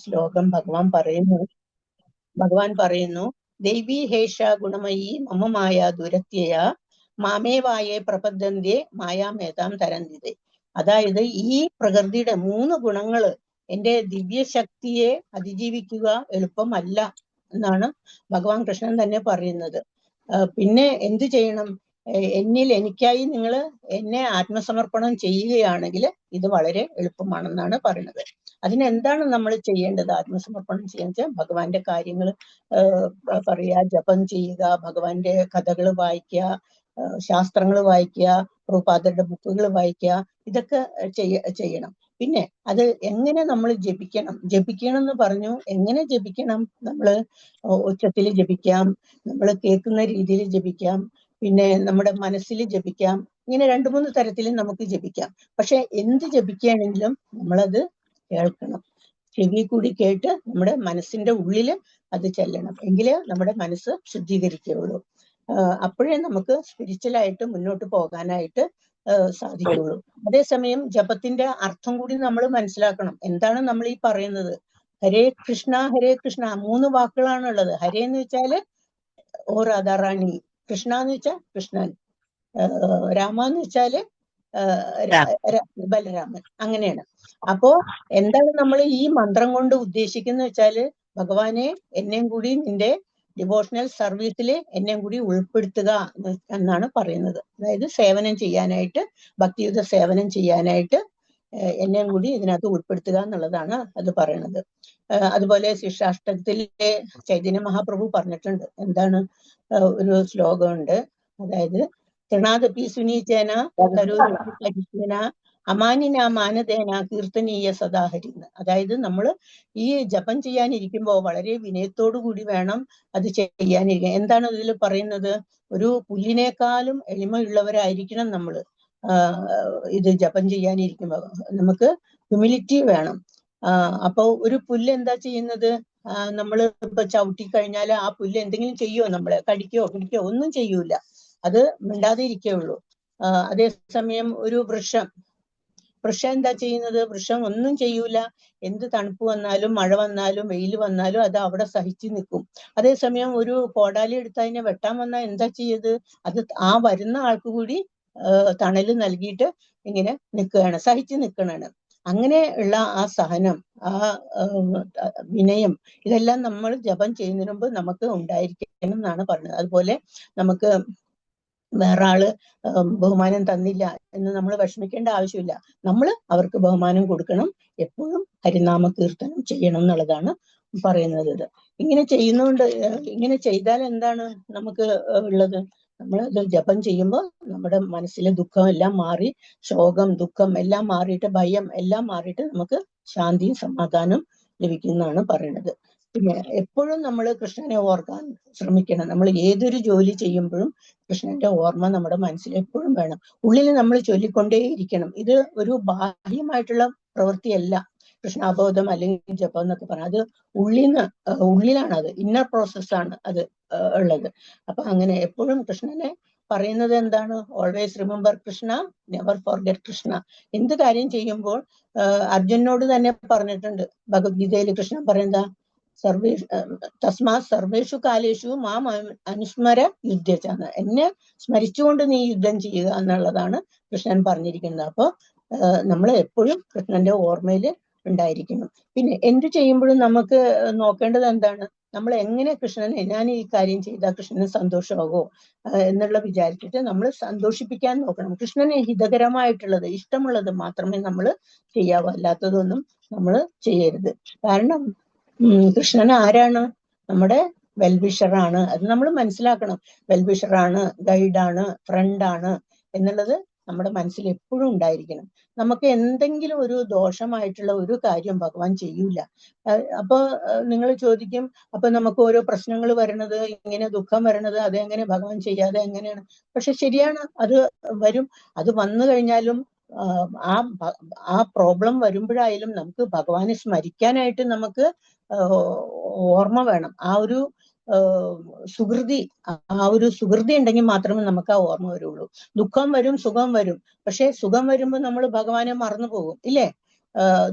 ശ്ലോകം ഭഗവാൻ പറയുന്നു ദൈവീ ഹേഷ ഗുണമയി മമമായ ദുരത്യയ മാമേവായെ പ്രപദ്യന്തേ മായാമേതാം തരന്തിതേ. അതായത് ഈ പ്രകൃതിയുടെ 3 ഗുണങ്ങള് എന്റെ ദിവ്യശക്തിയെ അതിജീവിക്കുക എളുപ്പമല്ല എന്നാണ് ഭഗവാൻ കൃഷ്ണൻ തന്നെ പറയുന്നത്. പിന്നെ എന്തു ചെയ്യണം? എനിക്കായി നിങ്ങൾ എന്നെ ആത്മസമർപ്പണം ചെയ്യുകയാണെങ്കിൽ ഇത് വളരെ എളുപ്പമാണെന്നാണ് പറയുന്നത്. അതിനെന്താണ് നമ്മൾ ചെയ്യേണ്ടത്? ആത്മസമർപ്പണം ചെയ്യാന്ന് വെച്ചാൽ ഭഗവാന്റെ കാര്യങ്ങൾ പറയുക, ജപം ചെയ്യുക, ഭഗവാന്റെ കഥകൾ വായിക്കുക, ശാസ്ത്രങ്ങൾ വായിക്കുക, പ്രഭുപാദരുടെ ബുക്കുകൾ വായിക്കുക, ഇതൊക്കെ ചെയ്യണം. പിന്നെ അത് എങ്ങനെ നമ്മൾ ജപിക്കണം എന്ന് പറഞ്ഞു. എങ്ങനെ ജപിക്കണം? നമ്മള് ഉച്ചത്തിൽ ജപിക്കാം, നമ്മൾ കേൾക്കുന്ന രീതിയിൽ ജപിക്കാം, പിന്നെ നമ്മുടെ മനസ്സിൽ ജപിക്കാം. ഇങ്ങനെ 2-3 തരത്തിൽ നമുക്ക് ജപിക്കാം. പക്ഷെ എന്ത് ജപിക്കുകയാണെങ്കിലും നമ്മളത് കേൾക്കണം. ചെവി കൂടി കേട്ട് നമ്മുടെ മനസ്സിന്റെ ഉള്ളിൽ അത് ചെല്ലണം. എങ്കിലേ നമ്മുടെ മനസ്സ് ശുദ്ധീകരിക്കുകയുള്ളൂ. അപ്പോഴേ നമുക്ക് സ്പിരിച്വലായിട്ട് മുന്നോട്ട് പോകാനായിട്ട് സാധിക്കുള്ളൂ. അതേസമയം ജപത്തിന്റെ അർത്ഥം കൂടി നമ്മൾ മനസ്സിലാക്കണം. എന്താണ് നമ്മൾ ഈ പറയുന്നത്? ഹരേ കൃഷ്ണ ഹരേ കൃഷ്ണ 3 വാക്കുകളാണുള്ളത്. ഹരേ എന്ന് വെച്ചാല് ഓ രാധാറാണി, കൃഷ്ണ എന്ന് വെച്ചാൽ കൃഷ്ണൻ, രാമ എന്ന് വെച്ചാല് ബലരാമൻ, അങ്ങനെയാണ്. അപ്പോ എന്താണ് നമ്മൾ ഈ മന്ത്രം കൊണ്ട് ഉദ്ദേശിക്കുന്ന വെച്ചാല് ഭഗവാനെ എന്നെയും കൂടി നിന്റെ ഡിവോഷണൽ സർവീസിൽ എന്നെയും കൂടി ഉൾപ്പെടുത്തുക എന്നാണ് പറയുന്നത്. അതായത് സേവനം ചെയ്യാനായിട്ട്, ഭക്തിയുത സേവനം ചെയ്യാനായിട്ട് എന്നെയും കൂടി ഇതിനകത്ത് ഉൾപ്പെടുത്തുക എന്നുള്ളതാണ് അത് പറയുന്നത്. അതുപോലെ ശിക്ഷാഷ്ടകത്തിലെ ചൈതന്യ മഹാപ്രഭു പറഞ്ഞിട്ടുണ്ട്. എന്താണ്? ഒരു ശ്ലോകമുണ്ട്. അതായത് തൃണാദപി സുനീചേന പരിശീന അമാനിന മാനദേന കീർത്തനീയ സദാഹരിന്ന്. അതായത് നമ്മൾ ഈ ജപം ചെയ്യാനിരിക്കുമ്പോൾ വളരെ വിനയത്തോടു കൂടി വേണം അത് ചെയ്യാനിരിക്കാൻ. എന്താണ് ഇതിൽ പറയുന്നത്? ഒരു പുല്ലിനേക്കാളും എളിമയുള്ളവരായിരിക്കണം നമ്മൾ ഇത് ജപം ചെയ്യാനിരിക്കുമ്പോൾ. നമുക്ക് ഹ്യൂമിലിറ്റി വേണം. അപ്പൊ ഒരു പുല്ല് എന്താ ചെയ്യുന്നത്? നമ്മൾ ഇപ്പൊ ചവിട്ടി കഴിഞ്ഞാൽ ആ പുല്ല് എന്തെങ്കിലും ചെയ്യുമോ? നമ്മളെ കടിക്കോ പിടിക്കോ? ഒന്നും ചെയ്യൂല. അത് മിണ്ടാതെ ഇരിക്കുകയുള്ളൂ. അതേസമയം ഒരു വൃക്ഷം എന്താ ചെയ്യുന്നത്? വൃക്ഷം ഒന്നും ചെയ്യൂല. എന്ത് തണുപ്പ് വന്നാലും മഴ വന്നാലും വെയിൽ വന്നാലും അത് അവിടെ സഹിച്ചു നിൽക്കും. അതേസമയം ഒരു കോടാലി എടുത്ത് അതിനെ വെട്ടാൻ വന്നാൽ എന്താ ചെയ്യത്? അത് ആ വരുന്ന ആൾക്ക് കൂടി തണല് നൽകിയിട്ട് ഇങ്ങനെ നിൽക്കുകയാണ്, സഹിച്ചു നിൽക്കണാണ്. അങ്ങനെ ഉള്ള ആ സഹനം, ആ വിനയം, ഇതെല്ലാം നമ്മൾ ജപം ചെയ്യുന്നതിന് മുമ്പ് നമുക്ക് ഉണ്ടായിരിക്കണം എന്നാണ് പറഞ്ഞത്. അതുപോലെ നമുക്ക് വേറെ ആള് ബഹുമാനം തന്നില്ല എന്ന് നമ്മൾ വിഷമിക്കേണ്ട ആവശ്യമില്ല. നമ്മൾ അവർക്ക് ബഹുമാനം കൊടുക്കണം. എപ്പോഴും ഹരിനാമ കീർത്തനം ചെയ്യണം എന്നുള്ളതാണ് പറയുന്നത്. ഇത് ഇങ്ങനെ ചെയ്താൽ എന്താണ് നമുക്ക് ഉള്ളത്? നമ്മൾ ജപം ചെയ്യുമ്പോൾ നമ്മുടെ മനസ്സിലെ ദുഃഖം എല്ലാം മാറി, ശോകം, ദുഃഖം എല്ലാം മാറിയിട്ട്, ഭയം എല്ലാം മാറിയിട്ട് നമുക്ക് ശാന്തിയും സമാധാനവും ലഭിക്കുന്നതാണ് പറയുന്നത്. പിന്നെ എപ്പോഴും നമ്മൾ കൃഷ്ണനെ ഓർക്കാൻ ശ്രമിക്കണം. നമ്മൾ ഏതൊരു ജോലി ചെയ്യുമ്പോഴും കൃഷ്ണന്റെ ഓർമ്മ നമ്മുടെ മനസ്സിൽ എപ്പോഴും വേണം. ഉള്ളിൽ നമ്മൾ ചൊല്ലിക്കൊണ്ടേയിരിക്കണം. ഇത് ഒരു ബാഹ്യമായിട്ടുള്ള പ്രവൃത്തിയല്ല. കൃഷ്ണാബോധം അല്ലെങ്കിൽ ജപം എന്നൊക്കെ പറഞ്ഞാൽ അത് ഉള്ളിലാണ്. അത് ഇന്നർ പ്രോസസ്സാണ് അത് ഉള്ളത്. അപ്പൊ അങ്ങനെ എപ്പോഴും കൃഷ്ണനെ പറയുന്നത് എന്താണ്? Always remember Krishna, never forget Krishna. എന്ത് കാര്യം ചെയ്യുമ്പോൾ അർജുനോട് തന്നെ പറഞ്ഞിട്ടുണ്ട് ഭഗവത്ഗീതയിൽ. കൃഷ്ണൻ പറയുന്നതാ തസ്മാ സർവേഷു കാലേഷു മാം അനുസ്മര യുദ്ധച്ചാണ്. എന്നെ സ്മരിച്ചുകൊണ്ട് നീ യുദ്ധം ചെയ്യുക എന്നുള്ളതാണ് കൃഷ്ണൻ പറഞ്ഞിരിക്കുന്നത്. അപ്പൊ നമ്മൾ എപ്പോഴും കൃഷ്ണന്റെ ഓർമ്മയിൽ ഉണ്ടായിരിക്കണം. പിന്നെ എന്ത് ചെയ്യുമ്പോഴും നമുക്ക് നോക്കേണ്ടത് എന്താണ്? നമ്മൾ എങ്ങനെ കൃഷ്ണനെ, ഞാൻ ഈ കാര്യം ചെയ്താൽ കൃഷ്ണന് സന്തോഷമാകുമോ എന്നുള്ള വിചാരിച്ചിട്ട് നമ്മൾ സന്തോഷിപ്പിക്കാൻ നോക്കണം. കൃഷ്ണന് ഹിതകരമായിട്ടുള്ളത്, ഇഷ്ടമുള്ളത് മാത്രമേ നമ്മൾ ചെയ്യാവൂ. അല്ലാത്തതൊന്നും നമ്മൾ ചെയ്യരുത്. കാരണം കൃഷ്ണൻ ആരാണ്? നമ്മുടെ വെൽവിഷറാണ്. അത് നമ്മൾ മനസ്സിലാക്കണം. വെൽവിഷറാണ്, ഗൈഡാണ്, ഫ്രണ്ടാണ് എന്നുള്ളത് നമ്മുടെ മനസ്സിൽ എപ്പോഴും ഉണ്ടായിരിക്കണം. നമുക്ക് എന്തെങ്കിലും ഒരു ദോഷമായിട്ടുള്ള ഒരു കാര്യം ഭഗവാൻ ചെയ്യൂല. അപ്പൊ നിങ്ങൾ ചോദിക്കും, അപ്പൊ നമുക്ക് ഓരോ പ്രശ്നങ്ങൾ വരണത്, ഇങ്ങനെ ദുഃഖം വരണത്, അതെങ്ങനെ ഭഗവാൻ ചെയ്യാതെ എങ്ങനെയാണ്? പക്ഷെ ശരിയാണ്, അത് വരും. അത് വന്നു കഴിഞ്ഞാലും ആ പ്രോബ്ലം വരുമ്പോഴായാലും നമുക്ക് ഭഗവാനെ സ്മരിക്കാനായിട്ട് നമുക്ക് ഓർമ്മ വേണം. ആ ഒരു സുഹൃതി ഉണ്ടെങ്കിൽ മാത്രമേ നമുക്ക് ആ ഓർമ്മ വരുള്ളൂ. ദുഃഖം വരും, സുഖം വരും. പക്ഷെ സുഖം വരുമ്പോൾ നമ്മൾ ഭഗവാനെ മറന്നു പോകും, ഇല്ലേ?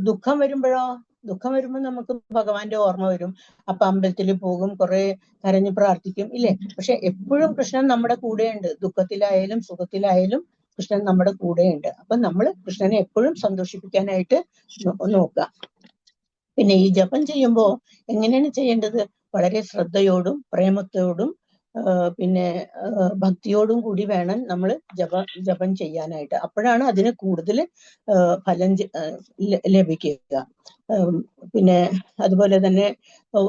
ദുഃഖം വരുമ്പോഴോ ദുഃഖം വരുമ്പോൾ നമുക്ക് ഭഗവാന്റെ ഓർമ്മ വരും. അപ്പൊ അമ്പലത്തിൽ പോകും, കുറെ കരഞ്ഞു പ്രാർത്ഥിക്കും, ഇല്ലേ? പക്ഷെ എപ്പോഴും കൃഷ്ണൻ നമ്മുടെ കൂടെയുണ്ട്. ദുഃഖത്തിലായാലും സുഖത്തിലായാലും കൃഷ്ണൻ നമ്മുടെ കൂടെയുണ്ട്. അപ്പൊ നമ്മൾ കൃഷ്ണനെ എപ്പോഴും സന്തോഷിപ്പിക്കാനായിട്ട് നോക്കുക. പിന്നെ ഈ ജപം ചെയ്യുമ്പോൾ എങ്ങനെയാണ് ചെയ്യേണ്ടത്? വളരെ ശ്രദ്ധയോടും പ്രേമത്തോടും പിന്നെ ഭക്തിയോടും കൂടി വേണം നമ്മൾ ജപം ചെയ്യാനായിട്ട്. അപ്പോഴാണ് അതിന് കൂടുതൽ ഫലം ലഭിക്കുക. പിന്നെ അതുപോലെ തന്നെ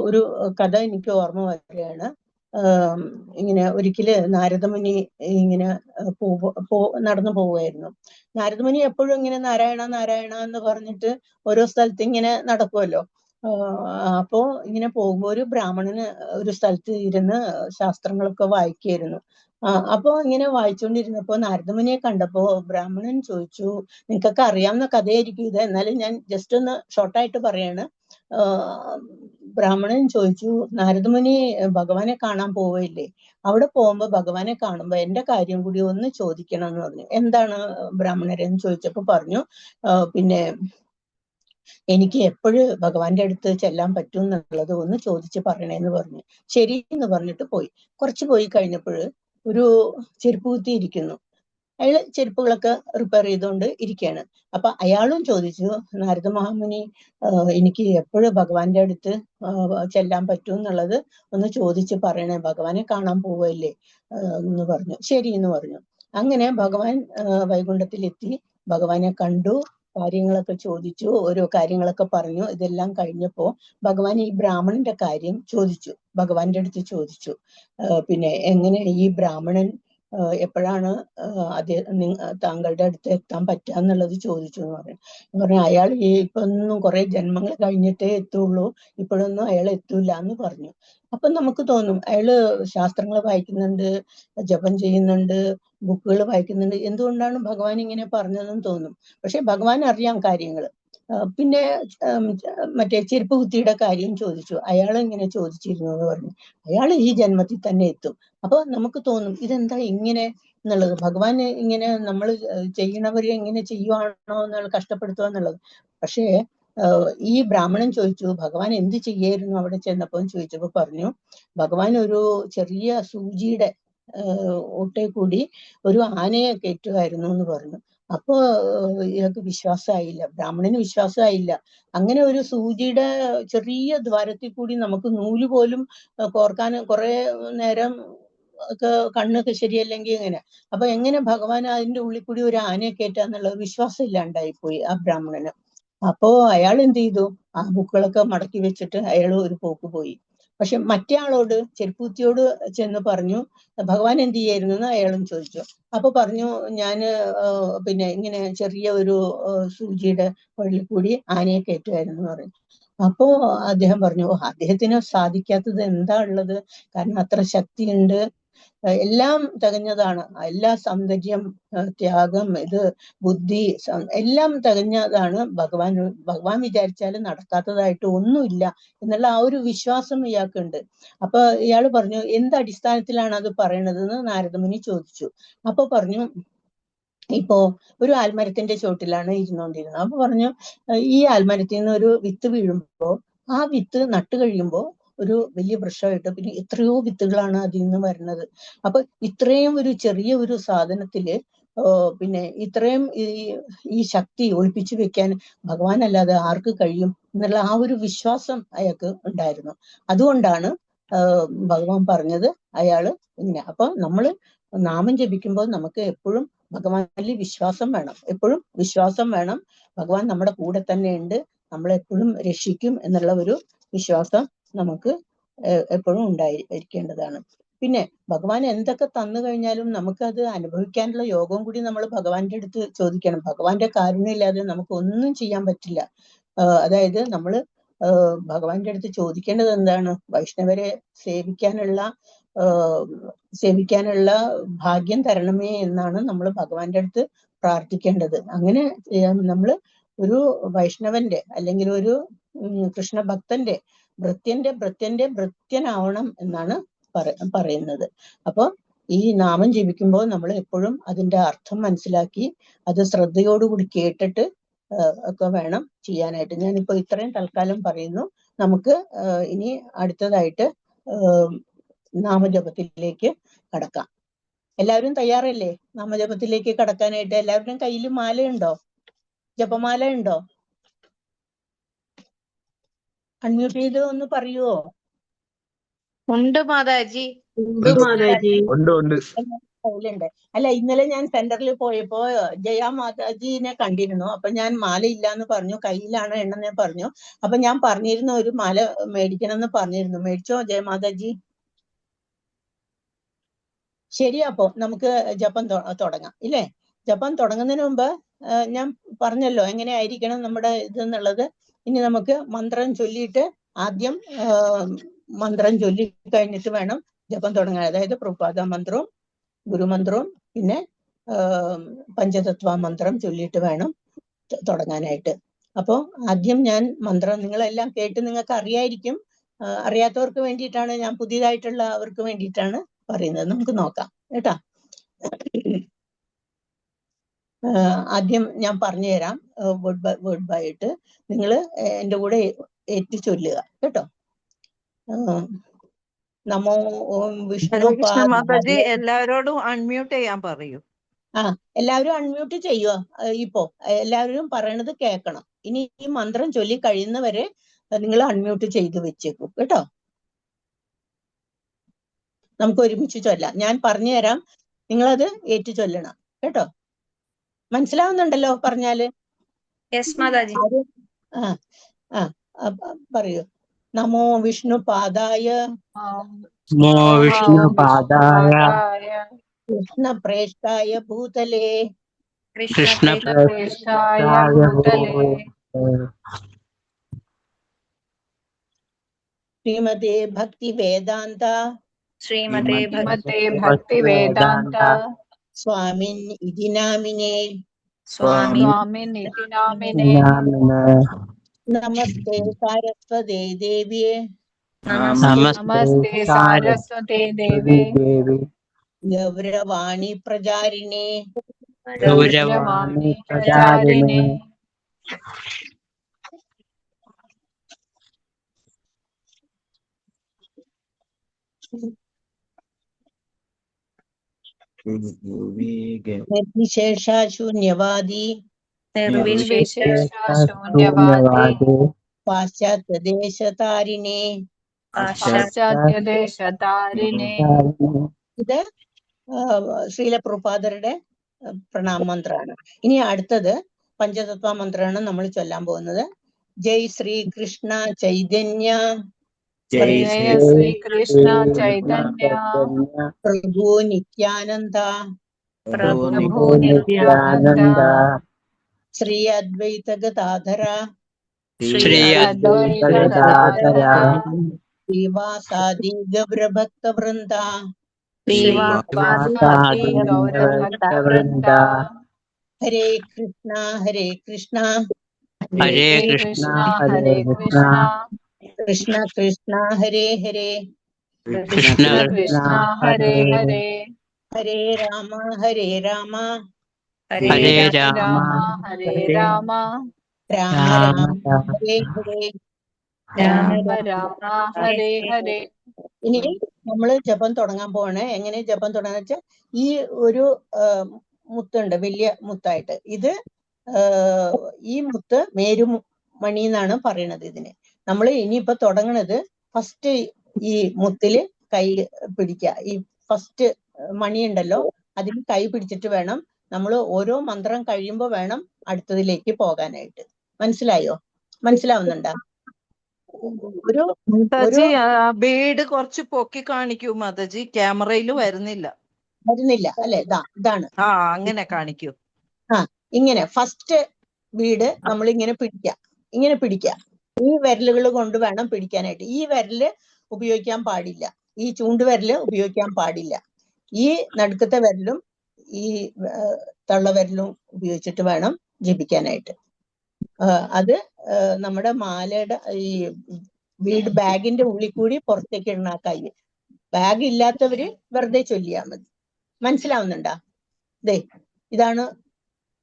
ഒരു കഥ എനിക്ക് ഓർമ്മ വരികയാണ്. ഇങ്ങനെ ഒരിക്കല് നാരദമുനി ഇങ്ങനെ നടന്നു പോവുമായിരുന്നു. നാരദമുനി എപ്പോഴും ഇങ്ങനെ നാരായണ നാരായണ എന്ന് പറഞ്ഞിട്ട് ഓരോ സ്ഥലത്ത് ഇങ്ങനെ നടക്കുമല്ലോ. അപ്പോ ഇങ്ങനെ പോകുമ്പോ ഒരു ബ്രാഹ്മണന് ഒരു സ്ഥലത്ത് ഇരുന്ന് ശാസ്ത്രങ്ങളൊക്കെ വായിക്കായിരുന്നു. അപ്പോ ഇങ്ങനെ വായിച്ചുകൊണ്ടിരുന്നപ്പോ നാരദമുനിയെ കണ്ടപ്പോ ബ്രാഹ്മണൻ ചോദിച്ചു, നിങ്ങൾക്കൊക്കെ അറിയാവുന്ന കഥയായിരിക്കും ഇത്, എന്നാലും ഞാൻ ജസ്റ്റ് ഒന്ന് ഷോർട്ടായിട്ട് പറയാണ്. ബ്രാഹ്മണൻ ചോദിച്ചു, നാരദമുനി ഭഗവാനെ കാണാൻ പോവില്ലേ? അവിടെ പോകുമ്പോ ഭഗവാനെ കാണുമ്പോ എന്റെ കാര്യം കൂടി ഒന്ന് ചോദിക്കണം എന്ന് പറഞ്ഞു. എന്താണ് ബ്രാഹ്മണരെന്ന് ചോദിച്ചപ്പോ പറഞ്ഞു, പിന്നെ എനിക്ക് എപ്പോഴും ഭഗവാന്റെ അടുത്ത് ചെല്ലാൻ പറ്റും എന്നുള്ളത് ഒന്ന് ചോദിച്ച് പറയണേന്ന് പറഞ്ഞു. ശരി എന്ന് പറഞ്ഞിട്ട് പോയി. കുറച്ച് പോയി കഴിഞ്ഞപ്പോൾ ഒരു ചെരുപ്പ് കുത്തി ഇരിക്കുന്നു. അയാള് ചെരുപ്പുകളൊക്കെ റിപ്പയർ ചെയ്തുകൊണ്ട് ഇരിക്കുകയാണ്. അപ്പൊ അയാളും ചോദിച്ചു, നാരദ മഹാമുനി എനിക്ക് എപ്പോഴും ഭഗവാന്റെ അടുത്ത് ചെല്ലാൻ പറ്റും എന്നുള്ളത് ഒന്ന് ചോദിച്ച് പറയണേ, ഭഗവാനെ കാണാൻ പോവല്ലേ എന്ന് പറഞ്ഞു. ശരി എന്ന് പറഞ്ഞു. അങ്ങനെ ഭഗവാൻ വൈകുണ്ഠത്തിലെത്തി, ഭഗവാനെ കണ്ടു, കാര്യങ്ങളൊക്കെ ചോദിച്ചു, ഓരോ കാര്യങ്ങളൊക്കെ പറഞ്ഞു. ഇതെല്ലാം കഴിഞ്ഞപ്പോ ഭഗവാൻ ഈ ബ്രാഹ്മണന്റെ കാര്യം ചോദിച്ചു, ഭഗവാന്റെ അടുത്ത് ചോദിച്ചു. പിന്നെ എങ്ങനെ ഈ ബ്രാഹ്മണൻ എപ്പോഴാണ് താങ്കളുടെ അടുത്ത് എത്താൻ പറ്റുക എന്നുള്ളത് ചോദിച്ചു എന്ന് പറഞ്ഞു. അയാൾ ഇപ്പൊന്നും കുറെ ജന്മങ്ങൾ കഴിഞ്ഞിട്ടേ എത്തുള്ളൂ, ഇപ്പോഴൊന്നും അയാൾ എത്തൂല എന്ന് പറഞ്ഞു. അപ്പൊ നമുക്ക് തോന്നും അയാള് ശാസ്ത്രങ്ങൾ വായിക്കുന്നുണ്ട്, ജപം ചെയ്യുന്നുണ്ട്, ബുക്കുകൾ വായിക്കുന്നുണ്ട്, എന്തുകൊണ്ടാണ് ഭഗവാൻ ഇങ്ങനെ പറഞ്ഞതെന്ന് തോന്നും. പക്ഷെ ഭഗവാൻ അറിയാം കാര്യങ്ങൾ. പിന്നെ മറ്റേ ചെരുപ്പ് കുത്തിയുടെ കാര്യം ചോദിച്ചു. അയാൾ ഇങ്ങനെ ചോദിച്ചിരുന്നു എന്ന് പറഞ്ഞു. അയാൾ ഈ ജന്മത്തിൽ തന്നെ എത്തും. അപ്പൊ നമുക്ക് തോന്നും ഇതെന്താ ഇങ്ങനെ എന്നുള്ളത്. ഭഗവാൻ ഇങ്ങനെ നമ്മൾ ചെയ്യണവരെ എങ്ങനെ ചെയ്യുവാണോ എന്നുള്ള കഷ്ടപ്പെടുത്തുക എന്നുള്ളത്. പക്ഷേ ഈ ബ്രാഹ്മണൻ ചോദിച്ചു, ഭഗവാൻ എന്ത് ചെയ്യായിരുന്നു അവിടെ ചെന്നപ്പോ ചോദിച്ചപ്പോ പറഞ്ഞു, ഭഗവാൻ ഒരു ചെറിയ സൂചിയുടെ ഒട്ടേ കൂടി ഒരു ആനയെ കയറ്റുമായിരുന്നു എന്ന് പറഞ്ഞു. അപ്പോ ഇയാൾക്ക് വിശ്വാസമായില്ല, ബ്രാഹ്മണന് വിശ്വാസമായില്ല. അങ്ങനെ ഒരു സൂചിയുടെ ചെറിയ ദ്വാരത്തിൽ കൂടി നമുക്ക് നൂല് പോലും കോർക്കാൻ കുറെ നേരം ഒക്കെ കണ്ണൊക്കെ ശരിയല്ലെങ്കിൽ എങ്ങനെ, അപ്പൊ എങ്ങനെ ഭഗവാൻ അതിന്റെ ഉള്ളിൽ കൂടി ഒരു ആനയെ കയറ്റാന്നുള്ള വിശ്വാസം ഇല്ലാണ്ടായിപ്പോയി ആ ബ്രാഹ്മണന്. അപ്പോ അയാൾ എന്ത് ചെയ്തു, ആ ബുക്കുകളൊക്കെ മടക്കി വെച്ചിട്ട് അയാൾ ഒരു പോക്ക് പോയി. പക്ഷെ മറ്റേ ആളോട്, ചെരുപ്പൂത്തിയോട് ചെന്ന് പറഞ്ഞു, ഭഗവാൻ എന്ത് ചെയ്യായിരുന്നു എന്ന് അയാളും ചോദിച്ചു. അപ്പൊ പറഞ്ഞു, ഞാന് പിന്നെ ഇങ്ങനെ ചെറിയ ഒരു സൂചിയുടെ വഴിയിൽ കൂടി ആനയെ കയറ്റുമായിരുന്നു എന്ന് പറഞ്ഞു. അപ്പോ അദ്ദേഹം പറഞ്ഞു, അദ്ദേഹത്തിന് സാധിക്കാത്തത് എന്താ ഉള്ളത്? കാരണം അത്ര ശക്തിയുണ്ട്, എല്ലാം തികഞ്ഞതാണ്, എല്ലാ സൗന്ദര്യം, ത്യാഗം, ഇത് ബുദ്ധി എല്ലാം തികഞ്ഞതാണ്. ഭഗവാൻ വിചാരിച്ചാലും നടക്കാത്തതായിട്ട് ഒന്നുമില്ല എന്നുള്ള ആ ഒരു വിശ്വാസം ഇയാൾക്കുണ്ട്. അപ്പൊ ഇയാൾ പറഞ്ഞു, എന്ത് അടിസ്ഥാനത്തിലാണ് അത് പറയണതെന്ന് നാരദമുനി ചോദിച്ചു. അപ്പൊ പറഞ്ഞു, ഇപ്പോ ഒരു ആൽമരത്തിന്റെ ചോട്ടിലാണ് ഇരുന്നുകൊണ്ടിരുന്നത്. അപ്പൊ പറഞ്ഞു, ഈ ആൽമരത്തിൽ നിന്ന് ഒരു വിത്ത് വീഴുമ്പോ ആ വിത്ത് നട്ടു കഴിയുമ്പോ ഒരു വലിയ വൃക്ഷമായിട്ട് പിന്നെ എത്രയോ വിത്തുകളാണ് അതിൽ നിന്ന് വരുന്നത്. അപ്പൊ ഇത്രയും ഒരു ചെറിയ ഒരു സാധനത്തില് പിന്നെ ഇത്രയും ഈ ശക്തി ഒളിപ്പിച്ചു വെക്കാൻ ഭഗവാൻ അല്ലാതെ ആർക്ക് കഴിയും എന്നുള്ള ആ ഒരു വിശ്വാസം അയാൾക്ക് ഉണ്ടായിരുന്നു. അതുകൊണ്ടാണ് ഭഗവാൻ പറഞ്ഞത് അയാള് ഇങ്ങനെ. അപ്പൊ നമ്മള് നാമം ജപിക്കുമ്പോൾ നമുക്ക് എപ്പോഴും ഭഗവാനിൽ വിശ്വാസം വേണം, എപ്പോഴും വിശ്വാസം വേണം. ഭഗവാൻ നമ്മുടെ കൂടെ തന്നെ ഉണ്ട്, നമ്മളെപ്പോഴും രക്ഷിക്കും എന്നുള്ള ഒരു വിശ്വാസം നമുക്ക് എപ്പോഴും ഉണ്ടായിരിക്കേണ്ടതാണ്. പിന്നെ ഭഗവാൻ എന്തൊക്കെ തന്നു കഴിഞ്ഞാലും നമുക്കത് അനുഭവിക്കാനുള്ള യോഗം കൂടി നമ്മൾ ഭഗവാന്റെ അടുത്ത് ചോദിക്കണം. ഭഗവാന്റെ കാരുണ്യമില്ലാതെ നമുക്ക് ഒന്നും ചെയ്യാൻ പറ്റില്ല. അതായത് നമ്മള് ഭഗവാന്റെ അടുത്ത് ചോദിക്കേണ്ടത് എന്താണ്? വൈഷ്ണവരെ സേവിക്കാനുള്ള ഭാഗ്യം തരണമേ എന്നാണ് നമ്മൾ ഭഗവാന്റെ അടുത്ത് പ്രാർത്ഥിക്കേണ്ടത്. അങ്ങനെ നമ്മൾ ഒരു വൈഷ്ണവന്റെ അല്ലെങ്കിൽ ഒരു കൃഷ്ണഭക്തന്റെ ഭൃത്യനാവണം എന്നാണ് പറയുന്നത്. അപ്പൊ ഈ നാമം ജപിക്കുമ്പോൾ നമ്മൾ എപ്പോഴും അതിന്റെ അർത്ഥം മനസ്സിലാക്കി അത് ശ്രദ്ധയോടുകൂടി കേട്ടിട്ട് ഒക്കെ വേണം ചെയ്യാനായിട്ട്. ഞാനിപ്പോ ഇത്രയും തൽക്കാലം പറയുന്നു. നമുക്ക് ഇനി അടുത്തതായിട്ട് നാമജപത്തിലേക്ക് കടക്കാം. എല്ലാവരും തയ്യാറല്ലേ നാമജപത്തിലേക്ക് കടക്കാനായിട്ട്? എല്ലാവരുടെയും കയ്യിൽ മാലയുണ്ടോ? ജപമാല ഉണ്ടോ? അൺമ്യൂട്ട് ചെയ്ത് ഒന്ന് പറയുവോ? ഉണ്ട് മാതാജി. കയ്യിലുണ്ട്. അല്ല, ഇന്നലെ ഞാൻ സെന്ററിൽ പോയപ്പോ ജയ മാതാജിനെ കണ്ടിരുന്നു. അപ്പൊ ഞാൻ മാല ഇല്ലാന്ന് പറഞ്ഞു, കയ്യിലാണ് എണ്ണെന്ന് പറഞ്ഞു. അപ്പൊ ഞാൻ പറഞ്ഞിരുന്നു ഒരു മാല മേടിക്കണം എന്ന് പറഞ്ഞിരുന്നു. മേടിച്ചോ ജയമാതാജി? ശരി, അപ്പോ നമുക്ക് ജപം തുടങ്ങാം ഇല്ലേ? ജപം തുടങ്ങുന്നതിന് മുമ്പ് ഞാൻ പറഞ്ഞല്ലോ എങ്ങനെയായിരിക്കണം നമ്മുടെ ഇതെന്നുള്ളത്. ഇനി നമുക്ക് മന്ത്രം ചൊല്ലിയിട്ട് ആദ്യം മന്ത്രം ചൊല്ലി കഴിഞ്ഞിട്ട് വേണം ജപം തുടങ്ങാൻ. അതായത് പ്രഭാത മന്ത്രവും ഗുരുമന്ത്രവും പിന്നെ പഞ്ചതത്വ മന്ത്രം ചൊല്ലിയിട്ട് വേണം തുടങ്ങാനായിട്ട്. അപ്പോ ആദ്യം ഞാൻ മന്ത്രം നിങ്ങളെല്ലാം കേട്ട് നിങ്ങൾക്ക് അറിയായിരിക്കും. അറിയാത്തവർക്ക് വേണ്ടിയിട്ടാണ്, ഞാൻ പുതിയതായിട്ടുള്ള അവർക്ക് വേണ്ടിയിട്ടാണ് പറയുന്നത്. നമുക്ക് നോക്കാം കേട്ടാ. ആദ്യം ഞാൻ പറഞ്ഞു തരാം വേർഡ് ബൈ ആയിട്ട്. നിങ്ങൾ എൻ്റെ കൂടെ ഏറ്റു ചൊല്ലുക കേട്ടോ. നമോ ഓം വിഷ്ണു മാതാജി എല്ലാവരോടും അൺമ്യൂട്ട് ചെയ്യാൻ പറയൂ. എല്ലാവരും അൺമ്യൂട്ട് ചെയ്യുക. ഇപ്പോ എല്ലാവരും പറയണത് കേൾക്കണം. ഇനി ഈ മന്ത്രം ചൊല്ലി കഴിയുന്നവരെ നിങ്ങൾ അൺമ്യൂട്ട് ചെയ്ത് വെച്ചേക്കും കേട്ടോ. നമുക്ക് ഒരുമിച്ച് ചൊല്ലാം. ഞാൻ പറഞ്ഞു തരാം, നിങ്ങളത് ഏറ്റു ചൊല്ലണം കേട്ടോ. മനസ്സിലാവുന്നുണ്ടല്ലോ പറഞ്ഞാല്? പറയൂ. നമോ വിഷ്ണു പാദായ കൃഷ്ണപ്രേഷ്ഠായ ഭൂതലേ ശ്രീമതേ ഭക്തി വേദാന്ത സ്വാമിൻ ഇതി നാമിനേ നമസ്തേ സാരസ്വതേ ദേവ്യേ ഗൗരവാണി പ്രചാരിണേ നിർവിശേഷശൂന്യവാദി പാശ്ചാത്യദേശതാരിണേ. ഇത് ശ്രീല പ്രഭുപാദരുടെ പ്രണാമ മന്ത്രമാണ്. ഇനി അടുത്തത് പഞ്ചതത്വ മന്ത്രമാണ് നമ്മൾ ചൊല്ലാൻ പോകുന്നത്. ജയ് ശ്രീ കൃഷ്ണ ചൈതന്യ പ്രഭു നിത്യാനന്ദ ശ്രീ അദ്വൈത ഗദാധര ശ്രീവാസാദി ഗൗരഭക്ത വൃന്ദ ഹരേ കൃഷ്ണ ഹരേ കൃഷ്ണ കൃഷ്ണ കൃഷ്ണ ഹരേ ഹരേ ഹരേ രാമ ഹരേ രാമ രാമ രാമ ഹരേ ഹരേ. ഇനി നമ്മള് ജപം തുടങ്ങാൻ പോവാണ്. എങ്ങനെ ജപം തുടങ്ങാന്ന് വെച്ചാൽ, ഈ ഒരു മുത്തുണ്ട് വലിയ മുത്തായിട്ട്, ഇത് ഈ മുത്ത് മേരുമണി എന്നാണ് പറയണത് ഇതിന്. നമ്മൾ ഇനിയിപ്പോ തുടങ്ങണത് ഫസ്റ്റ് ഈ മുത്തില് കൈ പിടിക്കുക. ഈ ഫസ്റ്റ് മണി ഉണ്ടല്ലോ, അതിൽ കൈ പിടിച്ചിട്ട് വേണം നമ്മൾ ഓരോ മന്ത്രം കഴിയുമ്പോ വേണം അടുത്തതിലേക്ക് പോകാനായിട്ട്. മനസ്സിലായോ? മനസ്സിലാവുന്നുണ്ടോ? ബീഡ് കുറച്ച് പൊക്കി കാണിക്കൂ മാതാജി, ക്യാമറയിൽ വരുന്നില്ല അല്ലെ? ഇതാണ്. അങ്ങനെ കാണിക്കൂ. ഇങ്ങനെ ഫസ്റ്റ് ബീഡ് നമ്മൾ ഇങ്ങനെ പിടിക്കുക. ഈ വിരലുകൾ കൊണ്ട് വേണം പിടിക്കാനായിട്ട്. ഈ വിരല് ഉപയോഗിക്കാൻ പാടില്ല, ഈ ചൂണ്ടുവിരല് ഉപയോഗിക്കാൻ പാടില്ല. ഈ നടുക്കത്തെ വിരലും ഈ തള്ളവിരലും ഉപയോഗിച്ചിട്ട് വേണം ജപിക്കാനായിട്ട്. അത് നമ്മുടെ മാലയുടെ ഈ ബീഡ് ബാഗിന്റെ ഉള്ളിൽ കൂടി പുറത്തേക്ക് ഇടണ കൈ. ബാഗ് ഇല്ലാത്തവര് വെറുതെ ചൊല്ലിയാൽ മതി. മനസ്സിലാവുന്നുണ്ടാ? ഇതാണ്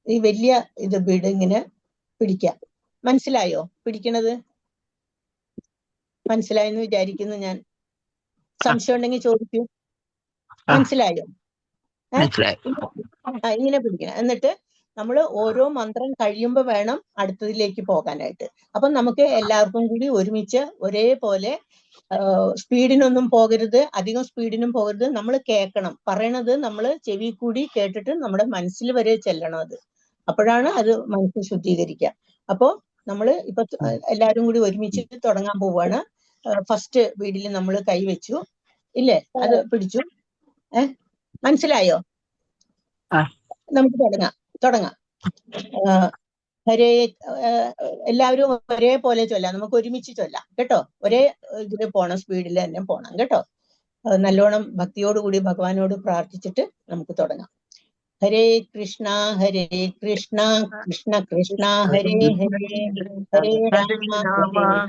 ഈ വലിയ ഇത് ബീഡ് ഇങ്ങനെ പിടിക്കാം. മനസ്സിലായോ പിടിക്കണത്? മനസ്സിലായെന്ന് വിചാരിക്കുന്നു ഞാൻ. സംശയം ഉണ്ടെങ്കിൽ ചോദിക്കൂ. മനസ്സിലായോ? ഇങ്ങനെ പിടിക്കണം. എന്നിട്ട് നമ്മൾ ഓരോ മന്ത്രം കഴിയുമ്പോൾ വേണം അടുത്തതിലേക്ക് പോകാനായിട്ട്. അപ്പം നമുക്ക് എല്ലാവർക്കും കൂടി ഒരുമിച്ച് ഒരേപോലെ സ്പീഡിനൊന്നും പോകരുത്, അധികം സ്പീഡിനും പോകരുത്. നമ്മൾ കേൾക്കണം, പറയണത് നമ്മൾ ചെവി കൂടി കേട്ടിട്ട് നമ്മുടെ മനസ്സിൽ വരെ ചെല്ലണം അത്. അപ്പോഴാണ് അത് മനസ്സ് ശുദ്ധീകരിക്കുക. അപ്പോ നമ്മൾ ഇപ്പൊ എല്ലാവരും കൂടി ഒരുമിച്ച് തുടങ്ങാൻ പോവാണ്. ഫസ്റ്റ് വീഡിൽ നമ്മൾ കൈവച്ചു ഇല്ലേ? അത് പിടിച്ചു. മനസ്സിലായോ? നമുക്ക് തുടങ്ങാം. ഹരേ, എല്ലാവരും ഒരേപോലെ ചൊല്ലാം. നമുക്ക് ഒരുമിച്ച് ചൊല്ലാം കേട്ടോ. ഒരേ ഇതില് പോണം, സ്പീഡിൽ തന്നെ പോണം കേട്ടോ. നല്ലോണം ഭക്തിയോടുകൂടി ഭഗവാനോട് പ്രാർത്ഥിച്ചിട്ട് നമുക്ക് തുടങ്ങാം. ഹരേ കൃഷ്ണ കൃഷ്ണ കൃഷ്ണ ഹരേ ഹരേ, ഹരേ രാമ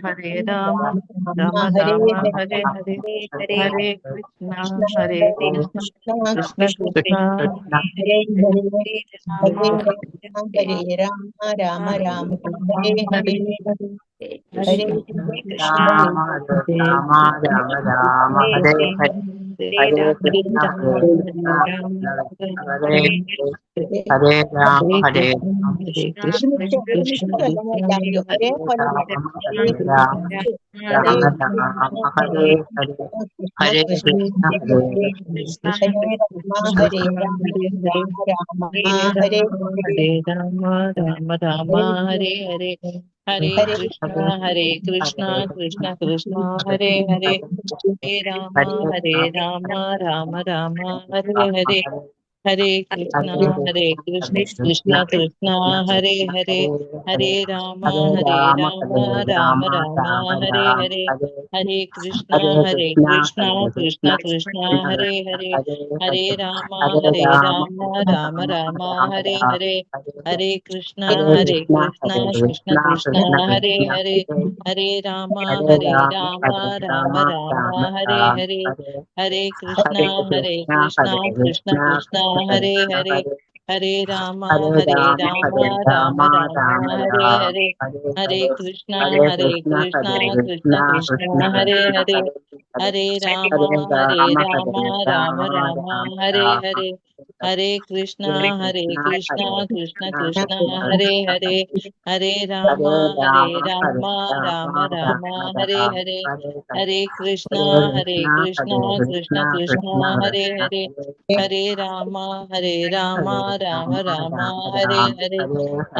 ഹരേ രാമ രാമ ഹരേ രാമ ഹരേ, ഹരേ ഹരേ, ഹരേ കൃഷ്ണ ഹരേ കൃഷ്ണ കൃഷ്ണ കൃഷ്ണ ഹരേ ഹരേ, രാമ ഹരേ രാമ രാമ രാമ ഹരേ ഹരേ, ഹരേ കൃഷ്ണ രാമ രാമ രാമ രാമ ഹരേ ഹരേ, ഹരേ കൃഷ്ണ ഹരേ കൃഷ്ണ ഹരേ ഹരേ രാമ ഹരേ ഒരുമിച്ച് ചൊല്ലണം എല്ലാവരും ഒരേപോലെ. ഹരേ രാമ ഹരേ രാമ ഹരേ ഹരേ, ഹരേ കൃഷ്ണ ഹരേ ഹരേ രാമ ഹരേ രാമ രാമ രാമ ഹരേ ഹരേ രാമ രാമ രാമ ഹരേ ഹരേ, ഹരേ കൃഷ്ണ കൃഷ്ണ കൃഷ്ണ ഹരേ ഹരേ, ഹരേ രാമ രാമ രാമ ഹരേ ഹരേ, ഹരേ കൃഷ്ണ കൃഷ്ണ കൃഷ്ണ ഹരേ ഹരേ, ഹരേ രാമ രാമ രാമ ഹരേ ഹരേ, ഹരേ കൃഷ്ണ കൃഷ്ണ കൃഷ്ണ ഹരേ ഹരേ, ഹരേ രാമ രാമ രാമ ഹരേ ഹരേ, ഹരേ കൃഷ്ണ കൃഷ്ണ കൃഷ്ണ ഹരേ ഹരേ, ഹരേ രാമ രാമ രാമ ഹരേ ഹരേ, ഹരേ കൃഷ്ണ കൃഷ്ണ കൃഷ്ണ ഹരേ ഹരേ, ഹരേ രാമ രാമ രാമ ഹരേ ഹരേ, ഹരേ കൃഷ്ണ കൃഷ്ണ കൃഷ്ണ ഹരേ ഹരേ, ഹരേ രാമ രാമ രാമ ഹരേ ഹരേ, ഹരേ കൃഷ്ണ കൃഷ്ണ കൃഷ്ണ ഹരേ ഹരേ, ഹരേ രാമ രാമ രാമ ഹരേ ഹരേ, ഹരേ കൃഷ്ണ കൃഷ്ണ കൃഷ്ണ ഹരേ ഹരേ, ഹരേ രാമ രാമ രാമ ഹരേ ഹരേ,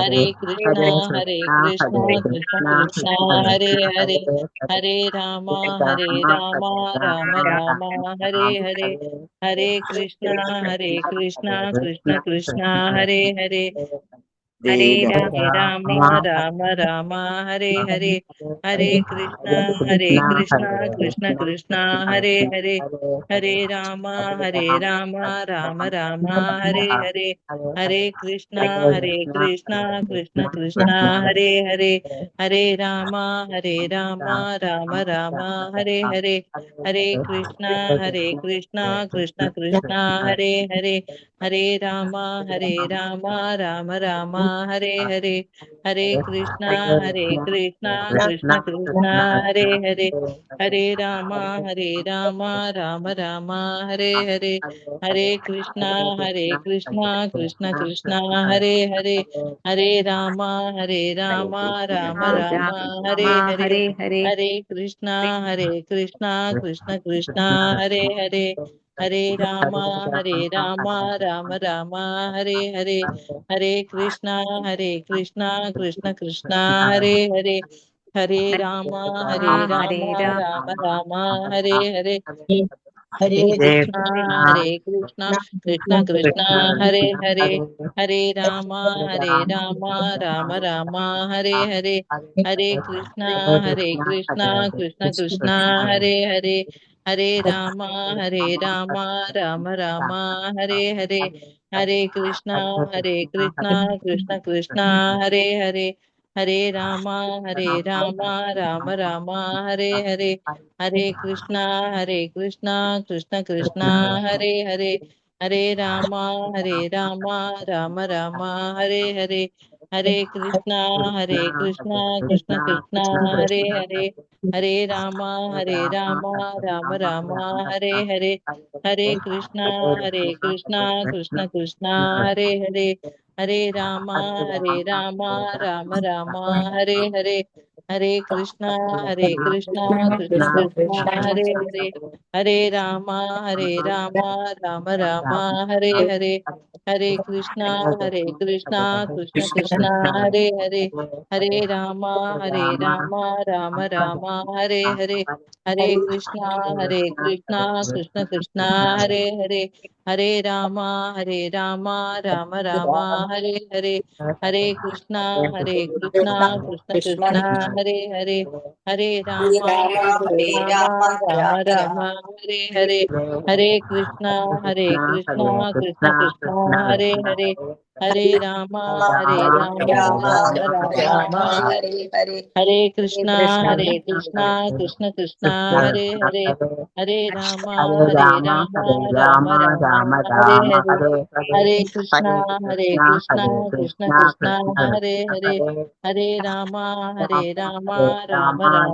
ഹരേ കൃഷ്ണ കൃഷ്ണ കൃഷ്ണ ഹരേ ഹരേ, ഹരേ രാമ രാമ രാമ ഹരേ ഹരേ, ഹരേ കൃഷ്ണ കൃഷ്ണ കൃഷ്ണ ഹരേ ഹരേ, ഹരേ രാമ രാമ ഹരേ ഹരേ, ഹരേ കൃഷ്ണ കൃഷ്ണ കൃഷ്ണ ഹരേ ഹരേ, ഹരേ രാമ രാമ രാമ ഹരേ ഹരേ, ഹരേ കൃഷ്ണ കൃഷ്ണ കൃഷ്ണ ഹരേ ഹരേ, ഹരേ രാമ രാമ രാമ ഹരേ ഹരേ, ഹരേ കൃഷ്ണ കൃഷ്ണ കൃഷ്ണ ഹരേ ഹരേ, ഹരേ രാമ രാമ രാമ ഹരേ ഹരേ, ഹരേ കൃഷ്ണ കൃഷ്ണ കൃഷ്ണ ഹരേ ഹരേ, ഹരേ രാമ രാമ രാമ ഹരേ ഹരേ, ഹരേ കൃഷ്ണ കൃഷ്ണ കൃഷ്ണ ഹരേ ഹരേ, ഹരേ രാമ രാമ രാമ ഹരേ ഹരേ, ഹരേ കൃഷ്ണ കൃഷ്ണ കൃഷ്ണ ഹരേ ഹരേ, ഹരേ രാമ രാമ രാമ ഹരേ ഹരേ, ഹരേ കൃഷ്ണ കൃഷ്ണ കൃഷ്ണ ഹരേ ഹരേ, ഹരേ രാമ രാമ രാമ ഹരേ ഹരേ, ഹരേ കൃഷ്ണ കൃഷ്ണ കൃഷ്ണ ഹരേ ഹരേ, ഹരേ രാമ രാമ രാമ ഹരേ ഹരേ, ഹരേ കൃഷ്ണ കൃഷ്ണ കൃഷ്ണ ഹരേ ഹരേ, ഹരേ രാമ രാമ രാമ ഹരേ ഹരേ, ഹരേ കൃഷ്ണ കൃഷ്ണ കൃഷ്ണ ഹരേ ഹരേ, ഹരേ രാമ രാമ രാമ ഹരേ ഹരേ, ഹരേ കൃഷ്ണ കൃഷ്ണ കൃഷ്ണ ഹരേ ഹരേ, ഹരേ രാമ രാമ രാമ ഹരേ ഹരേ, ഹരേ കൃഷ്ണ കൃഷ്ണ കൃഷ്ണ ഹരേ ഹരേ, ഹരേ രാമ രാമ രാമ ഹരേ ഹരേ, ഹരേ കൃഷ്ണ കൃഷ്ണ കൃഷ്ണ ഹരേ ഹരേ, ഹരേ രാമ രാമ രാമ ഹരേ ഹരേ, ഹരേ കൃഷ്ണ കൃഷ്ണ കൃഷ്ണ ഹരേ ഹരേ, ഹരേ രാമ രാമ രാമ ഹരേ ഹരേ, ഹരേ കൃഷ്ണ കൃഷ്ണ കൃഷ്ണ ഹരേ ഹരേ, ഹരേ രാമ രാമ രാമ ഹരേ ഹരേ, ഹരേ കൃഷ്ണ കൃഷ്ണ കൃഷ്ണ ഹരേ ഹരേ, ഹരേ രാമ രാമ രാമ ഹരേ ഹരേ, ഹരേ കൃഷ്ണ കൃഷ്ണ കൃഷ്ണ ഹരേ ഹരേ, ഹരേ രാമ രാമ രാമ ഹരേ ഹരേ, ഹരേ കൃഷ്ണ കൃഷ്ണ കൃഷ്ണ ഹരേ ഹരേ, ഹരേ രാമ രാമ രാമ ഹരേ ഹരേ ഹരേ കൃഷ്ണ കൃഷ്ണ കൃഷ്ണ കൃഷ്ണ ഹരേ ഹരേ, ഹരേ രാമ ഹരേ രാമ രാമ രാമ ഹരേ രാമ ഹരേ, ഹരേ ഹരേ ഹരേ കൃഷ്ണ ഹരേ കൃഷ്ണ ഹരേ കൃഷ്ണ കൃഷ്ണ കൃഷ്ണ കൃഷ്ണ ഹരേ കൃഷ്ണ ഹരേ, ഹരേ ഹരേ രാമ രാമ ഹരേ രാമ രാമ ഹരേ രാമ ഹരേ, ഹരേ ഹരേ ഹരേ കൃഷ്ണ ഹരേ കൃഷ്ണ കൃഷ്ണ ഹരേ കൃഷ്ണ കൃഷ്ണ കൃഷ്ണ കൃഷ്ണ ഹരേ കൃഷ്ണ ഹരേ, ഹരേ ഹരേ ഹരേ രാമ ഹരേ രാമ രാമ രാമ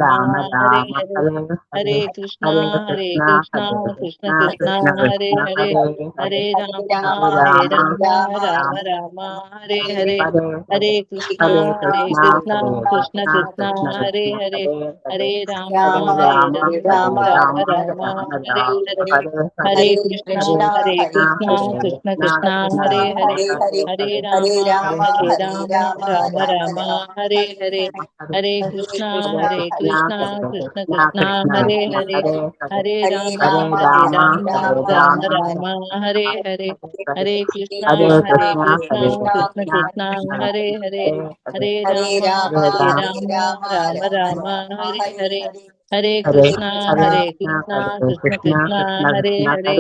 ഹരേ ഹരേ, ഹരേ ഹരേ ഹരേ കൃഷ്ണ ഹരേ കൃഷ്ണ കൃഷ്ണ ഹരേ കൃഷ്ണ കൃഷ്ണ കൃഷ്ണ കൃഷ്ണ ഹരേ കൃഷ്ണ ഹരേ, ഹരേ ഹരേ ഹരേ രാമ ഹരേ രാമ ഹരേ രാമ രാമ രാമ ഹരേ രാമ ഹരേ, ഹരേ ഹരേ ഹരേ കൃഷ്ണ ഹരേ കൃഷ്ണ കൃഷ്ണ കൃഷ്ണ ഹരേ ഹരേ, ഹരേ രാമ രാമ ഹരേ ഹരേ, ഹരേ കൃഷ്ണ കൃഷ്ണ കൃഷ്ണ കൃഷ്ണ ഹരേ ഹരേ, ഹരേ രാമ രാമ ഹരേ ഹരേ, ഹരേ കൃഷ്ണ കൃഷ്ണ കൃഷ്ണ കൃഷ്ണ ഹരേ ഹരേ, ഹരേ രാമ രാമ ഹരേ ഹരേ, ഹരേ കൃഷ്ണ കൃഷ്ണ കൃഷ്ണ കൃഷ്ണ ഹരേ ഹരേ, ഹരേ രാമ രാമ ഹരേ ഹരേ, ഹരേ കൃഷ്ണ കൃഷ്ണ കൃഷ്ണ ഹരേ ഹരേ, ഹരേ രാമ രാമ ഹരേ ഹരേ, ഹരേ കൃഷ്ണ കൃഷ്ണ കൃഷ്ണ കൃഷ്ണ ഹരേ ഹരേ,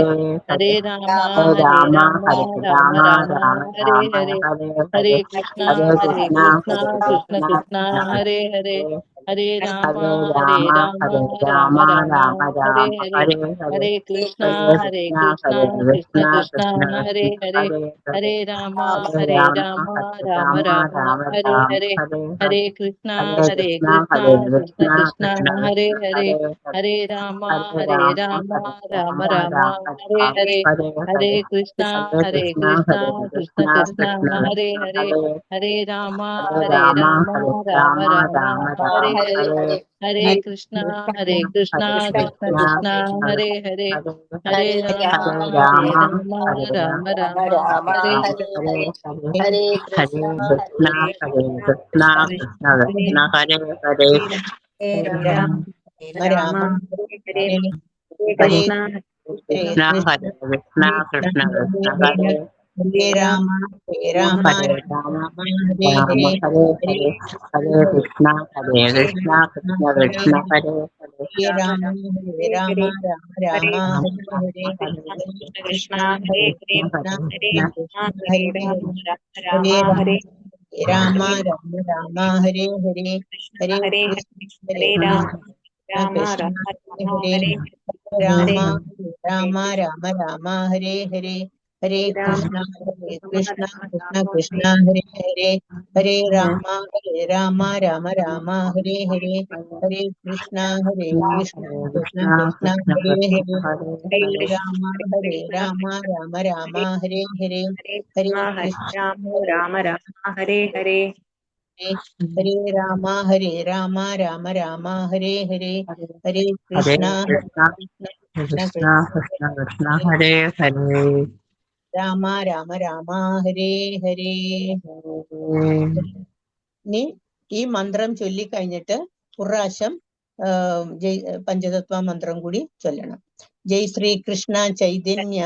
ഹരേ രാമ രാമ ഹരേ ഹരേ, ഹരേ കൃഷ്ണ കൃഷ്ണ കൃഷ്ണ കൃഷ്ണ ഹരേ ഹരേ, ഹരേ രാമ രാമ ഹരേ ഹരേ, ഹരേ കൃഷ്ണ കൃഷ്ണ കൃഷ്ണ കൃഷ്ണ ഹരേ ഹരേ, ഹരേ രാമ രാമ രാമ ഹരേ ഹരേ, ഹരേ കൃഷ്ണ കൃഷ്ണ കൃഷ്ണ കൃഷ്ണ ഹരേ ഹരേ, ഹരേ രാമ രാമ ഹരേ ഹരേ, ഹരേ ഹരേ കൃഷ്ണ കൃഷ്ണ ഹരേ കൃഷ്ണ കൃഷ്ണ കൃഷ്ണ ഹരേ ഹരേ ഹരേ രാമ രാമ ഹരേ ഹരേ ഹരേ ഹരേ ഹരേ കൃഷ്ണ ഹരേ കൃഷ്ണ കൃഷ്ണ കൃഷ്ണ ഹരേ ഹരേ രാമ രാമ ഹരേ രാമ ഹരേ രാമ ഹരേ ഹരേ ഹരേ ഹരേ ഹരേ കൃഷ്ണ കൃഷ്ണ കൃഷ്ണ കൃഷ്ണ ഹരേ ഹരേ ഹരേ രാമ രാമ രാമ ഹരേ ഹരേ ഹരേ കൃഷ്ണ കൃഷ്ണ കൃഷ്ണ ഹരേ ഹരേ ഹരേ രാമ രാമ ഹരേ ഹരേ ഹരേ കൃഷ്ണ കൃഷ്ണ ഹരേ രാമ രാമ ഹരേ ഹരേ ഹരേ കൃഷ്ണ കൃഷ്ണ കൃഷ്ണ ഹരേ ഹരേ ഹരേ രാമ രാമ ഹരേ ഹരേ ഹരേ കൃഷ്ണ കൃഷ്ണ കൃഷ്ണ ഹരേ ഹരേ ഹരേ രാമ രാമ ഹരേ ഹരേ ഹരേ കൃഷ്ണ രാമ ഹരേ ഹരേ ഹരേ രാമ രാമ ഹരേ ഹരേ ഹരേ ഹരേ കൃഷ്ണ കൃഷ്ണ കൃഷ്ണ കൃഷ്ണ കൃഷ്ണ ഹരേ ഹരേ രാമ ഹരേ ഹരേ. ഇനി ഈ മന്ത്രം ചൊല്ലിക്കഴിഞ്ഞിട്ട് പ്രാവശ്യം പഞ്ചതത്വ മന്ത്രം കൂടി ചൊല്ലണം. ജയ് ശ്രീ കൃഷ്ണ ചൈതന്യ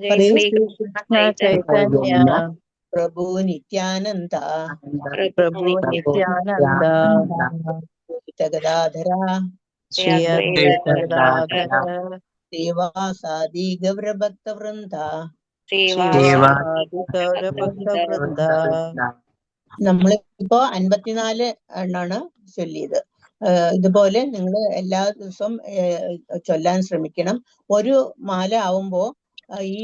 ഹരേ ശ്രീകൃഷ്ണ ചൈതന്യ പ്രഭു നിത്യാനന്ദ പ്രഭു നിത്യാനന്ദ ഗദാധര ശ്രീ അദ്വൈതഗദാധര ശ്രീവാസാദി ഗൗരഭക്തവൃന്ദ ശ്രീവാസാദി ഗൗരഭക്തവൃന്ദ. നമ്മളിപ്പോ 54 എണ്ണാണ് ചൊല്ലിയത്. ഇതുപോലെ നിങ്ങൾ എല്ലാ ദിവസവും ചൊല്ലാൻ ശ്രമിക്കണം. ഒരു മാല ആവുമ്പോ ഈ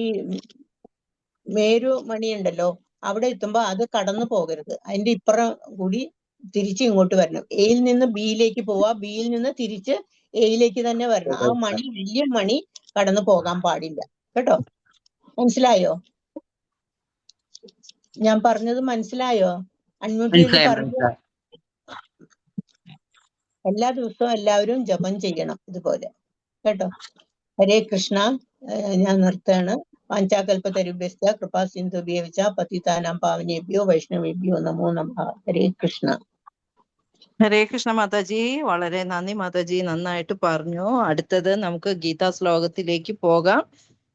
മേരുമണി ഉണ്ടല്ലോ, അവിടെ എത്തുമ്പോ അത് കടന്നു പോകരുത്. അതിന്റെ ഇപ്പുറം കൂടി തിരിച്ച് ഇങ്ങോട്ട് വരണം. എയിൽ നിന്ന് ബിയിലേക്ക് പോവാ, ബിയിൽ നിന്ന് തിരിച്ച് എയിലേക്ക് തന്നെ വരണം. ആ മണി, വലിയ മണി കടന്നു പോകാൻ പാടില്ല കേട്ടോ. മനസ്സിലായോ? ഞാൻ പറഞ്ഞത് മനസ്സിലായോ? അൺമ്യൂട്ട് ചെയ്ത് പറഞ്ഞു. എല്ലാ ദിവസവും എല്ലാവരും ജപം ചെയ്യണം ഇതുപോലെ കേട്ടോ. ഹരേ കൃഷ്ണ. ഞാൻ നിർത്തുകയാണ്. വാഞ്ചാകൽപതരുഭ്യശ്ച കൃപാ സിന്ധുഭ്യശ്ച പതിതാനാം പാവനേഭ്യോ വൈഷ്ണവേഭ്യോ നമോ നമഃ. ഹരേ കൃഷ്ണ. ഹരേ കൃഷ്ണ മാതാജി, വളരെ നന്ദി മാതാജി, നന്നായിട്ട് പറഞ്ഞു. അടുത്തത് നമുക്ക് ഗീതാ ശ്ലോകത്തിലേക്ക് പോകാം.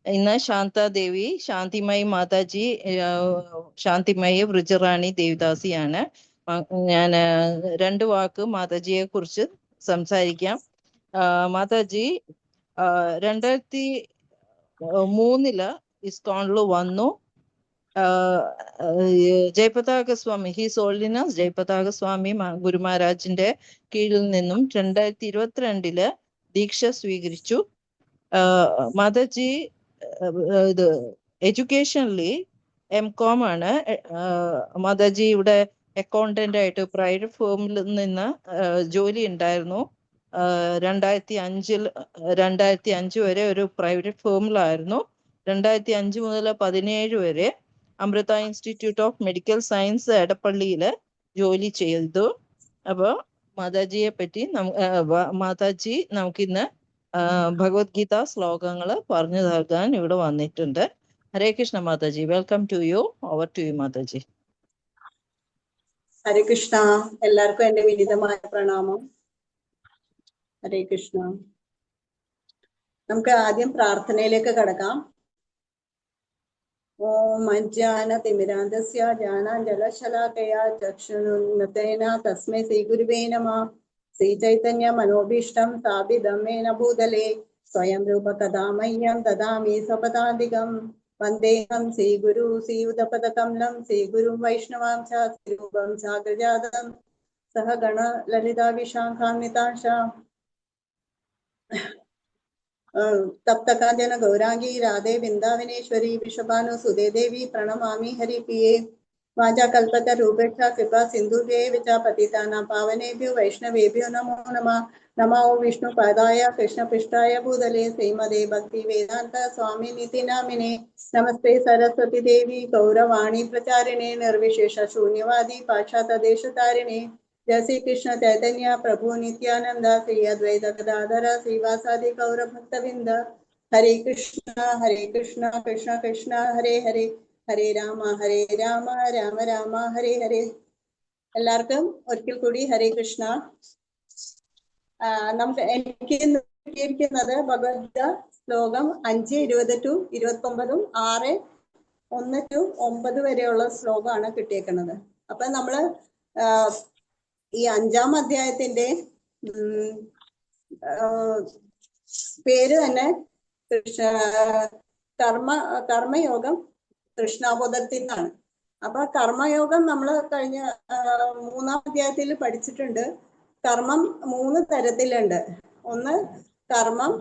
ഇന്ന് ശാന്താദേവി, ശാന്തിമയി മാതാജി, ശാന്തിമയി വൃജറാണി ദേവദാസിയാണ്. ഞാൻ 2 വാക്ക് മാതാജിയെ കുറിച്ച് സംസാരിക്കാം. മാതാജി 2003 ഇസ്കോണിൽ വന്നു. ജയപതാക സ്വാമി, ഹീസ് ഹോളിനസ് ജയപതാക സ്വാമി ഗുരു മഹാരാജിന്റെ കീഴിൽ നിന്നും 2022 ദീക്ഷ സ്വീകരിച്ചു. മാതാജി ഇത് എഡ്യൂക്കേഷനിൽ MCOM ആണ്. മാതാജി ഇവിടെ അക്കൗണ്ടന്റ് ആയിട്ട് പ്രൈവറ്റ് ഫേമിൽ നിന്ന് ജോലി ഉണ്ടായിരുന്നു. 2005 വരെ ഒരു പ്രൈവറ്റ് ഫേമിലായിരുന്നു. 2005 മുതൽ 2017 വരെ Amrita institute of medical science എടപ്പള്ളിയില് ജോലി ചെയ്തു. അപ്പൊ മാതാജിയെ പറ്റി മാതാജി നമുക്കിന്ന് ഭഗവത്ഗീത ശ്ലോകങ്ങൾ പറഞ്ഞു നൽകാൻ ഇവിടെ വന്നിട്ടുണ്ട്. Hare Krishna Mataji, welcome to you. Over to you Mataji. Hare Krishna. എല്ലാവർക്കും എന്റെ വിനീതമായ പ്രണാമം. ഹരേ കൃഷ്ണ. നമുക്ക് ആദ്യം പ്രാർത്ഥനയിലേക്ക് കടക്കാം. ഓം അഞ്ജാനതിമിരാന്തസ്യ ജ്ഞാനാഞ്ജലശലാകയാ ചക്ഷുരുന്മിലിതേന തസ്മൈ ശ്രീഗുരുവേ നമഃ. ശ്രീചൈതന്യ മനോഭീഷ്ടം സ്ഥാപിതം യേന ഭൂതലേ സ്വയം രൂപ കഥാ മഹ്യം ദദാമി സ്വപദാന്തികം. വന്ദേഹം ശ്രീഗുരു ശ്രീയുതപദകമലം ശ്രീഗുരും വൈഷ്ണവാം ച ശ്രീരൂപം സാഗ്രജാതം സഹ ഗണ ലളിതാ വിശാഖാന്വിതാംശ തപ്തകാഞ്ചന ഗൗരാംഗീ രാധേ വൃന്ദാവനേശ്വരി വൃഷഭാനു സുതേ ദേവി പ്രണമാമി ഹരിപ്രിയേ. വാചാകൽപതരൂപേക്ഷ കൃപാ സിന്ധുഭ്യേവ ച പതിതാനാം പാവനേഭ്യോ വൈഷ്ണവേഭ്യോ നമോ നമഃ. നമോ വിഷ്ണുപാദായ കൃഷ്ണപൃഷ്ഠായ ഭൂതലേ ശ്രീമതേ ഭക്തി വേദാന്ത സ്വാമിനിതി നാമിനെ. നമസ്തേ സരസ്വതി ദേവി ഗൗരവാണി പ്രചാരിണേ നിർവിശേഷ ശൂന്യവാദി പാശ്ചാത്യദേശതാരിണേ. जय श्री कृष्ण चैतन्य प्रभु नित्यानंद श्री अद्वैत गदाधर श्रीवासादि गौर भक्तविंद. हरे कृष्ण कृष्ण कृष्ण हरे हरे हरे राम राम राम हरे हरे. എല്ലാവർക്കും ഒരിക്കൽ കൂടി ഹരേ കൃഷ്ണ. എനിക്ക് കിട്ടിയിരിക്കുന്നത് ഭഗവത്ഗീത ശ്ലോകം 5:20-29, 6:1-9 വരെയുള്ള ശ്ലോകമാണ് കിട്ടിയേക്കുന്നത്. അപ്പൊ നമ്മള് ഈ 5-ാം അധ്യായത്തിന്റെ പേര് തന്നെ കർമ്മയോഗം കൃഷ്ണാബോധത്തിൽ നിന്നാണ്. അപ്പൊ കർമ്മയോഗം നമ്മൾ കഴിഞ്ഞ 3-ാം അധ്യായത്തിൽ പഠിച്ചിട്ടുണ്ട്. കർമ്മം 3 തരത്തിലുണ്ട്. ഒന്ന് കർമ്മം,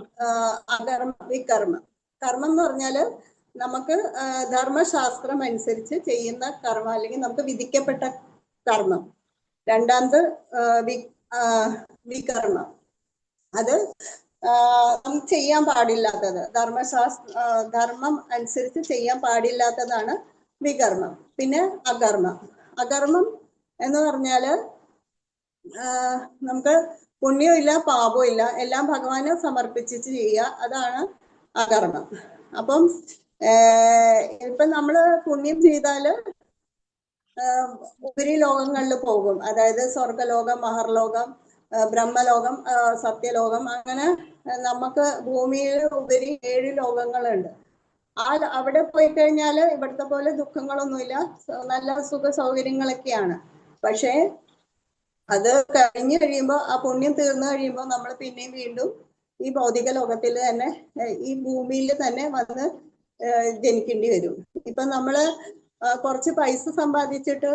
അകർമ്മ, വികർമ്മം. കർമ്മം എന്ന് പറഞ്ഞാല് നമുക്ക് ധർമ്മശാസ്ത്രം അനുസരിച്ച് ചെയ്യുന്ന കർമ്മം, അല്ലെങ്കിൽ നമുക്ക് വിധിക്കപ്പെട്ട കർമ്മം. രണ്ടാമത് വികർമ്മം, അത് നമുക്ക് ചെയ്യാൻ പാടില്ലാത്തത്, ധർമ്മം അനുസരിച്ച് ചെയ്യാൻ പാടില്ലാത്തതാണ് വികർമ്മം. പിന്നെ അകർമ്മം. അകർമ്മം എന്ന് പറഞ്ഞാല് നമുക്ക് പുണ്യമില്ല പാപവും ഇല്ല, എല്ലാം ഭഗവാനെ സമർപ്പിച്ചിട്ട് ചെയ്യുക, അതാണ് അകർമ്മം. അപ്പം ഇപ്പൊ നമ്മള് പുണ്യം ചെയ്താല് ഉപരി ലോകങ്ങളിൽ പോകും. അതായത് സ്വർഗലോകം, മഹർലോകം, ബ്രഹ്മലോകം, സത്യലോകം, അങ്ങനെ നമുക്ക് ഭൂമിയിൽ ഉപരി 7 ലോകങ്ങളുണ്ട്. അവിടെ പോയി കഴിഞ്ഞാല് ഇവിടുത്തെ പോലെ ദുഃഖങ്ങളൊന്നുമില്ല, നല്ല സുഖ സൗകര്യങ്ങളൊക്കെയാണ്. പക്ഷേ അത് കഴിഞ്ഞു കഴിയുമ്പോൾ, ആ പുണ്യം തീർന്നു കഴിയുമ്പോൾ നമ്മൾ പിന്നെയും വീണ്ടും ഈ ഭൗതിക ലോകത്തിൽ തന്നെ, ഈ ഭൂമിയിൽ തന്നെ വന്ന് ജനിക്കേണ്ടി വരും. ഇപ്പൊ നമ്മള് കുറച്ച് പൈസ സമ്പാദിച്ചിട്ട്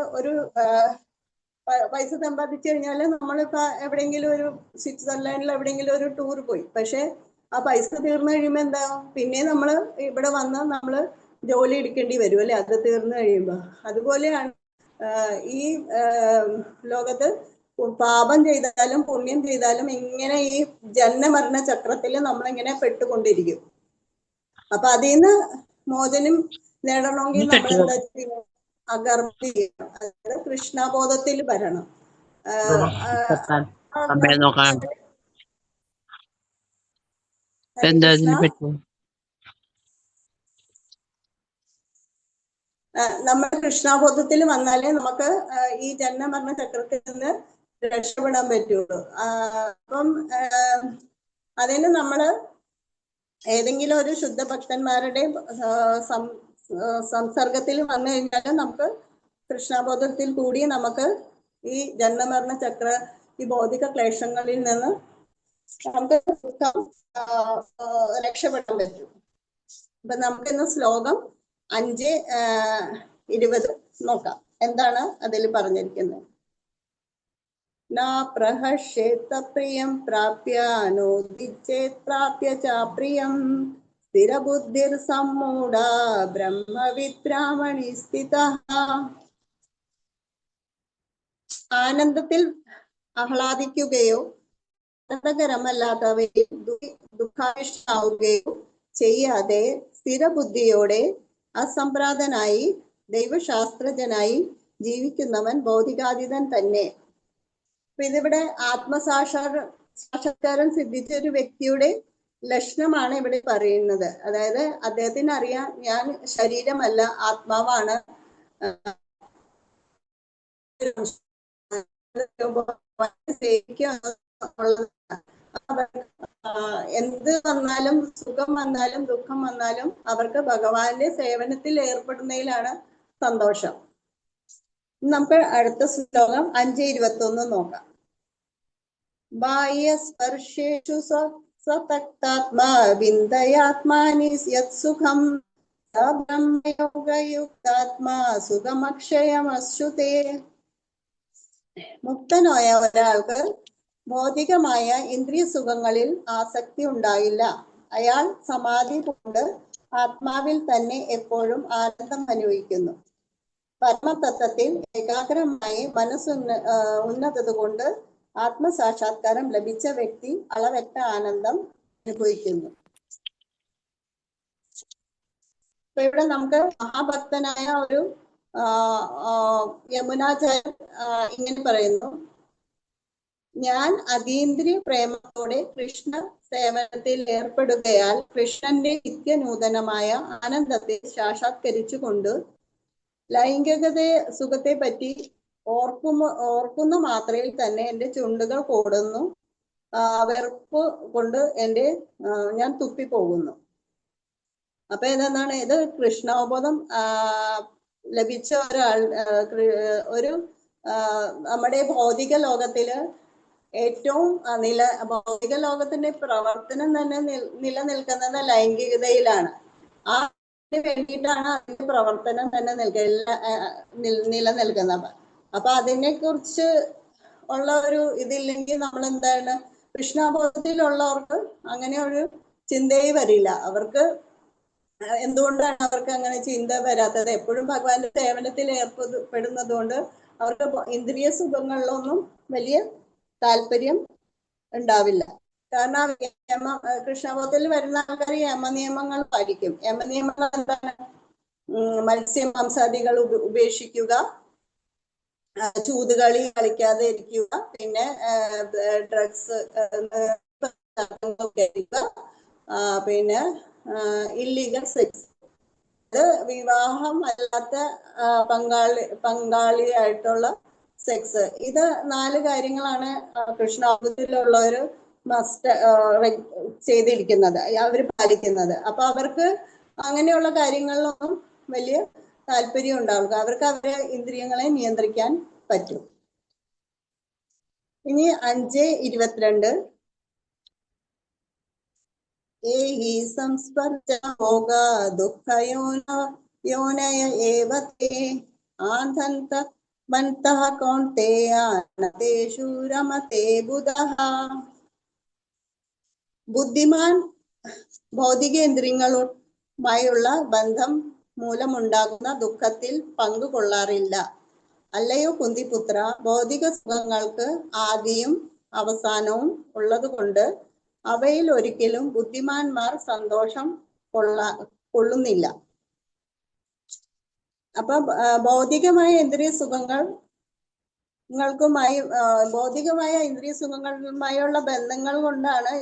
പൈസ സമ്പാദിച്ചു കഴിഞ്ഞാല് നമ്മളിപ്പോ എവിടെയെങ്കിലും ഒരു സ്വിറ്റ്സർലാൻഡിൽ എവിടെയെങ്കിലും ഒരു ടൂർ പോയി. പക്ഷെ ആ പൈസ തീർന്നു കഴിയുമ്പോ എന്താ, പിന്നെ നമ്മള് ഇവിടെ വന്ന് നമ്മള് ജോലി എടുക്കേണ്ടി വരും അല്ലെ, അത് തീർന്നു കഴിയുമ്പോൾ. അതുപോലെയാണ് ഈ ലോകത്ത് പാപം ചെയ്താലും പുണ്യം ചെയ്താലും ഇങ്ങനെ ഈ ജന്മമരണ ചക്രത്തിൽ നമ്മളിങ്ങനെ പെട്ടുകൊണ്ടിരിക്കും. അപ്പൊ അതിൽ നിന്ന് മോചനം നേടണമെങ്കിൽ നമ്മൾ എന്താ ചെയ്യണം? അഗർഭ ചെയ്യണം, അതായത് കൃഷ്ണബോധത്തിൽ വരണം. നമ്മൾ കൃഷ്ണബോധത്തിൽ വന്നാലേ നമുക്ക് ഈ ജന്മമരണ ചക്രത്തിൽ നിന്ന് രക്ഷപ്പെടാൻ പറ്റുള്ളൂ. അപ്പം അതിന് നമ്മള് ഏതെങ്കിലും ഒരു ശുദ്ധഭക്തന്മാരുടെ സംസർഗത്തിൽ വന്നു കഴിഞ്ഞാൽ നമുക്ക് കൃഷ്ണബോധത്തിൽ കൂടി നമുക്ക് ഈ ജന്മമരണ ചക്ര ഈ ഭൗതിക ക്ലേശങ്ങളിൽ നിന്ന് നമുക്ക് രക്ഷപ്പെടാൻ പറ്റും. അപ്പൊ നമുക്കിന്ന് ശ്ലോകം 5:20 നോക്കാം. എന്താണ് അതിൽ പറഞ്ഞിരിക്കുന്നത്? ന പ്രഹർഷേത്ത പ്രിയം പ്രാപ്യ നോദിച്ചേത് പ്രാപ്യ ച പ്രിയം സ്ഥിരബുദ്ധിർ സമ്മൂഢ ബ്രഹ്മവിദ്രാമണി സ്ഥിതഃ. ആനന്ദത്തിൽ ആഹ്ലാദിക്കുകയോ ആനന്ദകരമല്ലാത്തവയിൽ ദുഃഖാവിഷ്ടാവുകയോ ചെയ്യാതെ സ്ഥിരബുദ്ധിയോടെ അസംപ്രാതനായി ദൈവശാസ്ത്രജ്ഞനായി ജീവിക്കുന്നവൻ ഭൗതികാതീതൻ തന്നെ. അപ്പൊ ഇതിവിടെ ആത്മസാക്ഷാത്കാരം സിദ്ധിച്ച ഒരു വ്യക്തിയുടെ ലക്ഷണമാണ് ഇവിടെ പറയുന്നത്. അതായത് അദ്ദേഹത്തിന് അറിയാം, ഞാൻ ശരീരമല്ല, ആത്മാവാണ്. എന്ത് വന്നാലും, സുഖം വന്നാലും ദുഃഖം വന്നാലും അവർക്ക് ഭഗവാന്റെ സേവനത്തിൽ ഏർപ്പെടുന്നതിലാണ് സന്തോഷം. നമുക്ക് അടുത്ത ശ്ലോകം 5:21 നോക്കാം. ബാഹ്യസ്പർശേഷു സ്വതക്താത്മാ വിന്ദയാത്മാനി യത്സുഖം ബ്രഹ്മയോഗയുക്താത്മാ സുഖമക്ഷയമശ്രുതേ. മുക്തനായ ഒരാൾക്ക് ഭൗതികമായ ഇന്ദ്രിയ സുഖങ്ങളിൽ ആസക്തി ഉണ്ടായില്ല. അയാൾ സമാധി കൊണ്ട് ആത്മാവിൽ തന്നെ എപ്പോഴും ആനന്ദം അനുഭവിക്കുന്നു. പരമതത്വത്തിൽ ഏകാഗ്രമായി ഉന്നതത കൊണ്ട് ആത്മസാക്ഷാത്കാരം ലഭിച്ച വ്യക്തി അളവറ്റ ആനന്ദം അനുഭവിക്കുന്നു. അപ്പൊ ഇവിടെ നമുക്ക് മഹാഭക്തനായ ഒരു യമുനാചാര്യൻ ഇങ്ങനെ പറയുന്നു: ഞാൻ അതീന്ദ്രിയ പ്രേമത്തോടെ കൃഷ്ണ സേവനത്തിൽ ഏർപ്പെടുകയാൽ കൃഷ്ണന്റെ നിത്യനൂതനമായ ആനന്ദത്തെ സാക്ഷാത്കരിച്ചുകൊണ്ട് ലൈംഗികത സുഖത്തെ പറ്റി ഓർക്കുന്ന മാത്രയിൽ തന്നെ എൻ്റെ ചുണ്ടുകൾ കോടുന്നു, വെറുപ്പ് കൊണ്ട് ഞാൻ തുപ്പിപ്പോകുന്നു. അപ്പൊ ഇതെന്താണ്? ഇത് കൃഷ്ണാവബോധം ലഭിച്ച ഒരാൾ, നമ്മുടെ ഭൗതിക ലോകത്തില് ഏറ്റവും ഭൗതിക ലോകത്തിന്റെ പ്രവർത്തനം തന്നെ നിലനിൽക്കുന്നത് ലൈംഗികതയിലാണ്. വേണ്ടിയിട്ടാണ് അതിന്റെ പ്രവർത്തനം തന്നെ നിലനിൽക്കുന്നത്. അപ്പൊ അതിനെ കുറിച്ച് ഉള്ള ഒരു ഇതില്ലെങ്കിൽ നമ്മൾ എന്താണ്, കൃഷ്ണബോധത്തിലുള്ളവർക്ക് അങ്ങനെ ഒരു ചിന്തയെ വരില്ല. അവർക്ക് എന്തുകൊണ്ടാണ് അവർക്ക് അങ്ങനെ ചിന്ത വരാത്തത്? എപ്പോഴും ഭഗവാന്റെ സേവനത്തിൽ ഏർപ്പെടുന്നത് കൊണ്ട് അവർക്ക് ഇന്ദ്രിയ സുഖങ്ങളിലൊന്നും വലിയ താല്പര്യം ഉണ്ടാവില്ല. കാരണം കൃഷ്ണബോധത്തിൽ വരുന്ന ആൾക്കാർ യമനിയമങ്ങൾ പാലിക്കും. യമനിയമങ്ങൾ എന്താണ്? മത്സ്യമാംസാദികൾ ഉപേക്ഷിക്കുക, ചൂതുകളി കളിക്കാതെ ഇരിക്കുക, പിന്നെ ഡ്രഗ്സ് കഴിക്കുക, പിന്നെ ഇല്ലീഗൽ സെക്സ്, അത് വിവാഹം അല്ലാത്ത പങ്കാളിയായിട്ടുള്ള സെക്സ്. ഇത് 4 കാര്യങ്ങളാണ് കൃഷ്ണബോധത്തിലുള്ളവര് ചെയ്തിരിക്കുന്നത്, അവർ പാലിക്കുന്നത്. അപ്പൊ അവർക്ക് അങ്ങനെയുള്ള കാര്യങ്ങളിലൊന്നും വലിയ താല്പര്യം ഉണ്ടാവുക. അവർക്ക് അവരെ ഇന്ദ്രിയങ്ങളെ നിയന്ത്രിക്കാൻ പറ്റും. ഇനി 5:22 ഏഹി സംസ്പർശ മോഗ ദുഃഖയോനയ ഏവ തേ ആന്ധന്ത മന്തഃ കൗന്തേയ നതേഷു രമതേ ബുധഃ. ബുദ്ധിമാൻ ഭൗതികേന്ദ്രിയങ്ങളുമായുള്ള ബന്ധം മൂലമുണ്ടാകുന്ന ദുഃഖത്തിൽ പങ്കുകൊള്ളാറില്ല. അല്ലയോ കുന്തിപുത്ര, ഭൗതിക സുഖങ്ങൾക്ക് ആദിയും അവസാനവും ഉള്ളതുകൊണ്ട് അവയിൽ ഒരിക്കലും ബുദ്ധിമാന്മാർ സന്തോഷം കൊള്ളുന്നില്ല. അപ്പൊ ഭൗതികമായ ഇന്ദ്രിയ സുഖങ്ങളുമായി ഭൗതികമായ ഇന്ദ്രിയ സുഖങ്ങളുമായുള്ള ബന്ധങ്ങൾ കൊണ്ടാണ്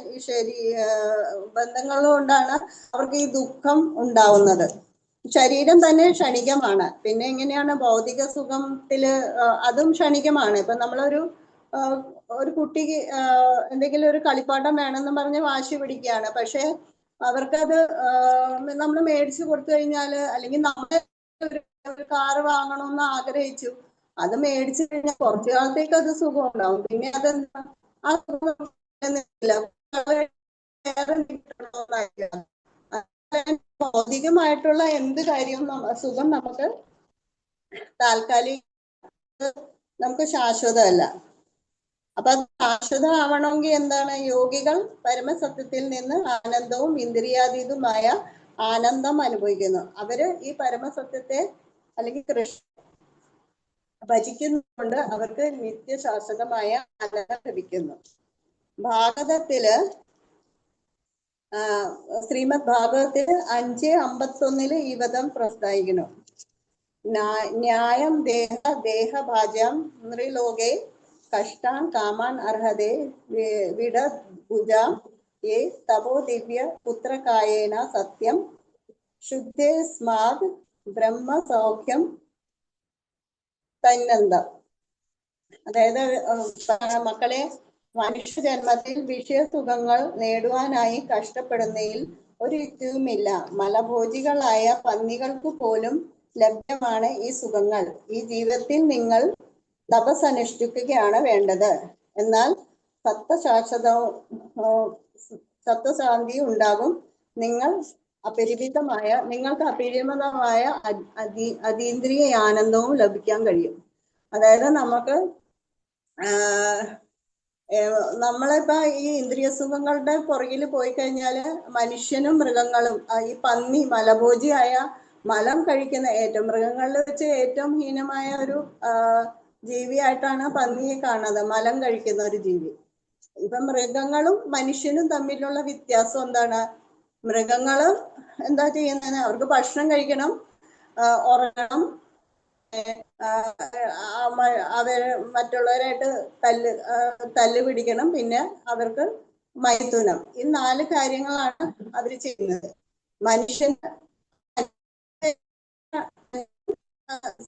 ബന്ധങ്ങൾ കൊണ്ടാണ് അവർക്ക് ഈ ദുഃഖം ഉണ്ടാവുന്നത്. ശരീരം തന്നെ ക്ഷണികമാണ്. പിന്നെ എങ്ങനെയാണ് ഭൗതിക സുഖത്തില് അതും ക്ഷണികമാണ്. ഇപ്പൊ നമ്മളൊരു കുട്ടിക്ക് എന്തെങ്കിലും ഒരു കളിപ്പാട്ടം വേണമെന്ന് പറഞ്ഞ് വാശി പിടിക്കുകയാണ്. പക്ഷെ അവർക്കത് നമ്മൾ മേടിച്ചു കൊടുത്തു കഴിഞ്ഞാല്, അല്ലെങ്കിൽ നമ്മൾ ഒരു കാറ് വാങ്ങണമെന്ന് ആഗ്രഹിച്ചു, അത് മേടിച്ചു കഴിഞ്ഞാൽ കുറച്ചു കാലത്തേക്ക് അത് സുഖം ഉണ്ടാവും. പിന്നെ അതെന്താ ആ സുഖം ഭൗതികമായിട്ടുള്ള എന്ത് കാര്യവും സുഖം നമുക്ക് താൽക്കാലിക, നമുക്ക് ശാശ്വതമല്ല. അപ്പൊ അത് ശാശ്വതമാവണമെങ്കിൽ എന്താണ്? യോഗികൾ പരമസത്യത്തിൽ നിന്ന് ആനന്ദവും ഇന്ദ്രിയാതീതവുമായ ആനന്ദം അനുഭവിക്കുന്നു. അവര് ഈ പരമസത്യത്തെ അല്ലെങ്കിൽ കൃഷ്ണ ഭജിക്കുന്നതുകൊണ്ട് അവർക്ക് നിത്യശാശ്വതമായ ആനന്ദം ലഭിക്കുന്നു. ഭാഗവതത്തില് ശ്രീമദ് ഭാഗവതത്തില് 5:51 ഈ വധം പ്രസ്താവിക്കുന്നു. ന്യായം ദേഹഭാജം നൃലോകെ കഷ്ടാൻ കാമാൻ അർഹതേ വിടഭുജാം യേ തപോ ദിവ്യ പുത്രകായേന സത്യം ശുദ്ധേ സ്മാദ് ബ്രഹ്മ സൗഖ്യം തന്നന്തം. അതായത് മക്കളെ, മനുഷ്യജന്മത്തിൽ വിഷയസുഖങ്ങൾ നേടുവാനായി കഷ്ടപ്പെടുന്നതിൽ ഒരു യുക്തിയുമില്ല. മലഭോജികളായ പന്നികൾക്ക് പോലും ലഭ്യമാണ് ഈ സുഖങ്ങൾ. ഈ ജീവിതത്തിൽ നിങ്ങൾ തപസ് അനുഷ്ഠിക്കുകയാണ് വേണ്ടത്. എന്നാൽ സത്വശാന്തി ഉണ്ടാകും. നിങ്ങൾക്ക് അപരിമിതമായ അതീന്ദ്രിയ ആനന്ദവും ലഭിക്കാൻ കഴിയും. അതായത് നമ്മളിപ്പോ ഈ ഇന്ദ്രിയ സുഖങ്ങളുടെ പുറകിൽ പോയി കഴിഞ്ഞാല് മനുഷ്യനും മൃഗങ്ങളും, ഈ പന്നി മലഭോജിയായ മലം കഴിക്കുന്ന മൃഗങ്ങളിൽ വെച്ച് ഏറ്റവും ഹീനമായ ഒരു ജീവിയായിട്ടാണ് പന്നിയെ കാണുന്നത്, മലം കഴിക്കുന്ന ഒരു ജീവി. ഇപ്പൊ മൃഗങ്ങളും മനുഷ്യനും തമ്മിലുള്ള വ്യത്യാസം എന്താണ്? മൃഗങ്ങള് എന്താ ചെയ്യുന്നത്? അവർക്ക് ഭക്ഷണം കഴിക്കണം, ഉറങ്ങണം, അവര് മറ്റുള്ളവരായിട്ട് തല്ല് പിടിക്കണം, പിന്നെ അവർക്ക് മൈഥുനം. ഈ 4 കാര്യങ്ങളാണ് അവര് ചെയ്യുന്നത്.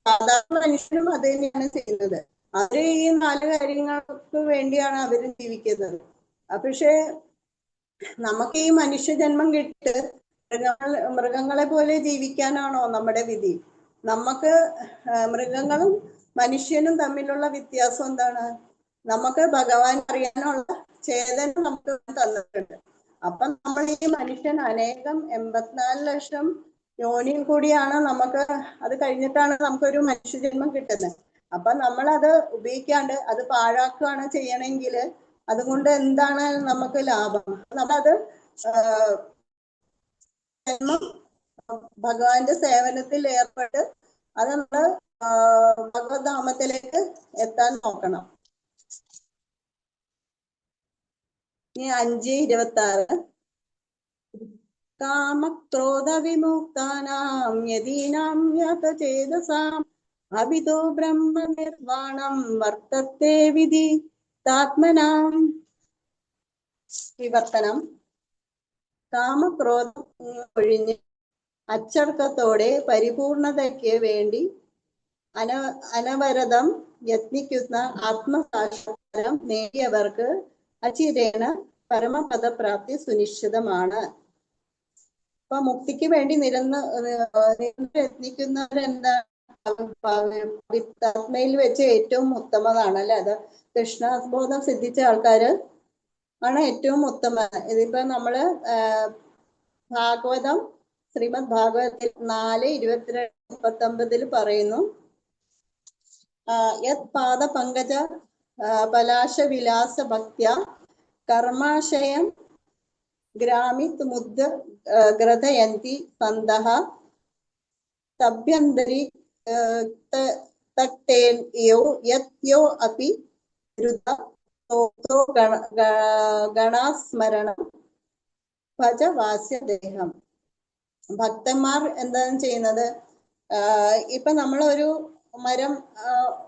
സാധാരണ മനുഷ്യനും അത് തന്നെയാണ് ചെയ്യുന്നത്. അവര് ഈ 4 കാര്യങ്ങൾക്ക് വേണ്ടിയാണ് അവര് ജീവിക്കുന്നത്. പക്ഷെ നമുക്ക് ഈ മനുഷ്യജന്മം കിട്ടിയിട്ട് മൃഗങ്ങളെ പോലെ ജീവിക്കാനാണോ നമ്മുടെ വിധി? നമുക്ക് മൃഗങ്ങളും മനുഷ്യനും തമ്മിലുള്ള വ്യത്യാസം എന്താണ്? നമുക്ക് ഭഗവാൻ അറിയാനുള്ള ചേതന നമുക്ക് തന്നിട്ടുണ്ട്. അപ്പൊ നമ്മൾ ഈ മനുഷ്യൻ 84 ലക്ഷം യോനിയിൽ കൂടിയാണ് നമുക്ക്, അത് കഴിഞ്ഞിട്ടാണ് നമുക്കൊരു മനുഷ്യജന്മം കിട്ടുന്നത്. അപ്പൊ നമ്മളത് ഉപയോഗിക്കാണ്ട് അത് പാഴാക്കുകയാണ് ചെയ്യണമെങ്കിൽ അതുകൊണ്ട് എന്താണ് നമുക്ക് ലാഭം? നമ്മളത് ഭഗവാന്റെ സേവനത്തിൽ ഏർപ്പെട്ട് അത് നമ്മള് ഭഗവത്ധാമത്തിലേക്ക് എത്താൻ നോക്കണം. ഇനി 5:26 കാമക്രോധ വിമുക്താനാം യതീനാം യതചേതസാം അഭിതോ ബ്രഹ്മ നിർവാണം വർത്തത്തെ വിധി താത്മനാം വിവർത്തനം. കാമക്രോധം ഒഴിഞ്ഞ് അച്ചടക്കത്തോടെ പരിപൂർണതയ്ക്ക് വേണ്ടി അനവരതം യത്നിക്കുന്ന ആത്മസാക്ഷാത്കാരം നേടിയവർക്ക് അചിരേണ പരമപദപ്രാപ്തി സുനിശ്ചിതമാണ്. അപ്പൊ മുക്തിക്ക് വേണ്ടി യത്നിക്കുന്നവരെന്താ? ആത്മയിൽ വെച്ച് ഏറ്റവും ഉത്തമതാണ് അല്ലെ? അത് കൃഷ്ണബോധം സിദ്ധിച്ച ആൾക്കാര് ആണ് ഏറ്റവും ഉത്തമ. ഇതിപ്പോ നമ്മള് ഭാഗവതം ശ്രീമദ് ഭാഗവതത്തിൽ 4:22-39 പറയുന്നു. യത് പാദ പങ്കജ പലാശ വിലാസ ഭക്ത്യ കർമാശയം ഗ്രാമിത് മുദ്ദ ഗ്രഥയന്തി സന്തഃ തഭ്യന്തരി തക്തേയോ യത്യോ അപി രുത ഗണാസ്മരണം ഭജവാസ്യദേഹം. ഭക്തന്മാർ എന്താണ് ചെയ്യുന്നത്? ഇപ്പൊ നമ്മളൊരു മരം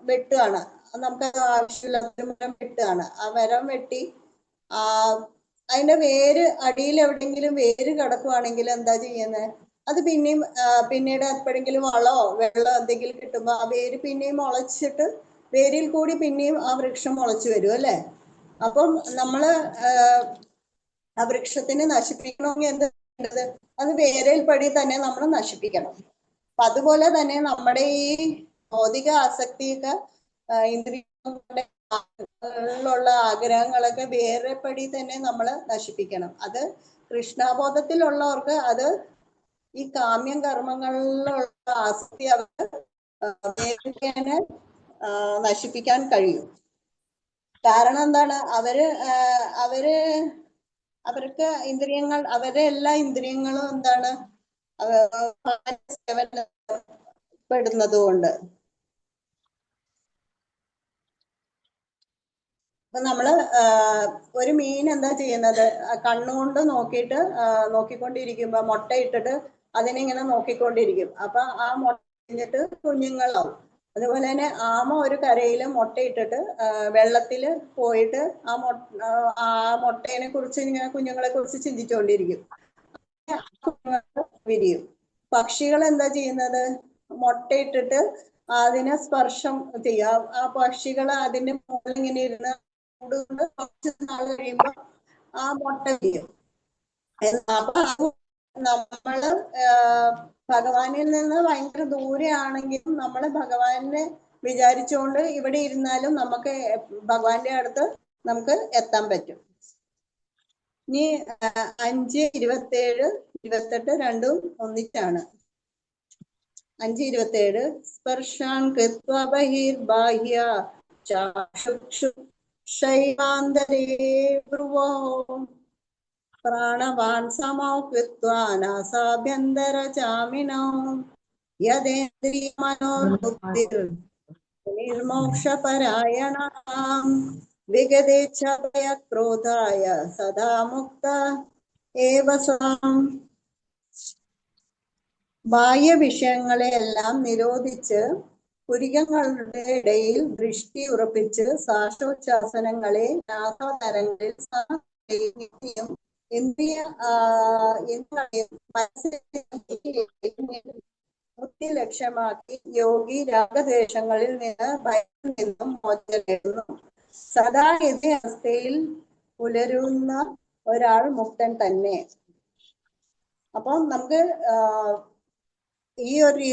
വെട്ടുകയാണ്, നമുക്ക് ആവശ്യമില്ലാത്തൊരു മരം വെട്ടുകയാണ്. ആ മരം വെട്ടി അതിന്റെ വേര് അടിയിൽ എവിടെയെങ്കിലും വേര് കിടക്കുവാണെങ്കിൽ എന്താ ചെയ്യുന്നത്? അത് പിന്നീട് എപ്പോഴെങ്കിലും വളോ വെള്ളമോ എന്തെങ്കിലും കിട്ടുമ്പോൾ ആ വേര് പിന്നെയും മുളച്ചിട്ട് വേരിൽ കൂടി പിന്നെയും ആ വൃക്ഷം മുളച്ചു വരും അല്ലേ? അപ്പം നമ്മള് ആ വൃക്ഷത്തിനെ നശിപ്പിക്കണമെങ്കിൽ എന്താ വേണ്ടത്? അത് വേരിൽ പടി തന്നെ നമ്മൾ നശിപ്പിക്കണം. അപ്പൊ അതുപോലെ തന്നെ നമ്മുടെ ഈ ഭൗതിക ആസക്തിയൊക്കെ ഇന്ദ്രിയങ്ങളുടെ ആഗ്രഹങ്ങളൊക്കെ വേറെ പടി തന്നെ നമ്മൾ നശിപ്പിക്കണം. അത് കൃഷ്ണബോധത്തിലുള്ളവർക്ക് അത് ഈ കാമ്യം കർമ്മങ്ങളിലുള്ള ആസക്തി അവർക്ക് നശിപ്പിക്കാൻ കഴിയും. കാരണം എന്താണ്? അവർക്ക് ഇന്ദ്രിയങ്ങൾ, അവരുടെ എല്ലാ ഇന്ദ്രിയങ്ങളും എന്താണ് പെടുന്നത് കൊണ്ട്. അപ്പൊ നമ്മള് ഒരു മീൻ എന്താ ചെയ്യുന്നത്? കണ്ണുകൊണ്ട് നോക്കിക്കൊണ്ടിരിക്കുമ്പോ മുട്ടയിട്ടിട്ട് അതിനെ ഇങ്ങനെ നോക്കിക്കൊണ്ടിരിക്കും. അപ്പൊ ആ മുട്ട കഴിഞ്ഞിട്ട് കുഞ്ഞുങ്ങളാവും. അതുപോലെ തന്നെ ആമ ഒരു കരയില് മുട്ടയിട്ടിട്ട് വെള്ളത്തില് പോയിട്ട് ആ മുട്ടയെ കുറിച്ച് ഇങ്ങനെ കുഞ്ഞുങ്ങളെ കുറിച്ച് ചിന്തിച്ചുകൊണ്ടിരിക്കും. വിരിയും. പക്ഷികൾ എന്താ ചെയ്യുന്നത്? മുട്ടയിട്ടിട്ട് അതിനെ സ്പർശം ചെയ്യാം. ആ പക്ഷികൾ അതിന്റെ മുകളിൽ ഇങ്ങനെ ഇരുന്ന് കുറച്ച് നാൾ കഴിയുമ്പോ ആ മുട്ട വിരിയും. അപ്പൊ നമ്മള് ഭഗവാനിൽ നിന്ന് ഭയങ്കര ദൂരെയാണെങ്കിലും നമ്മള് ഭഗവാനെ വിചാരിച്ചുകൊണ്ട് ഇവിടെ ഇരുന്നാലും നമുക്ക് ഭഗവാന്റെ അടുത്ത് നമുക്ക് എത്താൻ പറ്റും. ഇനി 5, 27, 28 രണ്ടും ഒന്നിച്ചാണ്. 5:27 സ്പർശാൻ കൃത്വാ ബഹിർബാഹ്യ ചാക്ഷുഷു ശൈവാന്തരേ ഭ്രുവോ പ്രാണവാൻ സമോ കൃത്വാ നാസാഭ്യന്തര ചാമിനോ യദേന്ദ്രിയ മനോബുദ്ധിർ നിർമോക്ഷപരായണാം വിഗതേച്ഛഭയ ക്രോധായ സദാ മുക്ത ഏവ സാം. ബാഹ്യ വിഷയങ്ങളെ എല്ലാം നിരോധിച്ച് പുരികങ്ങളുടെ ഇടയിൽ ദൃഷ്ടി ഉറപ്പിച്ച് സാക്ഷോച്ഛാസനങ്ങളെ നാസാതരങ്ങളിൽ മുക്തി ലക്ഷ്യമാക്കി യോഗി രാഗദ്വേഷങ്ങളിൽ നിന്ന് ഭയത്തിൽ നിന്നും മോചനം നേടുന്നു. സദാ ഇതേ അവസ്ഥയിൽ പുലരുന്ന ഒരാൾ മുക്തൻ തന്നെ. അപ്പം നമുക്ക് ഈ ഒരു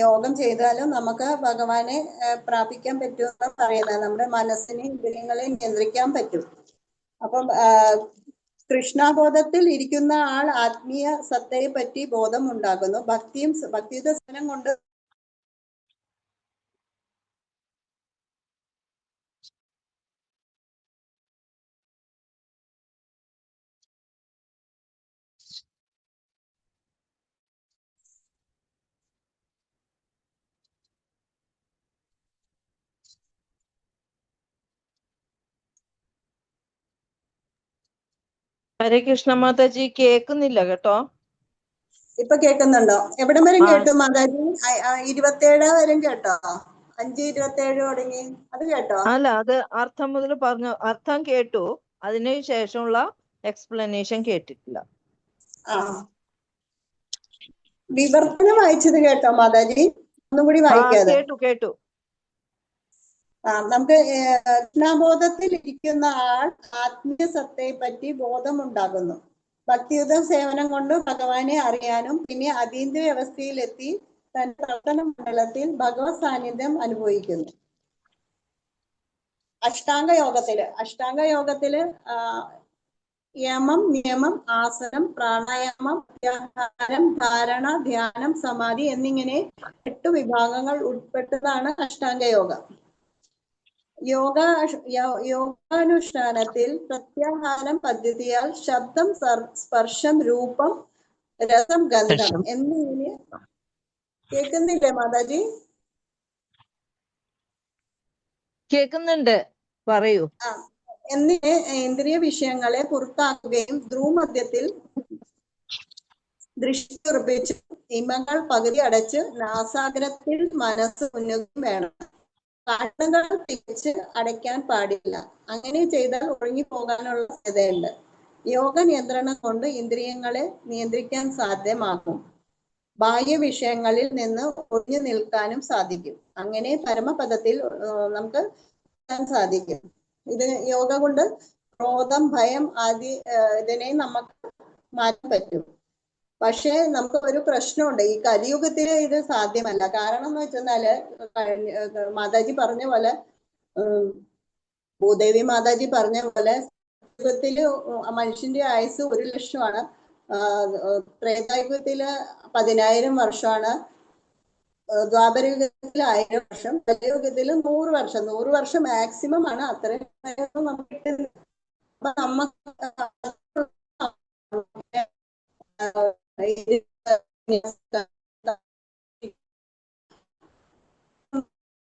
യോഗം ചെയ്താലും നമുക്ക് ഭഗവാനെ പ്രാപിക്കാൻ പറ്റുമെന്ന് പറയുന്നത്. നമ്മുടെ മനസ്സിനെ ഇന്ദ്രിയങ്ങളെ നിയന്ത്രിക്കാൻ പറ്റും. അപ്പം കൃഷ്ണബോധത്തിൽ ഇരിക്കുന്ന ആൾ ആത്മീയ സത്തയെ പറ്റി ബോധം ഉണ്ടാകുന്നു. ഭക്തിയുടെ സേവനം കൊണ്ട് ഹരേ കൃഷ്ണ മാതാജി, കേൾക്കുന്നില്ല കേട്ടോ. ഇപ്പൊ കേൾക്കുന്നുണ്ടോ? എവിടം വരെ കേട്ടു മാതാജി? 27 വരെ കേട്ടോ? 5:27 തുടങ്ങി അത് കേട്ടോ? അല്ല, അത് അർത്ഥം മുതൽ പറഞ്ഞു. അർത്ഥം കേട്ടു, അതിനു ശേഷമുള്ള എക്സ്പ്ലനേഷൻ കേട്ടിട്ടില്ല. വിവർത്തനം വായിച്ചത് കേട്ടോ മാതാജി? ഒന്നും കൂടി വായിക്കാതെ. കേട്ടു. നമുക്ക് കൃഷ്ണബോധത്തിൽ ഇരിക്കുന്ന ആൾ ആത്മീയ സത്തയെ പറ്റി ബോധമുണ്ടാകുന്നു. ഭക്തിയുത സേവനം കൊണ്ട് ഭഗവാനെ അറിയാനും പിന്നെ അതീന്ദ്രിയ അവസ്ഥയിലെത്തി തന്റെ പ്രവർത്തന മണ്ഡലത്തിൽ ഭഗവത് സാന്നിധ്യം അനുഭവിക്കുന്നു. അഷ്ടാംഗ യോഗത്തില് യമം, നിയമം, ആസനം, പ്രാണായാമം, പ്രത്യാഹാരം, ധാരണ, ധ്യാനം, സമാധി എന്നിങ്ങനെ 8 വിഭാഗങ്ങൾ ഉൾപ്പെട്ടതാണ് അഷ്ടാംഗ യോഗം. യോഗാനുഷ്ഠാനത്തിൽ പ്രത്യാഹാരം പദ്ധതിയാൽ ശബ്ദം, സ്പർശം, രൂപം, രസം, ഗന്ധം എന്നിങ്ങനെ കേൾക്കുന്നില്ലേ മാതാജി? കേൾക്കുന്നുണ്ട്, പറയൂ. എന്നിട്ട് ഇന്ദ്രിയ വിഷയങ്ങളെ പുറത്താക്കുകയും ധ്രുവമധ്യത്തിൽ ദൃഷ്ടി ഉറപ്പിച്ച് ഇമകൾ പകുതി അടച്ച് നാസാഗ്രത്തിൽ മനസ്സ് ഉന്നതും വേണം. കണ്ണുകൾ തിരിച്ച് അടയ്ക്കാൻ പാടില്ല. അങ്ങനെ ചെയ്താൽ ഉറങ്ങിപ്പോകാനുള്ള സാധ്യതയുണ്ട്. യോഗ നിയന്ത്രണം കൊണ്ട് ഇന്ദ്രിയങ്ങളെ നിയന്ത്രിക്കാൻ സാധ്യമാകും. ബാഹ്യ വിഷയങ്ങളിൽ നിന്ന് ഒഴിഞ്ഞു നിൽക്കാനും സാധിക്കും. അങ്ങനെ പരമപദത്തിൽ നമുക്ക് സാധിക്കും. ഇത് യോഗ കൊണ്ട് ക്രോധം, ഭയം ആദി ഇതിനെ നമുക്ക് മാറ്റാൻ പറ്റും. പക്ഷേ നമുക്ക് ഒരു പ്രശ്നമുണ്ട്, ഈ കലിയുഗത്തില് ഇത് സാധ്യമല്ല. കാരണം എന്ന് വെച്ചാല് മാതാജി പറഞ്ഞ പോലെ, ഭൂദേവി മാതാജി പറഞ്ഞ പോലെ, യുഗത്തില് മനുഷ്യന്റെ ആയുസ് 1 ലക്ഷമാണ്. ത്രേതായുഗത്തില് 10,000 വർഷമാണ്. ദ്വാപരയുഗത്തിൽ 1000 വർഷം, കലിയുഗത്തിൽ 100 വർഷം. 100 വർഷം മാക്സിമം ആണ്. അത്രയും നമുക്ക്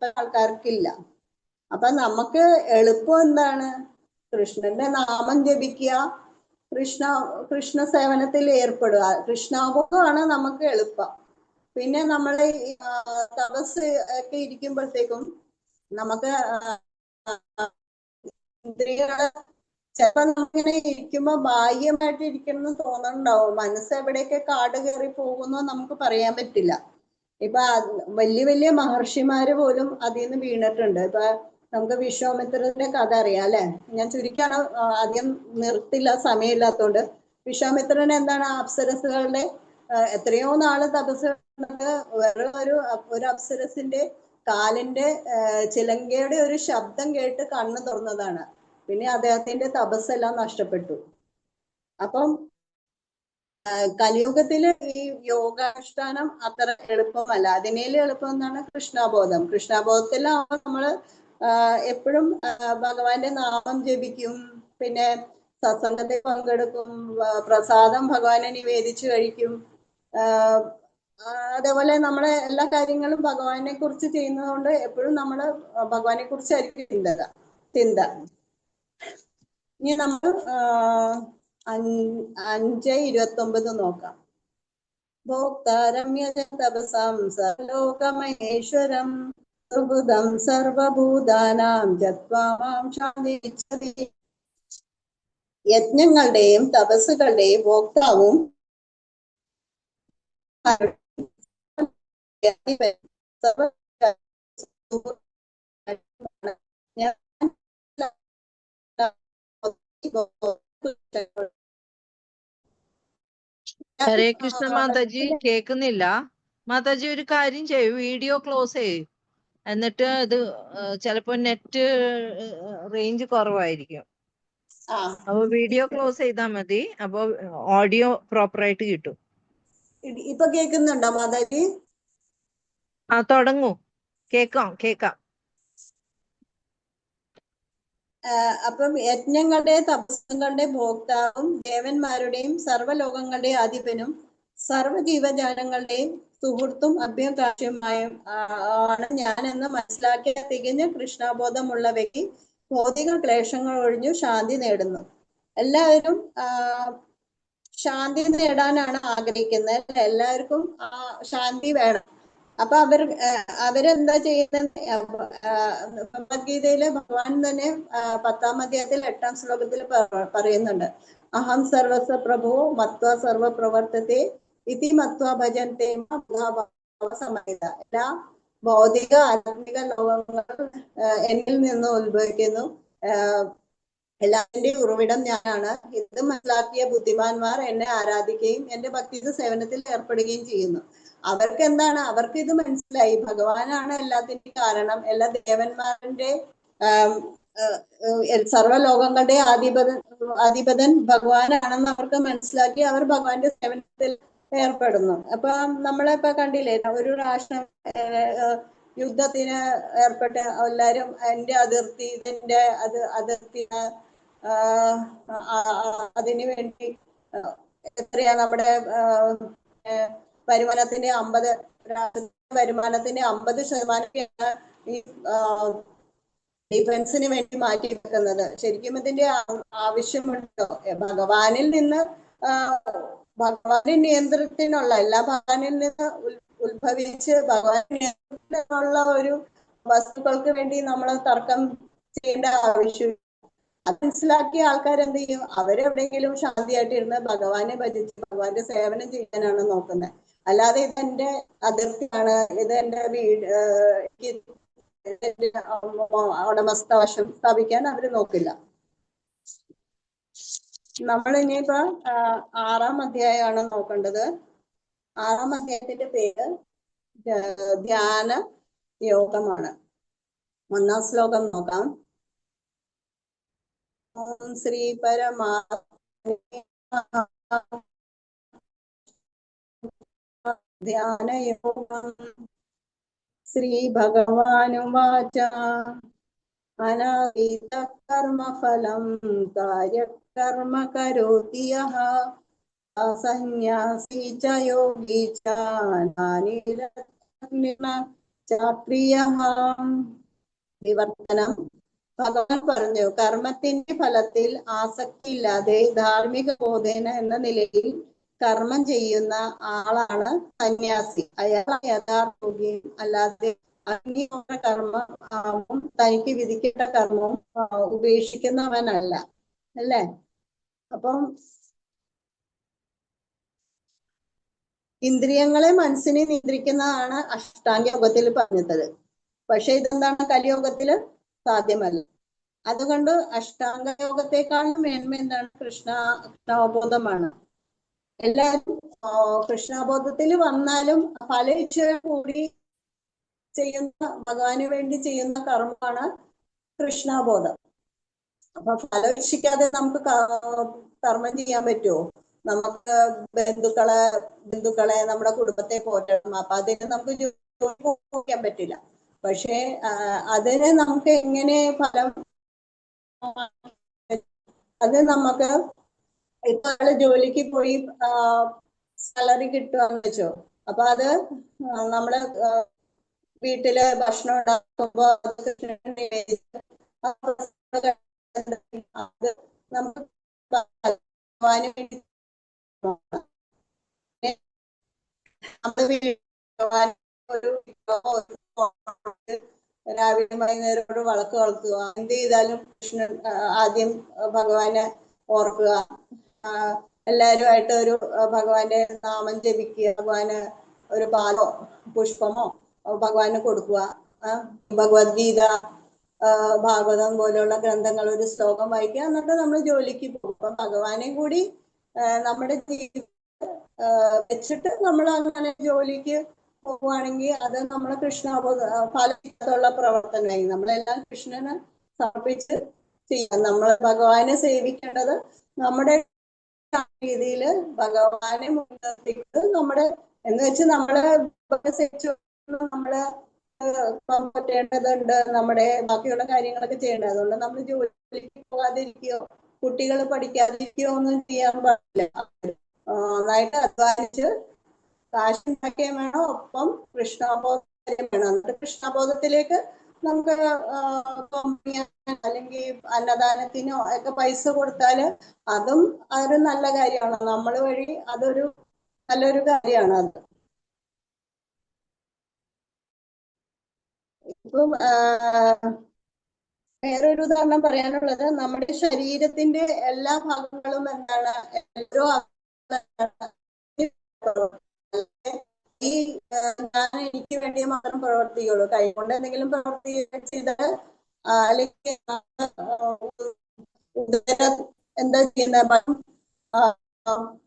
ആൾക്കാർക്കില്ല. അപ്പൊ നമുക്ക് എളുപ്പം എന്താണ്? കൃഷ്ണന്റെ നാമം ജപിക്കുക, കൃഷ്ണ സേവനത്തിൽ ഏർപ്പെടുക. കൃഷ്ണാഭോഗമാണ് നമുക്ക് എളുപ്പം. പിന്നെ നമ്മളെ തപസ് ഒക്കെ ഇരിക്കുമ്പോഴത്തേക്കും നമുക്ക് ഇന്ദ്രിയങ്ങള് ചിലപ്പോ നമുക്കിങ്ങനെ ഇരിക്കുമ്പോ ബാഹ്യമായിട്ട് ഇരിക്കണം തോന്നുന്നുണ്ടാവും. മനസ്സ് എവിടെയൊക്കെ കാട് കയറി പോകുന്നോ നമുക്ക് പറയാൻ പറ്റില്ല. ഇപ്പൊ വലിയ വലിയ മഹർഷിമാര് പോലും അതിൽ നിന്ന് വീണിട്ടുണ്ട്. ഇപ്പൊ നമുക്ക് വിശ്വാമിത്രന്റെ കഥ അറിയാം അല്ലെ? ഞാൻ ചുരുക്കാണ്, അധികം നിർത്തില്ല, സമയമില്ലാത്തതുകൊണ്ട്. വിശ്വാമിത്രൻ എന്താണ്, അപ്സരസുകളുടെ എത്രയോ നാള് തപസ് വേറെ ഒരു അപ്സരസിന്റെ കാലിന്റെ ചിലങ്കയുടെ ഒരു ശബ്ദം കേട്ട് കണ്ണ് തുറന്നതാണ്. പിന്നെ അദ്ദേഹത്തിന്റെ തപസ്സെല്ലാം നഷ്ടപ്പെട്ടു. അപ്പം കലിയുഗത്തില് ഈ യോഗാനുഷ്ഠാനം അത്ര എളുപ്പമല്ല. അതിനേലും എളുപ്പം എന്നാണ് കൃഷ്ണബോധം. കൃഷ്ണബോധത്തിലാവുമ്പോൾ നമ്മള് എപ്പോഴും ഭഗവാന്റെ നാമം ജപിക്കും, പിന്നെ സത്സംഗത്തിൽ പങ്കെടുക്കും, പ്രസാദം ഭഗവാനെ നിവേദിച്ചു കഴിക്കും. അതേപോലെ നമ്മളെ എല്ലാ കാര്യങ്ങളും ഭഗവാനെ കുറിച്ച് ചെയ്യുന്നതുകൊണ്ട് എപ്പോഴും നമ്മള് ഭഗവാനെ കുറിച്ചായിരിക്കും ചിന്ത. ഇനി നമ്മൾ 5:29 നോക്കാം. ഭോക്താരമ്യ തപസാം സർവലോകമഹേശ്വരം സുബുധം സർവഭൂതാനാം ജത്വാമാം ശാന്തിവിച്ഛതി. യജ്ഞങ്ങളുടെയും തപസ്സുകളുടെയും ഭോക്താവും ഹരേ കൃഷ്ണ മാതാജി, കേൾക്കുന്നില്ല. മാതാജി ഒരു കാര്യം ചെയ്യൂ, വീഡിയോ ക്ലോസ് ചെയ്യൂ. എന്നിട്ട് ഇത് ചിലപ്പോ നെറ്റ് റേഞ്ച് കുറവായിരിക്കും. അപ്പൊ വീഡിയോ ക്ലോസ് ചെയ്താൽ മതി. അപ്പൊ ഓഡിയോ പ്രോപ്പർ ആയിട്ട് കിട്ടും. ഇപ്പൊ കേൾക്കുന്നുണ്ടോ മാതാജി? തുടങ്ങൂ. കേക്കാം. അപ്പം യജ്ഞങ്ങളുടെ തപസ്സുകളുടെ ഭോക്താവും ദേവന്മാരുടെയും സർവ്വലോകങ്ങളുടെ അധിപനും സർവ്വജീവജാലങ്ങളുടെയും സുഹൃത്തും അഭ്യകാക്ഷ്യമായ ആണ് ഞാനെന്ന് മനസ്സിലാക്കിയ തികഞ്ഞ കൃഷ്ണബോധമുള്ള വ്യക്തി ഭൗതിക ക്ലേശങ്ങൾ ഒഴിഞ്ഞു ശാന്തി നേടുന്നു. എല്ലാവരും ശാന്തി നേടാനാണ് ആഗ്രഹിക്കുന്നത്. എല്ലാവർക്കും ശാന്തി വേണം. അപ്പൊ അവരെന്താ ചെയ്യുന്നത്? ഭഗവത്ഗീതയിലെ ഭഗവാൻ തന്നെ 10-ാം അധ്യായത്തിൽ 8-ാം ശ്ലോകത്തിൽ പറയുന്നുണ്ട്, അഹം സർവസ്വ പ്രഭോ മത്വ സർവ പ്രവർത്തത്തെ ഇതി മത്വ ഭജന്തേ സമയത. എല്ലാ ഭൗതിക ആത്മിക ലോകങ്ങൾ എന്നിൽ നിന്ന് ഉത്ഭവിക്കുന്നു, എല്ലാത്തിന്റെയും ഉറവിടം ഞാനാണ്. ഇത് മനസ്സിലാക്കിയ ബുദ്ധിമാന്മാർ എന്നെ ആരാധിക്കുകയും എന്റെ ഭക്തി സേവനത്തിൽ ഏർപ്പെടുകയും ചെയ്യുന്നു. അവർക്ക് എന്താണ്? അവർക്ക് ഇത് മനസ്സിലായി, ഭഗവാനാണ് എല്ലാത്തിന്റെയും കാരണം, എല്ലാ ദേവന്മാരുടെ സർവ്വലോകങ്ങളുടെ അധിപതൻ ഭഗവാനാണെന്ന് അവർക്ക് മനസ്സിലാക്കി അവർ ഭഗവാന്റെ സേവനത്തിൽ ഏർപ്പെടുന്നു. അപ്പൊ നമ്മളിപ്പോ കണ്ടില്ലേ, ഒരു രാഷ്ട്രം യുദ്ധത്തിന് ഏർപ്പെട്ട് എല്ലാരും എന്റെ അതിർത്തി, ഇതിന്റെ അതിർത്തി, അതിനു വേണ്ടി എത്രയാ നമ്മുടെ പരിവനത്തിന്റെ വരുമാനത്തിന്റെ 50% ഈ ഡിഫൻസിന് വേണ്ടി മാറ്റി വെക്കുന്നത്. ശരിക്കും ഇതിന്റെ ആവശ്യമുണ്ടോ? ഭഗവാനിൽ നിന്ന് ഭഗവാന്റെ നിയന്ത്രണത്തിനുള്ള എല്ലാ ഭഗവാനിൽ നിന്ന് ഉത്ഭവിച്ച് ഭഗവാന്റെ നിയന്ത്രണത്തിനുള്ള ഒരു വസ്തുക്കൾക്ക് വേണ്ടി നമ്മൾ തർക്കം ചെയ്യേണ്ട ആവശ്യം. അത് മനസ്സിലാക്കിയ ആൾക്കാർ എന്ത് ചെയ്യും? അവരെവിടെയെങ്കിലും ശാന്തിയായിട്ടിരുന്ന് ഭഗവാനെ ഭജിച്ച് ഭഗവാന്റെ സേവനം ചെയ്യാനാണ് നോക്കുന്നത്. അല്ലാതെ ഇത് എന്റെ അതിർത്തിയാണ്, ഇത് എന്റെ വീട്, ഉടമസ്ഥാവകാശം സ്ഥാപിക്കാൻ അവര് നോക്കില്ല. നമ്മൾ ഇനിയിപ്പോ 6-ാം അധ്യായമാണ് നോക്കേണ്ടത്. 6-ാം അധ്യായത്തിന്റെ പേര് ധ്യാന യോഗമാണ്. 1-ാം ശ്ലോകം നോക്കാം. ഓം ശ്രീ പരമാത്മനേ ധ്യാനയോഗം. ശ്രീ ഭഗവാനുവാച അനാദീത കർമ്മഫലം കാര്യകർമ്മ കരോതി യഃ സന്യാസി ച യോഗി ച ചാപ്രിയഃ. വിവർത്തനം. ഭഗവാൻ പറഞ്ഞു, കർമ്മത്തിന്റെ ഫലത്തിൽ ആസക്തിയില്ലാതെ ധാർമ്മിക ബോധേന എന്ന നിലയിൽ കർമ്മം ചെയ്യുന്ന ആളാണ് സന്യാസി. അയാൾ യഥാർത്ഥ യോഗിയും അല്ലാതെ അഗ്നിഹോത്ര കർമ്മവും തനിക്ക് വിധിക്കേണ്ട കർമ്മവും ഉപേക്ഷിക്കുന്നവനല്ല. അല്ലേ? അപ്പം ഇന്ദ്രിയങ്ങളെ മനസ്സിനെ നിയന്ത്രിക്കുന്നതാണ് അഷ്ടാംഗ യോഗത്തിൽ പറഞ്ഞത്. പക്ഷെ ഇതെന്താണ്? കലിയോഗത്തില് സാധ്യമല്ല. അതുകൊണ്ട് അഷ്ടാംഗ യോഗത്തെക്കാളും മേന്മ എന്താണ്? കൃഷ്ണാവബോധമാണ്. എല്ലാവരും കൃഷ്ണാബോധത്തിൽ വന്നാലും ഫല ഇച്ഛയോട് കൂടി ചെയ്യുന്ന, ഭഗവാന് വേണ്ടി ചെയ്യുന്ന കർമ്മമാണ് കൃഷ്ണാബോധം. അപ്പൊ ഫലമിച്ഛിക്കാതെ നമുക്ക് കർമ്മം ചെയ്യാൻ പറ്റുമോ? നമുക്ക് ബന്ധുക്കളെ നമ്മുടെ കുടുംബത്തെ പോറ്റണം. അപ്പൊ അതിന് നമുക്ക് ജോലിക്കാൻ പറ്റില്ല. പക്ഷെ അതിന് നമുക്ക് എങ്ങനെ ഫലം, അത് നമുക്ക് ഇപ്പൊ ആള് ജോലിക്ക് പോയി സാലറി കിട്ടുകയെന്ന് വെച്ചോ. അപ്പൊ അത് നമ്മള് വീട്ടില് ഭക്ഷണം ഉണ്ടാക്കുമ്പോ അത് നമുക്ക് രാവിലെ വൈകുന്നേരം വിളക്ക് വളർത്തുക. എന്ത് ചെയ്താലും കൃഷ്ണൻ ആദ്യം ഭഗവാനെ ഓർക്കുക. എല്ലാവരുമായിട്ട് ഒരു ഭഗവാന്റെ നാമം ജപിക്കുക. ഭഗവാന് ഒരു പാലോ പുഷ്പമോ ഭഗവാന് കൊടുക്കുക. ഭഗവത്ഗീത, ഭാഗവതം പോലെയുള്ള ഗ്രന്ഥങ്ങൾ, ഒരു ശ്ലോകം വായിക്കുക. എന്നിട്ട് നമ്മൾ ജോലിക്ക് പോകും. അപ്പൊ ഭഗവാനെ കൂടി നമ്മുടെ ജീവിതം വെച്ചിട്ട് നമ്മൾ അങ്ങനെ ജോലിക്ക് പോകുവാണെങ്കിൽ അത് നമ്മളെ ഫലമുള്ള പ്രവർത്തനമായി. നമ്മളെല്ലാം കൃഷ്ണന് സമർപ്പിച്ച് ചെയ്യാം. നമ്മൾ ഭഗവാനെ സേവിക്കേണ്ടത് നമ്മുടെ രീതിയിൽ ഭഗവാനെ മുൻനിർത്തിയിട്ട് നമ്മുടെ എന്ന് വെച്ച് നമ്മളെ നമ്മള് പറ്റേണ്ടതുണ്ട്, നമ്മുടെ ബാക്കിയുള്ള കാര്യങ്ങളൊക്കെ ചെയ്യേണ്ടത്. അതുകൊണ്ട് നമ്മൾ ജോലിക്ക് പോകാതിരിക്കുകയോ കുട്ടികൾ പഠിക്കാതിരിക്കുകയോ ഒന്നും ചെയ്യാൻ പാടില്ല. നന്നായിട്ട് അധ്വാനിച്ച് കാശുണ്ടാക്കിയ വേണം, ഒപ്പം കൃഷ്ണാബോധം വേണം. എന്നിട്ട് കൃഷ്ണാബോധത്തിലേക്ക് നമുക്ക് അല്ലെങ്കിൽ അന്നദാനത്തിനോ ഒക്കെ പൈസ കൊടുത്താല് അതും അതൊരു നല്ല കാര്യമാണ്. നമ്മൾ വഴി അതൊരു നല്ലൊരു കാര്യമാണ്. അത് ഇപ്പം വേറൊരു ഉദാഹരണം പറയാനുള്ളത്, നമ്മുടെ ശരീരത്തിന്റെ എല്ലാ ഭാഗങ്ങളും എന്താണ്, ഓരോ ഈ ഞാൻ എനിക്ക് വേണ്ടി മാത്രം പ്രവർത്തിക്കുള്ളൂ. കൈകൊണ്ട് എന്തെങ്കിലും പ്രവർത്തി ചെയ്താൽ അല്ലെങ്കിൽ എന്താ ചെയ്യുന്ന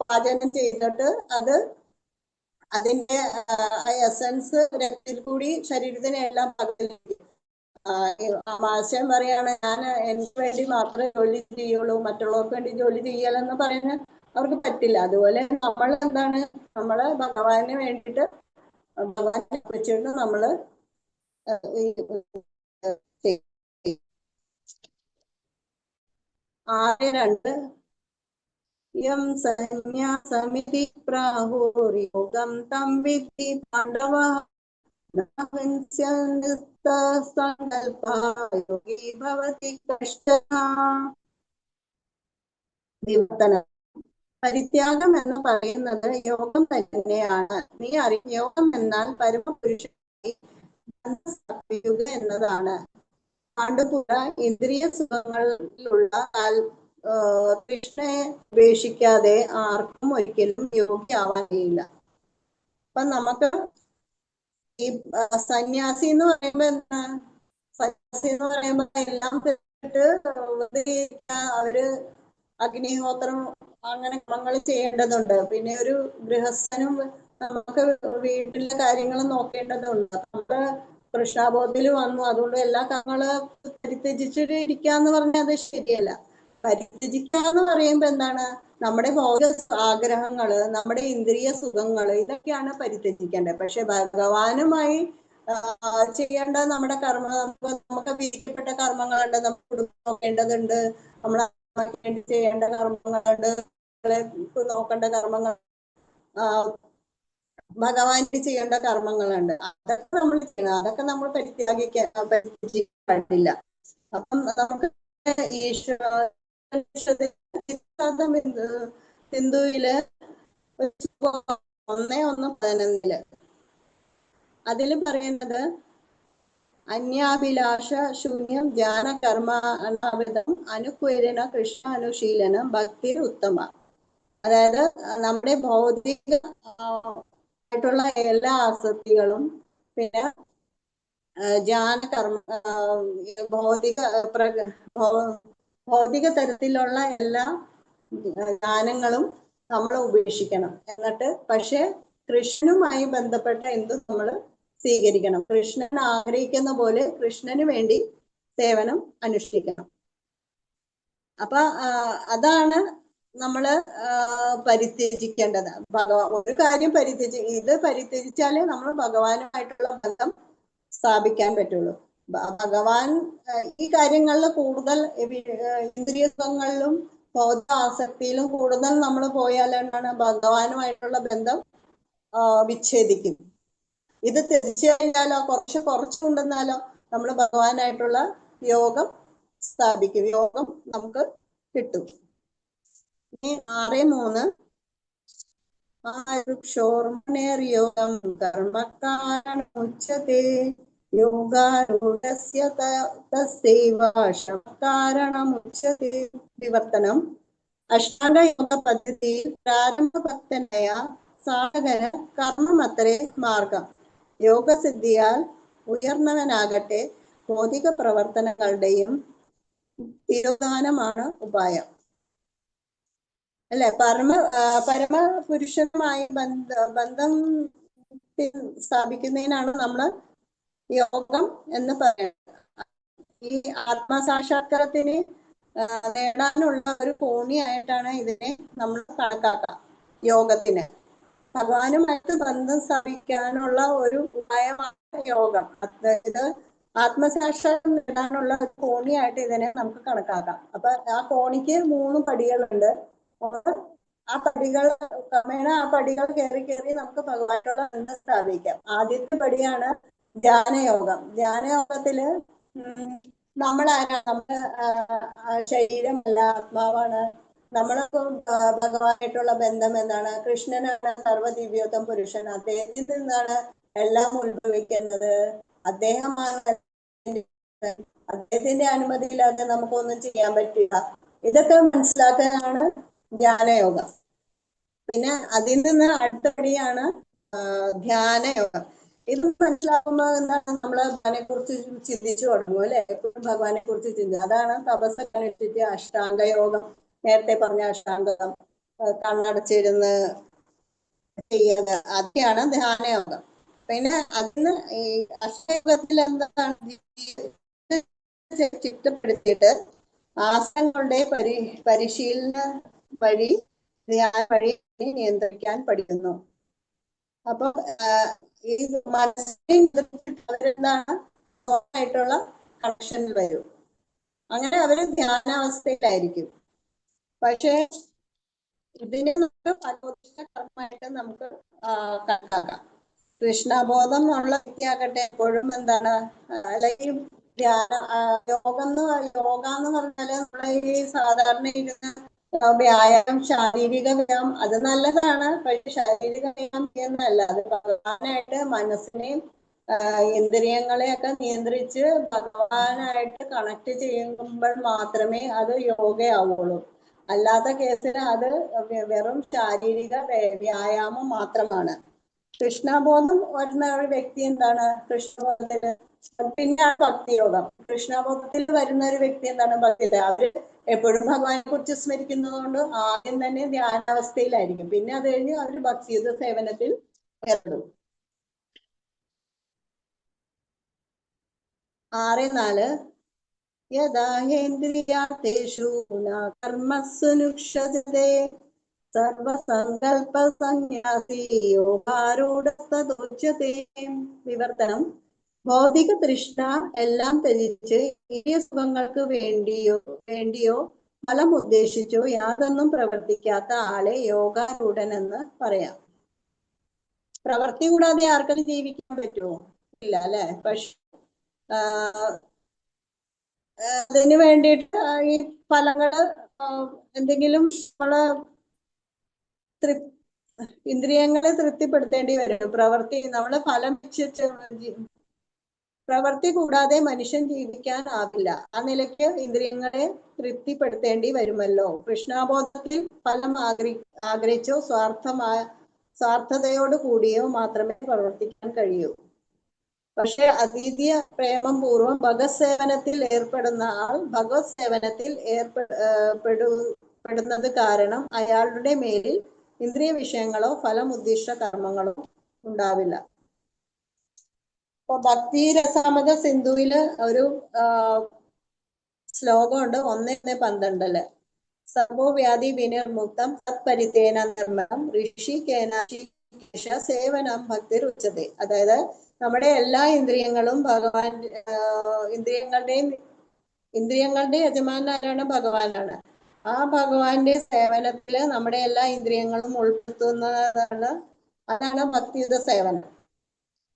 പാചകം ചെയ്തിട്ട് അത് അതിന്റെ എസൻസ് രക്തത്തിൽ കൂടി ശരീരത്തിന് എല്ലാം പകരുന്നു. മാസ്റ്റർ പറയാണ്, ഞാൻ എനിക്ക് വേണ്ടി മാത്രമേ ജോലി ചെയ്യുള്ളൂ, മറ്റുള്ളവർക്ക് വേണ്ടി ജോലി ചെയ്യലെന്ന് പറയാൻ അവർക്ക് പറ്റില്ല. അതുപോലെ നമ്മൾ എന്താണ്, നമ്മള് ഭഗവാന് വേണ്ടിയിട്ട് ഭഗവാനെ കുറിച്ചിട്ട് നമ്മള് 6:2 യം സന്യാസമിതി പ്രാഹുർയോഗം തം വിദ്ധി പാണ്ഡവ യോഗി ഭവതി കഷ്ടന. വിവർത്തനം. പരിത്യാഗം എന്ന് പറയുന്നത് യോഗം തന്നെയാണ്. നീ യോഗം എന്നാൽ പരമപുരുഷനായി ബന്ധസ്ഥാപിക്കുക എന്നതാണ്. പാണ്ഡുപുര ഇന്ദ്രിയ സുഖങ്ങളിലുള്ള കൃഷ്ണയെ ഉപേക്ഷിക്കാതെ ആർക്കും ഒരിക്കലും യോഗിയാവാൻ കഴിയില്ല. അപ്പൊ നമുക്ക് ഈ സന്യാസി എന്ന് പറയുമ്പോ എന്താണ്? സന്യാസി എന്ന് പറയുമ്പോ എല്ലാം കേട്ടിട്ട് അവര് അഗ്നിഹോത്രം അങ്ങനെ കർമ്മങ്ങൾ ചെയ്യേണ്ടതുണ്ട്. പിന്നെ ഒരു ഗൃഹസ്ഥനും നമുക്ക് വീട്ടിലെ കാര്യങ്ങൾ നോക്കേണ്ടതുണ്ട്. നമ്മള് കൃഷ്ണബോധത്തിൽ വന്നു, അതുകൊണ്ട് എല്ലാ കർമ്മങ്ങള് പരിത്യജിച്ചിട്ട് ഇരിക്കാന്ന് പറഞ്ഞാൽ അത് ശരിയല്ല. പരിത്യജിക്കുക എന്ന് പറയുമ്പോ എന്താണ്? നമ്മുടെ ഭൗതിക ആഗ്രഹങ്ങള്, നമ്മുടെ ഇന്ദ്രിയ സുഖങ്ങള്, ഇതൊക്കെയാണ് പരിത്യജിക്കേണ്ടത്. പക്ഷെ ഭഗവാനുമായി ചെയ്യേണ്ട നമ്മുടെ നമുക്ക് വിധിക്കപ്പെട്ട കർമ്മങ്ങളുണ്ട്. നമുക്ക് കുടുംബം നോക്കേണ്ടതുണ്ട്, നമ്മളെ വേണ്ടി ചെയ്യേണ്ട കർമ്മങ്ങളുണ്ട്, നോക്കേണ്ട കർമ്മങ്ങൾ, ഭഗവാന് ചെയ്യേണ്ട കർമ്മങ്ങളുണ്ട്. അതൊക്കെ നമ്മൾ ചെയ്യണം. അതൊക്കെ നമ്മൾ പരിത്യജിക്കാനില്ല. അപ്പം നമുക്ക് സിന്ധുവില് 1:11 അതിൽ പറയുന്നത് അന്യാഭിലാഷ ശൂന്യം ജ്ഞാന കർമ്മ അനാവൃതം അനുക്വരന കൃഷ്ണ അനുശീലനം ഭക്തി ഉത്തമ. അതായത് നമ്മുടെ ഭൗതിക ആയിട്ടുള്ള എല്ലാ ആസക്തികളും, പിന്നെ ജ്ഞാന കർമ്മ, ഭൗതിക തരത്തിലുള്ള എല്ലാ ജ്ഞാനങ്ങളും നമ്മൾ ഉപേക്ഷിക്കണം. എന്നിട്ട് പക്ഷെ കൃഷ്ണനുമായി ബന്ധപ്പെട്ട എന്തും നമ്മൾ സ്വീകരിക്കണം. കൃഷ്ണൻ ആഗ്രഹിക്കുന്ന പോലെ കൃഷ്ണന് വേണ്ടി സേവനം അനുഷ്ഠിക്കണം. അപ്പൊ അതാണ് നമ്മള് പരിത്യജിക്കേണ്ടത്. ഒരു കാര്യം ഇത് പരിത്യജിച്ചാലേ നമ്മൾ ഭഗവാനുമായിട്ടുള്ള ബന്ധം സ്ഥാപിക്കാൻ പറ്റുള്ളൂ. ഭഗവാൻ ഈ കാര്യങ്ങളിൽ കൂടുതൽ ഇന്ദ്രിയ സുഖങ്ങളിലും ഭൗതിക ആസക്തിയിലും കൂടുതൽ നമ്മൾ പോയാൽ എന്താണ്? ഭഗവാനുമായിട്ടുള്ള ബന്ധം വിച്ഛേദിക്കും. ഇത് തിരിച്ചു കഴിഞ്ഞാലോ കുറച്ചുകൊണ്ടെന്നാലോ നമ്മൾ ഭഗവാനായിട്ടുള്ള യോഗം സ്ഥാപിക്കും, യോഗം നമുക്ക് കിട്ടും. ഇനി 6:3 യോഗം കർമ്മകാരണമുച്യത്തെ യോഗാരൂഢസ്യ തസ്യൈവ ശമകാരണമുച്യത്തെ. വിവർത്തനം. അഷ്ടാംഗയോഗ പദ്ധതിയിൽ പ്രാരംഭഭക്തനായ സാധകന് കർമ്മമത്രേ മാർഗം. യോഗസിദ്ധിയാൽ ഉയർന്നവനാകട്ടെ ഭൗതിക പ്രവർത്തനങ്ങളുടെയും തിരോധാനമാണ് ഉപായം. അല്ലെ? പരമപുരുഷനുമായി ബന്ധം സ്ഥാപിക്കുന്നതിനാണ് നമ്മൾ യോഗം എന്ന് പറയുന്നത്. ഈ ആത്മസാക്ഷാത്കാരത്തിന് നേടാനുള്ള ഒരു കോണിയായിട്ടാണ് ഇതിനെ നമ്മൾ കണക്കാക്കാം. യോഗത്തിന് ഭഗവാനുമായിട്ട് ബന്ധം സ്ഥാപിക്കാനുള്ള ഒരു ഉപായമാണ് യോഗം. ഇത് ആത്മസാക്ഷാത്കാരം നേടാനുള്ള ഒരു കോണിയായിട്ട് ഇതിനെ നമുക്ക് കണക്കാക്കാം. അപ്പൊ ആ കോണിക്ക് 3 പടികളുണ്ട്. ആ പടികൾ ക്രമേണ കയറി നമുക്ക് ഭഗവാനോട് ബന്ധം സ്ഥാപിക്കാം. ആദ്യത്തെ പടിയാണ് ധ്യാനയോഗം. ധ്യാനയോഗത്തില് നമ്മളാരാണ്? നമ്മുടെ ശരീരമല്ല, ആത്മാവാണ്. നമ്മൾക്ക് ഭഗവാനായിട്ടുള്ള ബന്ധം എന്താണ്? കൃഷ്ണനാണ് സർവ്വദിവ്യോത്തം പുരുഷൻ. അദ്ദേഹത്തിൽ നിന്നാണ് എല്ലാം ഉത്ഭവിക്കുന്നത്. അദ്ദേഹത്തിന്റെ അനുമതിയില്ലാതെ നമുക്കൊന്നും ചെയ്യാൻ പറ്റില്ല. ഇതൊക്കെ മനസ്സിലാക്കാനാണ് ധ്യാനയോഗം. പിന്നെ അതിൽ നിന്ന് അടുത്ത പടിയാണ് ധ്യാനയോഗം. ഇത് മനസ്സിലാക്കുമ്പോൾ എന്താണ്? നമ്മള് ഭഗവാനെ കുറിച്ച് ചിന്തിച്ചു തുടങ്ങും, അല്ലെ? എപ്പോഴും ഭഗവാനെ കുറിച്ച് ചിന്തിക്കും. അതാണ് തപസ്സൊക്കെ അനുഷ്ഠിച്ച് അഷ്ടാംഗയോഗം, നേരത്തെ പറഞ്ഞ അഷ്ടാംഗം കണ്ണടച്ചിരുന്ന് ചെയ്യുന്നത്, അതൊക്കെയാണ് ധ്യാനയോഗം. പിന്നെ അതിന് ഈ അഷ്ടാംഗത്തിൽ എന്താണ്? ചിട്ടപ്പെടുത്തിയിട്ട് ആസനങ്ങളുടെ പരിശീലന വഴി നിയന്ത്രിക്കാൻ പഠിക്കുന്നു. അപ്പൊ ഈ അവരെന്താണ് ആയിട്ടുള്ള കണക്ഷനിൽ വരും. അങ്ങനെ അവര് ധ്യാനാവസ്ഥയിലായിരിക്കും. പക്ഷെ ഇതിനെ നമുക്ക് ഫലോദിഷ്ട കർമ്മമായിട്ട് നമുക്ക് കണക്കാക്കാം. കൃഷ്ണബോധം ഉള്ള വ്യക്തിയാകട്ടെ എപ്പോഴും എന്താണ്, അല്ലെങ്കിൽ യോഗ എന്ന് പറഞ്ഞാല് നമ്മളെ ഈ സാധാരണ ഇരുന്ന് വ്യായാമം, ശാരീരിക വ്യായാമം അത് നല്ലതാണ്. പക്ഷെ ശാരീരിക വ്യായാമം ചെയ്യുന്നതല്ല, അത് ഭഗവാനായിട്ട് മനസ്സിനെയും ഇന്ദ്രിയങ്ങളെയൊക്കെ നിയന്ത്രിച്ച് ഭഗവാനായിട്ട് കണക്ട് ചെയ്യുമ്പോൾ മാത്രമേ അത് യോഗയാവുള്ളൂ. അല്ലാത്ത കേസിന് അത് വെറും ശാരീരിക വ്യായാമം മാത്രമാണ്. കൃഷ്ണബോധം വരുന്ന ഒരു വ്യക്തി എന്താണ്, കൃഷ്ണബോധത്തിന് പിന്നെയാണ് ഭക്തിയോഗം. കൃഷ്ണബോധത്തിൽ വരുന്ന ഒരു വ്യക്തി എന്താണ്, ഭക്തി. അവര് എപ്പോഴും ഭഗവാനെ കുറിച്ച് സ്മരിക്കുന്നതുകൊണ്ട് ആദ്യം തന്നെ ധ്യാനാവസ്ഥയിലായിരിക്കും. പിന്നെ അത് കഴിഞ്ഞ് അവർ ഭക്തിയുത സേവനത്തിൽ ഏർപ്പെടും. 6:4 യഥാഹേന്ദ്രിയാർത്ഥേഷു ന കർമ്മസു നിക്ഷതേ സർവസങ്കൽപ്പ സന്യാസി യോഗാരൂഢസ്തദോച്യതേ. വിവർത്തനം: ഭൗതിക തൃഷ്ണ എല്ലാം ത്യജിച്ച് ഇനിയ സുഖങ്ങൾക്ക് വേണ്ടിയോ ഫലം ഉദ്ദേശിച്ചോ യാതൊന്നും പ്രവർത്തിക്കാത്ത ആളെ യോഗാരൂഢൻ എന്ന് പറയാം. പ്രവൃത്തി കൂടാതെ ആർക്കും ജീവിക്കാൻ പറ്റുമോ? ഇല്ല അല്ലെ. പക്ഷെ അതിന് വേണ്ടിയിട്ട് ഈ ഫലങ്ങള് എന്തെങ്കിലും നമ്മള് ഇന്ദ്രിയങ്ങളെ തൃപ്തിപ്പെടുത്തേണ്ടി വരും. നമ്മള് ഫലം പ്രവൃത്തി കൂടാതെ മനുഷ്യൻ ജീവിക്കാനാവില്ല. ആ നിലയ്ക്ക് ഇന്ദ്രിയങ്ങളെ തൃപ്തിപ്പെടുത്തേണ്ടി വരുമല്ലോ. കൃഷ്ണബോധത്തിൽ ഫലം ആഗ്രഹിച്ചോ സ്വാർത്ഥതയോട് കൂടിയോ മാത്രമേ പ്രവർത്തിക്കാൻ കഴിയൂ. പക്ഷെ അതീതീയ പ്രേമം പൂർവ്വം ഭഗവത് സേവനത്തിൽ ഏർപ്പെടുന്ന ആൾ ഭഗവത് സേവനത്തിൽ ഏർപ്പെടുന്നത് കാരണം അയാളുടെ മേലിൽ ഇന്ദ്രിയ വിഷയങ്ങളോ ഫലമുദ്ദിഷ്ട കർമ്മങ്ങളോ ഉണ്ടാവില്ല. ഇപ്പൊ ഭക്തി രസാമത സിന്ധുവില് ഒരു ശ്ലോകമുണ്ട്, 1:12. സർവോ വ്യാധി വിനിർമുക്തം തത്പരിതേന നിർമ്മലം ഋഷികേന സേവനം ഭക്തിർ ഉച്ചതേ. അതായത് നമ്മുടെ എല്ലാ ഇന്ദ്രിയങ്ങളും ഇന്ദ്രിയങ്ങളുടെ യജമാനാരാണ്? ഭഗവാനാണ്. ആ ഭഗവാന്റെ സേവനത്തില് നമ്മുടെ എല്ലാ ഇന്ദ്രിയങ്ങളും അതാണ് ഭക്തിയുത സേവനം.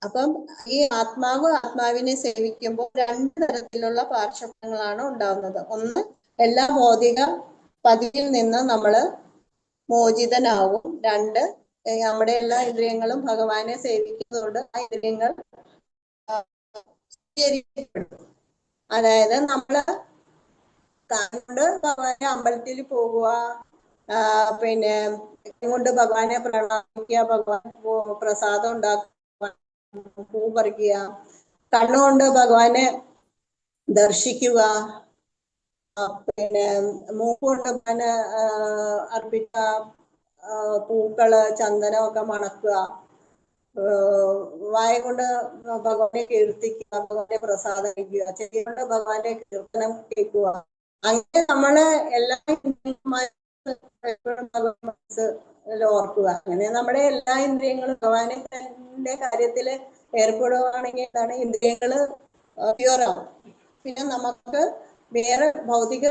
അപ്പം ഈ ആത്മാവിനെ സേവിക്കുമ്പോൾ 2 തരത്തിലുള്ള പാർശ്വഫലങ്ങളാണ് ഉണ്ടാവുന്നത്. ഒന്ന്, എല്ലാ ഭൗതിക പതിയിൽ നിന്ന് നമ്മള് മോചിതനാവും. 2, നമ്മുടെ എല്ലാ ഇന്ദ്രിയങ്ങളും ഭഗവാനെ സേവിക്കുന്നതുകൊണ്ട് ആ ഇന്ദ്രിയങ്ങൾ അതായത് നമ്മള് കൊണ്ട് ഭഗവാനെ അമ്പലത്തിൽ പോകുക, പിന്നെ കൊണ്ട് ഭഗവാനെ പ്രണാമിക്കുക, ഭഗവാൻ പ്രസാദം ഉണ്ടാക്കുക, പൂ പറിക്കുക, കണ്ണുകൊണ്ട് ഭഗവാനെ ദർശിക്കുക, പിന്നെ മൂക്കുകൊണ്ട് ഭഗവാന് അർപ്പിച്ച പൂക്കള് ചന്ദനമൊക്കെ മണക്കുക, വായ കൊണ്ട് ഭഗവാനെ കീർത്തിക്കുക, ഭഗവാനെ പ്രസാദിക്കുക, ചെവി കൊണ്ട് ഭഗവാന്റെ കീർത്തനം കേൾക്കുക. അങ്ങനെ നമ്മള് എല്ലാ ഓർക്കുക. അങ്ങനെ നമ്മുടെ എല്ലാ ഇന്ദ്രിയങ്ങളും ഭഗവാന്റെ കാര്യത്തില് ഏർപ്പെടുകയാണെങ്കിൽ എന്താണ്, ഇന്ദ്രിയങ്ങള് പ്യുവറാവും. പിന്നെ നമുക്ക് വേറെ ഭൗതിക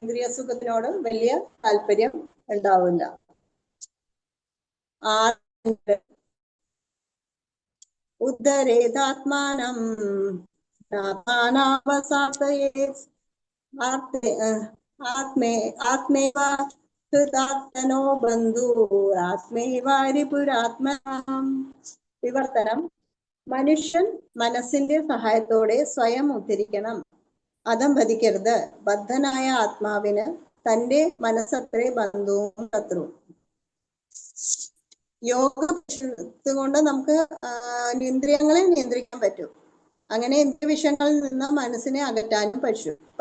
ഇന്ദ്രിയ സുഖത്തിനോട് വലിയ താല്പര്യം ഉണ്ടാവില്ല. ഉദ്ധരേതാത്മാനം ആത്മേവ ഹൃതാത്മനോ ബന്ധു ആത്മൈവാരിപുരാത്മനാം. വിവർത്തനം: മനുഷ്യൻ മനസ്സിന്റെ സഹായത്തോടെ സ്വയം ഉദ്ധരിക്കണം. അധംപതിക്കരുത്. ബദ്ധനായ ആത്മാവിന് തന്റെ മനസ്സത്രേ ബന്ധുവും ശത്രുവും. യോഗ കൊണ്ട് നമുക്ക് ഇന്ദ്രിയങ്ങളെ നിയന്ത്രിക്കാൻ പറ്റും. അങ്ങനെ ഇന്ദ്രിയ വിഷയങ്ങളിൽ നിന്ന് മനസ്സിനെ അകറ്റാനും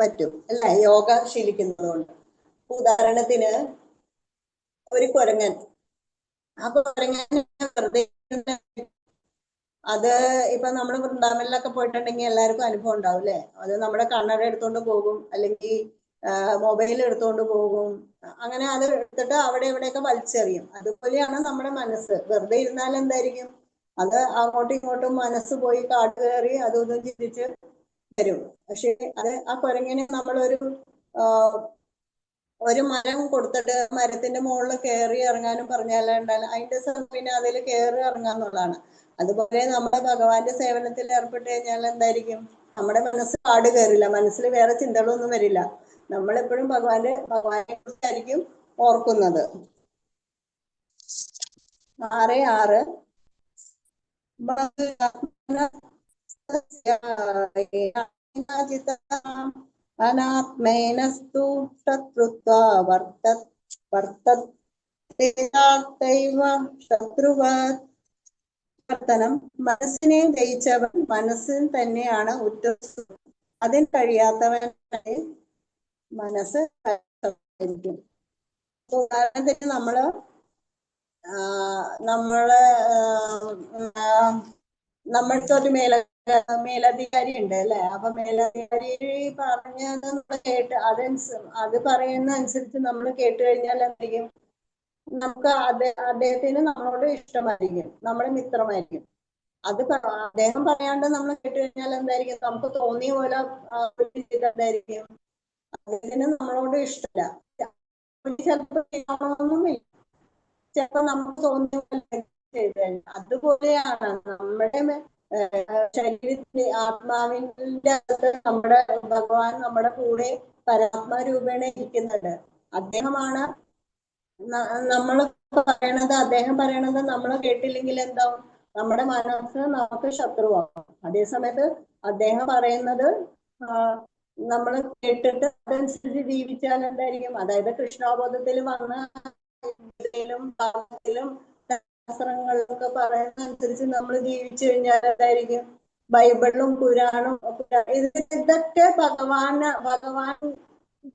പറ്റും അല്ലെ, യോഗ ശീലിക്കുന്നത് കൊണ്ട്. ഉദാഹരണത്തിന് ഒരു കുരങ്ങൻ, ആ കുരങ്ങൻ വെറുതെ അത് ഇപ്പൊ നമ്മൾ വൃന്ദാവനിലൊക്കെ പോയിട്ടുണ്ടെങ്കിൽ എല്ലാവർക്കും അനുഭവം ഉണ്ടാവും അല്ലെ. അത് നമ്മുടെ കണ്ണട എടുത്തോണ്ട് പോകും, അല്ലെങ്കിൽ മൊബൈൽ എടുത്തോണ്ട് പോകും. അങ്ങനെ അത് എടുത്തിട്ട് അവിടെ ഇവിടെയൊക്കെ വലിച്ചെറിയും. അതുപോലെയാണ് നമ്മുടെ മനസ്സ്. വെറുതെ ഇരുന്നാൽ എന്തായിരിക്കും, അത് അങ്ങോട്ടും ഇങ്ങോട്ടും മനസ്സ് പോയി കാട് കയറി അതൊന്നും ചിന്തിച്ച് വരും. പക്ഷെ അത് ആ കുരങ്ങനെ നമ്മളൊരു ഒരു മരം കൊടുത്തിട്ട് മരത്തിന്റെ മുകളിൽ കയറി ഇറങ്ങാനും പറഞ്ഞാലുണ്ടാലും അതിന്റെ പിന്നെ അതിൽ കയറി ഇറങ്ങാന്നുള്ളതാണ്. അതുപോലെ നമ്മുടെ ഭഗവാന്റെ സേവനത്തിൽ ഏർപ്പെട്ട് കഴിഞ്ഞാൽ എന്തായിരിക്കും, നമ്മുടെ മനസ്സ് കാട് കയറില്ല, മനസ്സിൽ വേറെ ചിന്തകളൊന്നും വരില്ല. നമ്മളെപ്പോഴും ഭഗവാനെ കുറിച്ചായിരിക്കും ഓർക്കുന്നത്. 6:6 അനാത്മേനസ്തു ശത്രുത്വാ ശത്രുവത് വർത്തനം. മനസ്സിനെ ജയിച്ചവൻ മനസ്സിൽ തന്നെയാണ് ഉറ്റു. അതിന് കഴിയാത്തവൻ മനസ്സ് ആയിരിക്കും. ഉദാഹരണത്തിന് നമ്മൾക്ക് ഒരു മേലധികാരി ഉണ്ട് അല്ലെ. അപ്പൊ മേലധികാരി പറഞ്ഞത് നമ്മൾ കേട്ട് അത് പറയുന്ന അനുസരിച്ച് നമ്മൾ കേട്ട് കഴിഞ്ഞാൽ എന്തെങ്കിലും നമുക്ക് അദ്ദേഹത്തിന് നമ്മളോട് ഇഷ്ടമായിരിക്കും, നമ്മുടെ മിത്രമായിരിക്കും. അദ്ദേഹം പറയാണ്ട് നമ്മൾ കേട്ട് കഴിഞ്ഞാൽ എന്തായിരിക്കും, നമുക്ക് തോന്നിയ പോലെ എന്തായിരിക്കും, അദ്ദേഹത്തിന് നമ്മളോട് ഇഷ്ടമില്ല. ചിലപ്പോ നമുക്ക് തോന്നിയ പോലെ ചെയ്ത് കഴിഞ്ഞാൽ അതുപോലെയാണ് നമ്മുടെ ശരീരത്തിന്റെ ആത്മാവിന്റെ അകത്ത് നമ്മുടെ ഭഗവാൻ നമ്മുടെ കൂടെ പരമാത്മരൂപേണ ഇരിക്കുന്നുണ്ട്. അദ്ദേഹമാണ് നമ്മൾ പറയണത്, അദ്ദേഹം പറയണത് നമ്മൾ കേട്ടില്ലെങ്കിൽ എന്താവും, നമ്മുടെ മനസ്സ് നമുക്ക് ശത്രുവാകും. അതേസമയത്ത് അദ്ദേഹം പറയുന്നത് നമ്മൾ കേട്ടിട്ട് അതനുസരിച്ച് ജീവിച്ചാൽ എന്തായിരിക്കും, അതായത് കൃഷ്ണാബോധത്തിൽ വന്ന ഭാഗത്തിലും ശാസ്ത്രങ്ങളിലൊക്കെ പറയുന്ന അനുസരിച്ച് നമ്മൾ ജീവിച്ചു കഴിഞ്ഞാൽ എന്തായിരിക്കും, ബൈബിളും ഖുരാനും ഇതൊക്കെ ഭഗവാൻ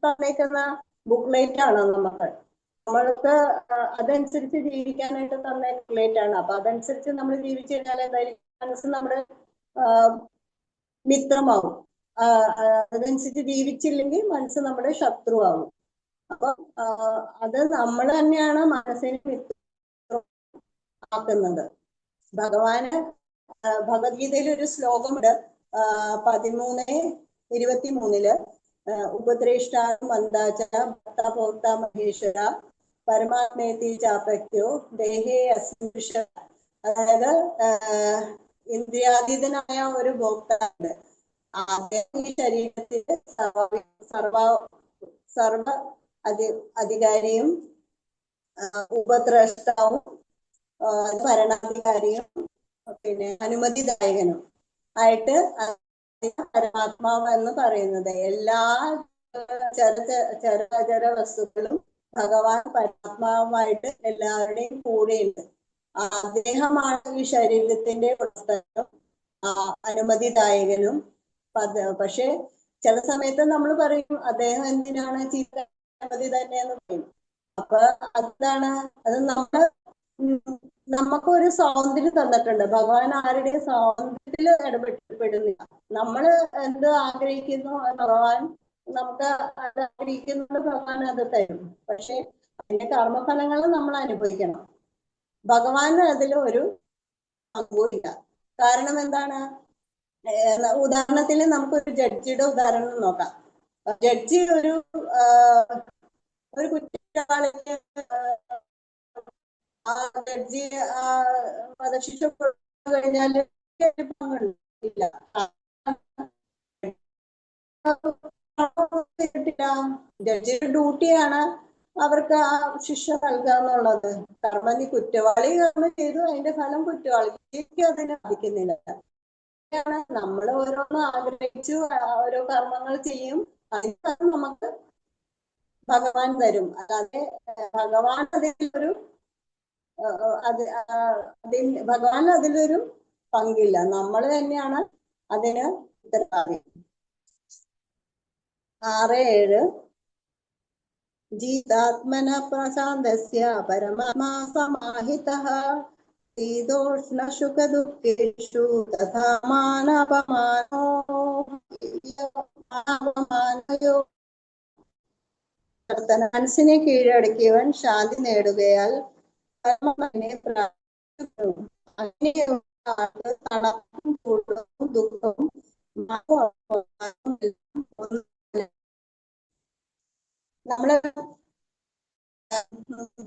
തന്നേക്കുന്ന ബുക്ക്ലേറ്റ് ആണ്. നമ്മൾക്ക് അതനുസരിച്ച് ജീവിക്കാനായിട്ട് തന്ന ബുക്ക്ലേറ്റ് ആണ്. അപ്പൊ അതനുസരിച്ച് നമ്മൾ ജീവിച്ചു കഴിഞ്ഞാൽ എന്തായിരിക്കും, മനസ്സ് നമ്മുടെ മിത്രമാവും. അതനുസരിച്ച് ജീവിച്ചില്ലെങ്കിൽ മനസ്സ് നമ്മുടെ ശത്രുവാകും. അപ്പൊ അത് നമ്മൾ തന്നെയാണ് മനസ്സിനെ ആക്കുന്നത്. ഭഗവാന് ഭഗവത്ഗീതയിൽ ഒരു ശ്ലോകമുണ്ട്, 13:23 ഉപദ്രേഷ്ടാ മന്ദാച ഭക്ത ഭോക്ത മഹേശ്വര പരമാത്മേതി ചാപ്രത്യോ ദേഹേ അസ്പൃശ. അതായത് ഇന്ദ്രിയാതീതനായ ഒരു ഭോക്താവുണ്ട്. അദ്ദേഹം ഈ ശരീരത്തിൽ സർവ അധികാരിയും ഉപദ്രഷ്ടാവും ഭരണാധികാരിയും പിന്നെ അനുമതിദായകനും ആയിട്ട് പരമാത്മാവ് എന്ന് പറയുന്നത്. എല്ലാ ചരാചര വസ്തുക്കളും ഭഗവാൻ പരമാത്മാവുമായിട്ട് എല്ലാവരുടെയും കൂടെയുണ്ട്. അദ്ദേഹമാണ് ഈ ശരീരത്തിന്റെ ഉടമസ്ഥനും അനുമതിദായകനും. പക്ഷെ ചില സമയത്ത് നമ്മൾ പറയും, അദ്ദേഹം എന്തിനാണ് ചീത്ത അനുമതി തന്നെ എന്ന് പറയും. അപ്പൊ അതാണ് അത് നമുക്കൊരു സ്വാതന്ത്ര്യം തന്നിട്ടുണ്ട്. ഭഗവാൻ ആരുടെയും സ്വാതന്ത്ര്യത്തിൽ ഇടപെടുന്നില്ല. നമ്മള് എന്ത് ആഗ്രഹിക്കുന്നു ഭഗവാൻ നമുക്ക് അത് ആഗ്രഹിക്കുന്നത് ഭഗവാൻ അത് തരും. പക്ഷെ അതിന്റെ കർമ്മഫലങ്ങൾ നമ്മൾ അനുഭവിക്കണം. ഭഗവാന് അതിൽ ഒരു പങ്കുമില്ല. കാരണം എന്താണ്, ഉദാഹരണത്തിന് നമുക്കൊരു ജഡ്ജിയുടെ ഉദാഹരണം നോക്കാം. ജഡ്ജി ഒരു കുറ്റവാളിക്ക് ജഡ്ജി വധശിക്ഷ കൊടുത്തു കഴിഞ്ഞാൽ പങ്കില്ല. ജഡ്ജിയുടെ ഡ്യൂട്ടിയാണ് അവർക്ക് ആ ശിക്ഷ നൽകുക എന്നുള്ളത്. കാരണം ഈ കുറ്റവാളി കർമ്മം ചെയ്തു, അതിന്റെ ഫലം കുറ്റവാളിക്ക് അതിനെ ബാധിക്കുന്നില്ല. നമ്മൾ ഓരോന്ന് ആഗ്രഹിച്ചു ഓരോ കർമ്മങ്ങൾ ചെയ്യും, അതിന് നമുക്ക് ഭഗവാൻ തരും. അല്ലാതെ ഭഗവാൻ അതിലൊരു പങ്കില്ല. നമ്മൾ തന്നെയാണ് അതിന് ഉത്തരവാദി. 6:7 ജീതാത്മന പ്രശാന്തസ്യ പരമാത്മാ സമാഹിതഃ ശീതോഷ്ണ സുഖ ദുഃഖേഷു തഥാ മാനപമാനയോ. മനസ്സിനെ കീഴടക്കിയവൻ ശാന്തി നേടുകയാൽ പരമാത്മാവിനെ പ്രാപിക്കുന്നു. തണുപ്പും ചൂടും ദുഃഖവും നമ്മള്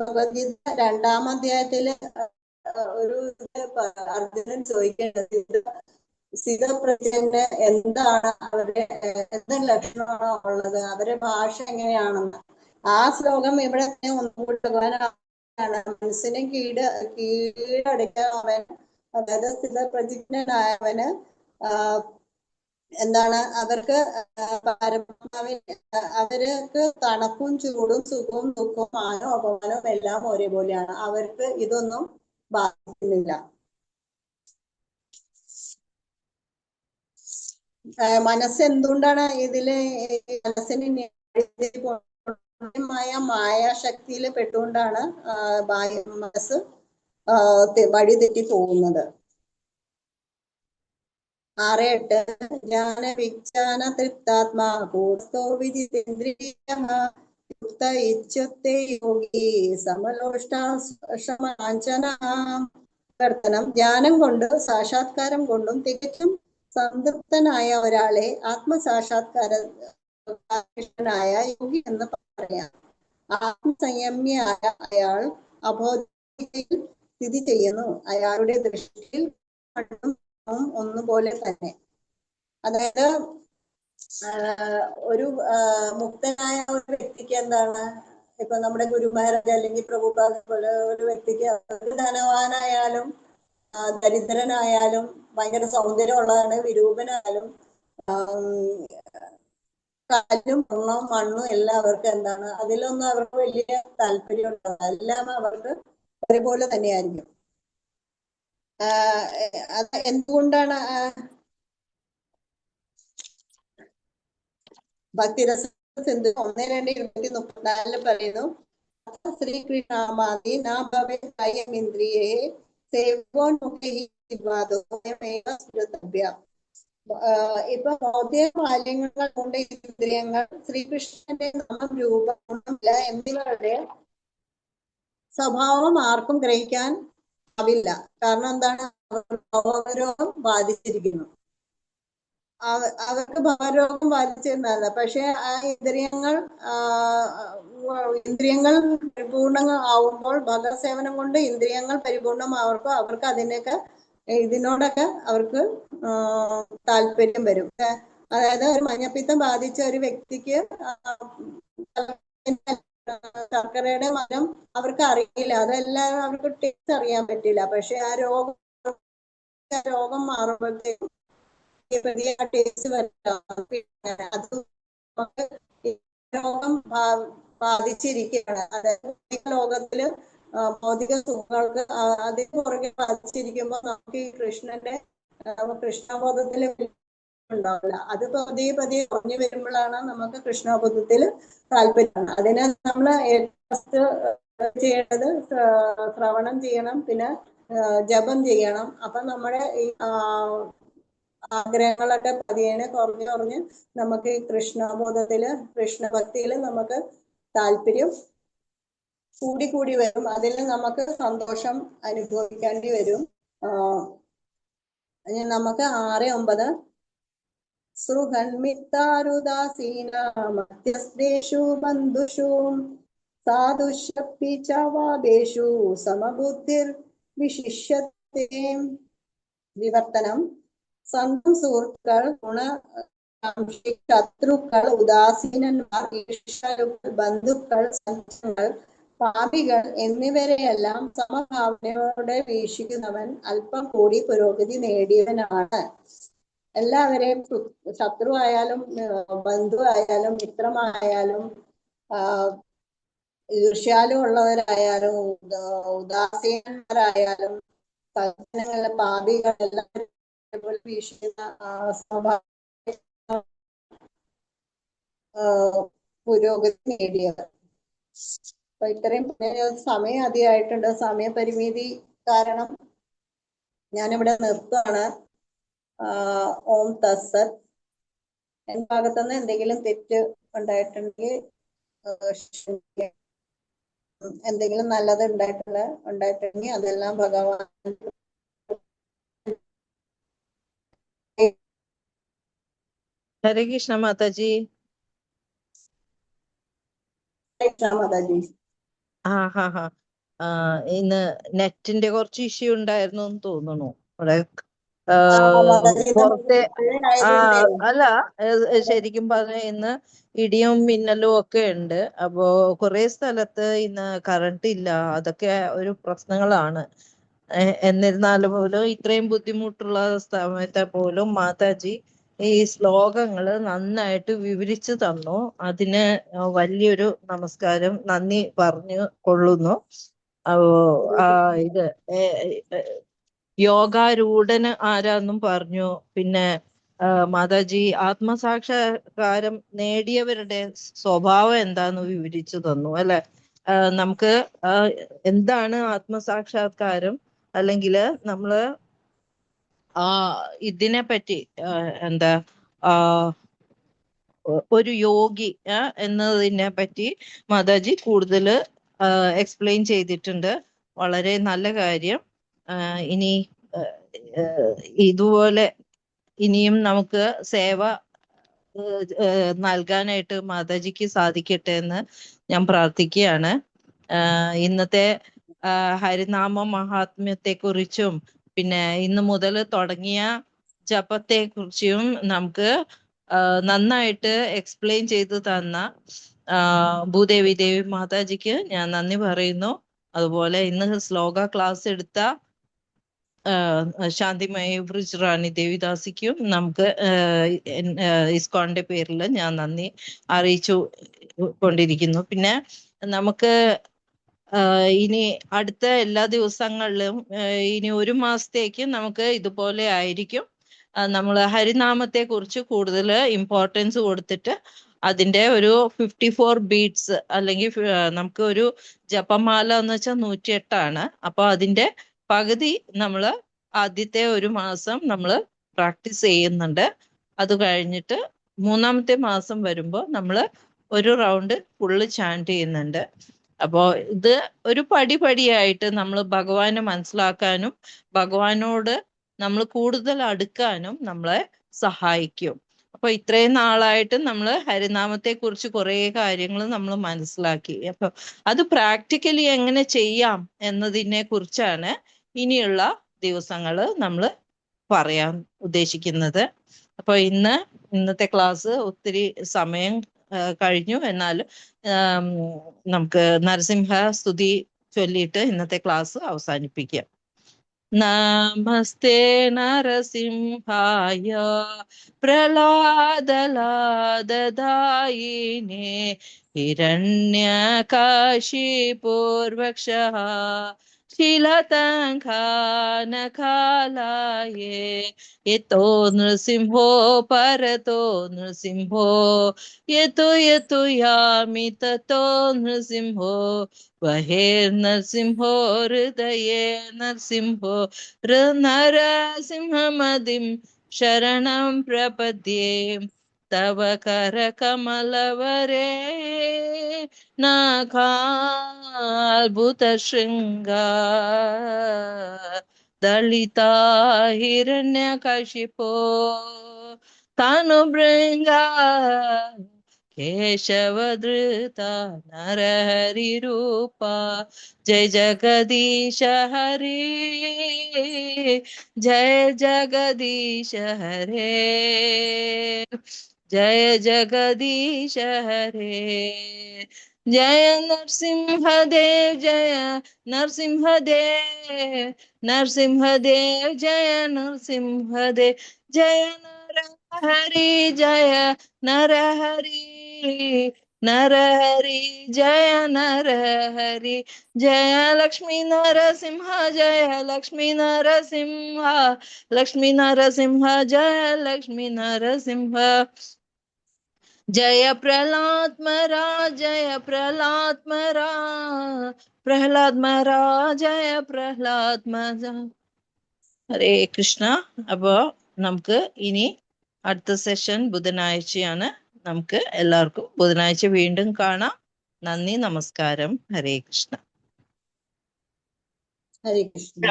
ഭഗവത്ഗീത 2-ാം അധ്യായത്തില് ഒരു അർജുനൻ ചോദിക്കേണ്ടത് സ്ഥിതപ്രജ്ഞന്റെ എന്താണ് അവരുടെ എന്ത് ലക്ഷണമാണോ ഉള്ളത്, അവരുടെ ഭാഷ എങ്ങനെയാണെന്ന്. ആ ശ്ലോകം ഇവിടെ ഒന്നുകൂടി ഭഗവാനാണ് മനസ്സിനെ കീഴടക്കാൻ അവൻ, അതായത് സ്ഥിതപ്രജ്ഞനായവന് എന്താണ് അവർക്ക് അവർക്ക് തണുപ്പും ചൂടും സുഖവും ദുഃഖവും മാനോ അപമാനവും എല്ലാം ഒരേപോലെയാണ്. അവർക്ക് ഇതൊന്നും ബാധിക്കുന്നില്ല. മനസ്സ് എന്തുകൊണ്ടാണ് ഇതില് മനസ്സിന് മായാശക്തിയിൽ പെട്ടുകൊണ്ടാണ് മനസ്സ് വഴി തെറ്റി പോകുന്നത്. 6-8 ജ്ഞാന വിജ്ഞാന തൃപ്താത്മാ കൂർത്തോ വിജിതേന്ദ്രിയഃ യുക്ത ഇച്ഛത്തെ യോഗി സമലോഷ്ടാശമാഞ്ചനാം. വർത്തനം ജ്ഞാനം കൊണ്ട് സാക്ഷാത്കാരം കൊണ്ടും തികച്ചും സംതൃപ്തനായ ഒരാളെ ആത്മസാക്ഷാത്കാരനായ യോഗി എന്ന് പറയാം. ആത്മസംയമ്യായ അയാൾ അബോധയിൽ സ്ഥിതി ചെയ്യുന്നു. അയാളുടെ ദൃഷ്ടിയിൽ ഒന്നുപോലെ തന്നെ. അതായത് ഒരു മുക്തനായ ഒരു വ്യക്തിക്ക് എന്താണ്, ഇപ്പൊ നമ്മുടെ ഗുരുമഹാരാജ് അല്ലെങ്കിൽ പ്രഭുപാദ പോലെ ഒരു വ്യക്തിക്ക് ധനവാനായാലും ദരിദ്രനായാലും ഭയങ്കര സൗന്ദര്യമുള്ളതാണ്, വിരൂപനായാലും കാലും മണ്ണും മണ്ണും എല്ലാവർക്കും എന്താണ്, അതിലൊന്നും അവർക്ക് വലിയ താല്പര്യം ഉണ്ടാവും. എല്ലാം അവർക്ക് ഒരേപോലെ തന്നെയായിരിക്കും. അത് എന്തുകൊണ്ടാണ്? ഭക്തിരസ സിന്ധു 1:2-34 പറയുന്നു, ശ്രീകൃഷ്ണാമാതി നാഭവേന്ദ്രിയേ ഇപ്പൊ ഭൗതിക മാലിന്യങ്ങൾ കൊണ്ട് ഇന്ദ്രിയങ്ങൾ ശ്രീകൃഷ്ണന്റെ നാമം, രൂപം, ഗുണമില്ല എന്നിവരുടെ സ്വഭാവം ആർക്കും ഗ്രഹിക്കാൻ ആവില്ല. കാരണം എന്താണ്, ഭവരോഗം ബാധിച്ചിരിക്കുന്നു. അവർക്ക് ഭവരോഗം ബാധിച്ചിരുന്നല്ല. പക്ഷെ ആ ഇന്ദ്രിയങ്ങൾ പരിപൂർണ്ണ ആവുമ്പോൾ, ഭഗവത്സേവനം കൊണ്ട് ഇന്ദ്രിയങ്ങൾ പരിപൂർണമാവുമ്പോൾ അവർക്ക് അതിനൊക്കെ ഇതിനോടൊക്കെ അവർക്ക് താല്പര്യം വരും. അതായത് ഒരു മഞ്ഞപ്പിത്തം ബാധിച്ച ഒരു വ്യക്തിക്ക് ശർക്കരയുടെ മരം അവർക്ക് അറിയില്ല, അതെല്ലാം അവർക്ക് ടേസ്റ്റ് അറിയാൻ പറ്റില്ല. പക്ഷെ ആ രോഗം മാറുമ്പോഴത്തേക്കും ടേസ്റ്റ് വരില്ല. അത് രോഗം ബാധിച്ചിരിക്കുകയാണ്. അതായത് ലോകത്തില് ഭൗതിക സുഖങ്ങൾക്ക് അതിന് പുറകെ ബാധിച്ചിരിക്കുമ്പോൾ നമുക്ക് ഈ കൃഷ്ണബോധത്തിൽ ഉണ്ടാവില്ല. അത് പതിയെ കുറഞ്ഞു വരുമ്പോഴാണ് നമുക്ക് കൃഷ്ണബോധത്തിൽ താല്പര്യം. അതിന് നമ്മൾ ഫസ്റ്റ് ചെയ്യേണ്ടത് ശ്രവണം ചെയ്യണം, പിന്നെ ജപം ചെയ്യണം. അപ്പൊ നമ്മുടെ ഈ ആഗ്രഹങ്ങളൊക്കെ പതിയെ കുറഞ്ഞ് നമുക്ക് ഈ കൃഷ്ണബോധത്തില് കൃഷ്ണഭക്തിയില് നമുക്ക് താല്പര്യം കൂടി വരും. അതിൽ നമുക്ക് സന്തോഷം അനുഭവിക്കേണ്ടി വരും. നമുക്ക് 6-9 സൃഹന്മിത്താരുദാസീന മധ്യസ്ഥേഷു ബന്ധുഷു സാധുഷ്യപ്പി ചാവാദേഷു സമബുദ്ധിർ വിശിഷ്യത്തെ. വിവർത്തനം: സ്വന്തം സുഹൃത്തുക്കൾ, ശത്രുക്കൾ, ഉദാസീനന്മാർ, ഈർഷ്യാലുക്കൾ, ബന്ധുക്കൾ, സജ്ജനങ്ങൾ, പാപികൾ എന്നിവരെയെല്ലാം സമഭാവനയോടെ വീക്ഷിക്കുന്നവൻ അല്പം കൂടി പുരോഗതി നേടിയവനാണ്. എല്ലാവരെയും, ശത്രു ആയാലും ബന്ധു ആയാലും മിത്രമായാലും ഈർഷ്യാലു ഉള്ളവരായാലും ഉദാസീനന്മാരായാലും സജ്ജനങ്ങളെ പാപികൾ എല്ലാവരും വീക്ഷിക്കുന്ന പുരോഗതി നേടിയവർ. അപ്പൊ ഇത്രയും സമയം അധികമായിട്ടുണ്ട്. സമയപരിമിതി കാരണം ഞാനിവിടെ നിർത്തുകയാണ്. ഓം തസ്സത്. എന്റെ ഭാഗത്തുനിന്ന് എന്തെങ്കിലും തെറ്റ് ഉണ്ടായിട്ടുണ്ടെങ്കിൽ എന്തെങ്കിലും നല്ലത് ഉണ്ടായിട്ടുണ്ടെങ്കിൽ അതെല്ലാം ഭഗവാൻ. ഹരേ കൃഷ്ണ മാതാജി. മാതാജി. ഇന്ന് നെറ്റിന്റെ കുറച്ച് ഇഷ്യൂ ഉണ്ടായിരുന്നു എന്ന് തോന്നുന്നു. ഇവിടെ മാതാജി പുറത്തെ ആയതുകൊണ്ടേ അല്ല, ശരിക്കും പറഞ്ഞ ഇന്ന് ഇടിയും മിന്നലും ഒക്കെ ഉണ്ട്. അപ്പോ കുറെ സ്ഥലത്ത് ഇന്ന് കറണ്ട് ഇല്ല. അതൊക്കെ ഒരു പ്രശ്നങ്ങളാണ്. എന്നിരുന്നാലും പോലും ഇത്രയും ബുദ്ധിമുട്ടുള്ള സമയത്തെ പോലും മാതാജി ഈ ശ്ലോകങ്ങള് നന്നായിട്ട് വിവരിച്ചു തന്നു. അതിന് വലിയൊരു നമസ്കാരം, നന്ദി പറഞ്ഞു കൊള്ളുന്നു. ഇത് യോഗാരൂഢന് ആരാന്നും പറഞ്ഞു. പിന്നെ മാതാജി ആത്മസാക്ഷാത്കാരം നേടിയവരുടെ സ്വഭാവം എന്താന്ന് വിവരിച്ചു തന്നു അല്ലെ. നമുക്ക് എന്താണ് ആത്മസാക്ഷാത്കാരം, അല്ലെങ്കിൽ നമ്മള് ഇതിനെ പറ്റി എന്താ ഒരു യോഗി എന്നതിനെ പറ്റി മാതാജി കൂടുതൽ എക്സ്പ്ലെയിൻ ചെയ്തിട്ടുണ്ട്. വളരെ നല്ല കാര്യം. ഇനി ഇതുപോലെ ഇനിയും നമുക്ക് സേവ നൽകാനായിട്ട് മാതാജിക്ക് സാധിക്കട്ടെ എന്ന് ഞാൻ പ്രാർത്ഥിക്കുകയാണ്. ഇന്നത്തെ ഹരിനാമ മഹാത്മ്യത്തെ കുറിച്ചും പിന്നെ ഇന്ന് മുതൽ തുടങ്ങിയ ജപത്തെ കുറിച്ചും നമുക്ക് നന്നായിട്ട് എക്സ്പ്ലെയിൻ ചെയ്തു തന്ന ഭൂദേവി ദേവി മാതാജിക്ക് ഞാൻ നന്ദി പറയുന്നു. അതുപോലെ ഇന്ന് ശ്ലോക ക്ലാസ് എടുത്ത ശാന്തിമയി ബ്രിജ് റാണി ദേവിദാസിക്കും നമുക്ക് ഇസ്കോണിന്റെ പേരിൽ ഞാൻ നന്ദി അറിയിച്ചു കൊണ്ടിരിക്കുന്നു. പിന്നെ നമുക്ക് ഇനി അടുത്ത എല്ലാ ദിവസങ്ങളിലും ഇനി ഒരു മാസത്തേക്ക് നമുക്ക് ഇതുപോലെ ആയിരിക്കും. നമ്മൾ ഹരിനാമത്തെ കുറിച്ച് കൂടുതൽ ഇമ്പോർട്ടൻസ് കൊടുത്തിട്ട് അതിന്റെ ഒരു 54 ബീറ്റ്സ് അല്ലെങ്കിൽ നമുക്ക് ഒരു ജപമാല എന്ന് വെച്ചാൽ 108 അപ്പൊ അതിന്റെ പകുതി നമ്മൾ ആദ്യത്തെ ഒരു മാസം നമ്മൾ പ്രാക്ടീസ് ചെയ്യുന്നുണ്ട്. അത് കഴിഞ്ഞിട്ട് മൂന്നാമത്തെ മാസം വരുമ്പോൾ നമ്മൾ ഒരു റൗണ്ട് ഫുള്ള് ചാൻറ്റ് ചെയ്യുന്നുണ്ട്. അപ്പോ ഇത് ഒരു പടിപടിയായിട്ട് നമ്മൾ ഭഗവാനെ മനസ്സിലാക്കാനും ഭഗവാനോട് നമ്മൾ കൂടുതൽ അടുക്കാനും നമ്മളെ സഹായിക്കും. അപ്പൊ ഇത്രയും നാളായിട്ട് നമ്മൾ ഹരിനാമത്തെ കുറിച്ച് കുറെ കാര്യങ്ങൾ നമ്മൾ മനസ്സിലാക്കി. അപ്പൊ അത് പ്രാക്ടിക്കലി എങ്ങനെ ചെയ്യാം എന്നതിനെ കുറിച്ചാണ് ഇനിയുള്ള ദിവസങ്ങൾ നമ്മൾ പറയാൻ ഉദ്ദേശിക്കുന്നത്. അപ്പൊ ഇന്നത്തെ ക്ലാസ് ഒത്തിരി സമയം കഴിഞ്ഞു. എന്നാൽ നമുക്ക് നരസിംഹ സ്തുതി ചൊല്ലിയിട്ട് ഇന്നത്തെ ക്ലാസ് അവസാനിപ്പിക്കാം. നമസ്തേ നരസിംഹായ പ്രഹ്ലാദലാദദായിനേ ഹിരണ്യകാശിപൂർവക്ഷഃ ശിലതംഘാനകാലായേ യതോ നൃസിംഹോ പരതോ നൃസിംഹോ യതു യാമി തതോ നൃസിംഹോ ബഹിർനൃസിംഹോ ഹൃദയേ നൃസിംഹോ നരസിംഹമതിം ശരണം പ്രപദ്യേ തവ കരകമലവരേ നാഗാത്ഭുത ശൃംഗാ ദളിതാ ഹിരണ്യകശിപോ തനുഭൃംഗാ കേശവധൃത നരഹരിരൂപ ജയ ജഗദീശ ഹരേ ജയ ജഗദീശ ഹരേ ജയ ജഗദീശ ഹരേ ജയ നരസിംഹദേവ് ജയ നരസിംഹദേവ് നരസിംഹദേവ് ജയ നരസിംഹദേവ് ജയ നരഹരി ജയ നരഹരി നരഹരി ജയ നരഹരി ജയ ലക്ഷ്മി നരസിംഹ ജയ ലക്ഷ്മി നരസിംഹ ലക്ഷ്മി നരസിംഹ ജയ ലക്ഷ്മി നരസിംഹ ജയ പ്രഹ്ലാത്മരാ ജയ പ്രഹ്ലാത്മരാ പ്രഹ്ലാത്മരാ ജയ പ്രഹ്ലാത്മരാ. ഹരേ കൃഷ്ണ. അപ്പോ നമുക്ക് ഇനി അടുത്ത സെഷൻ ബുധനാഴ്ചയാണ്. നമുക്ക് എല്ലാവർക്കും ബുധനാഴ്ച വീണ്ടും കാണാം. നന്ദി, നമസ്കാരം. ഹരേ കൃഷ്ണ. ഹരേ കൃഷ്ണ.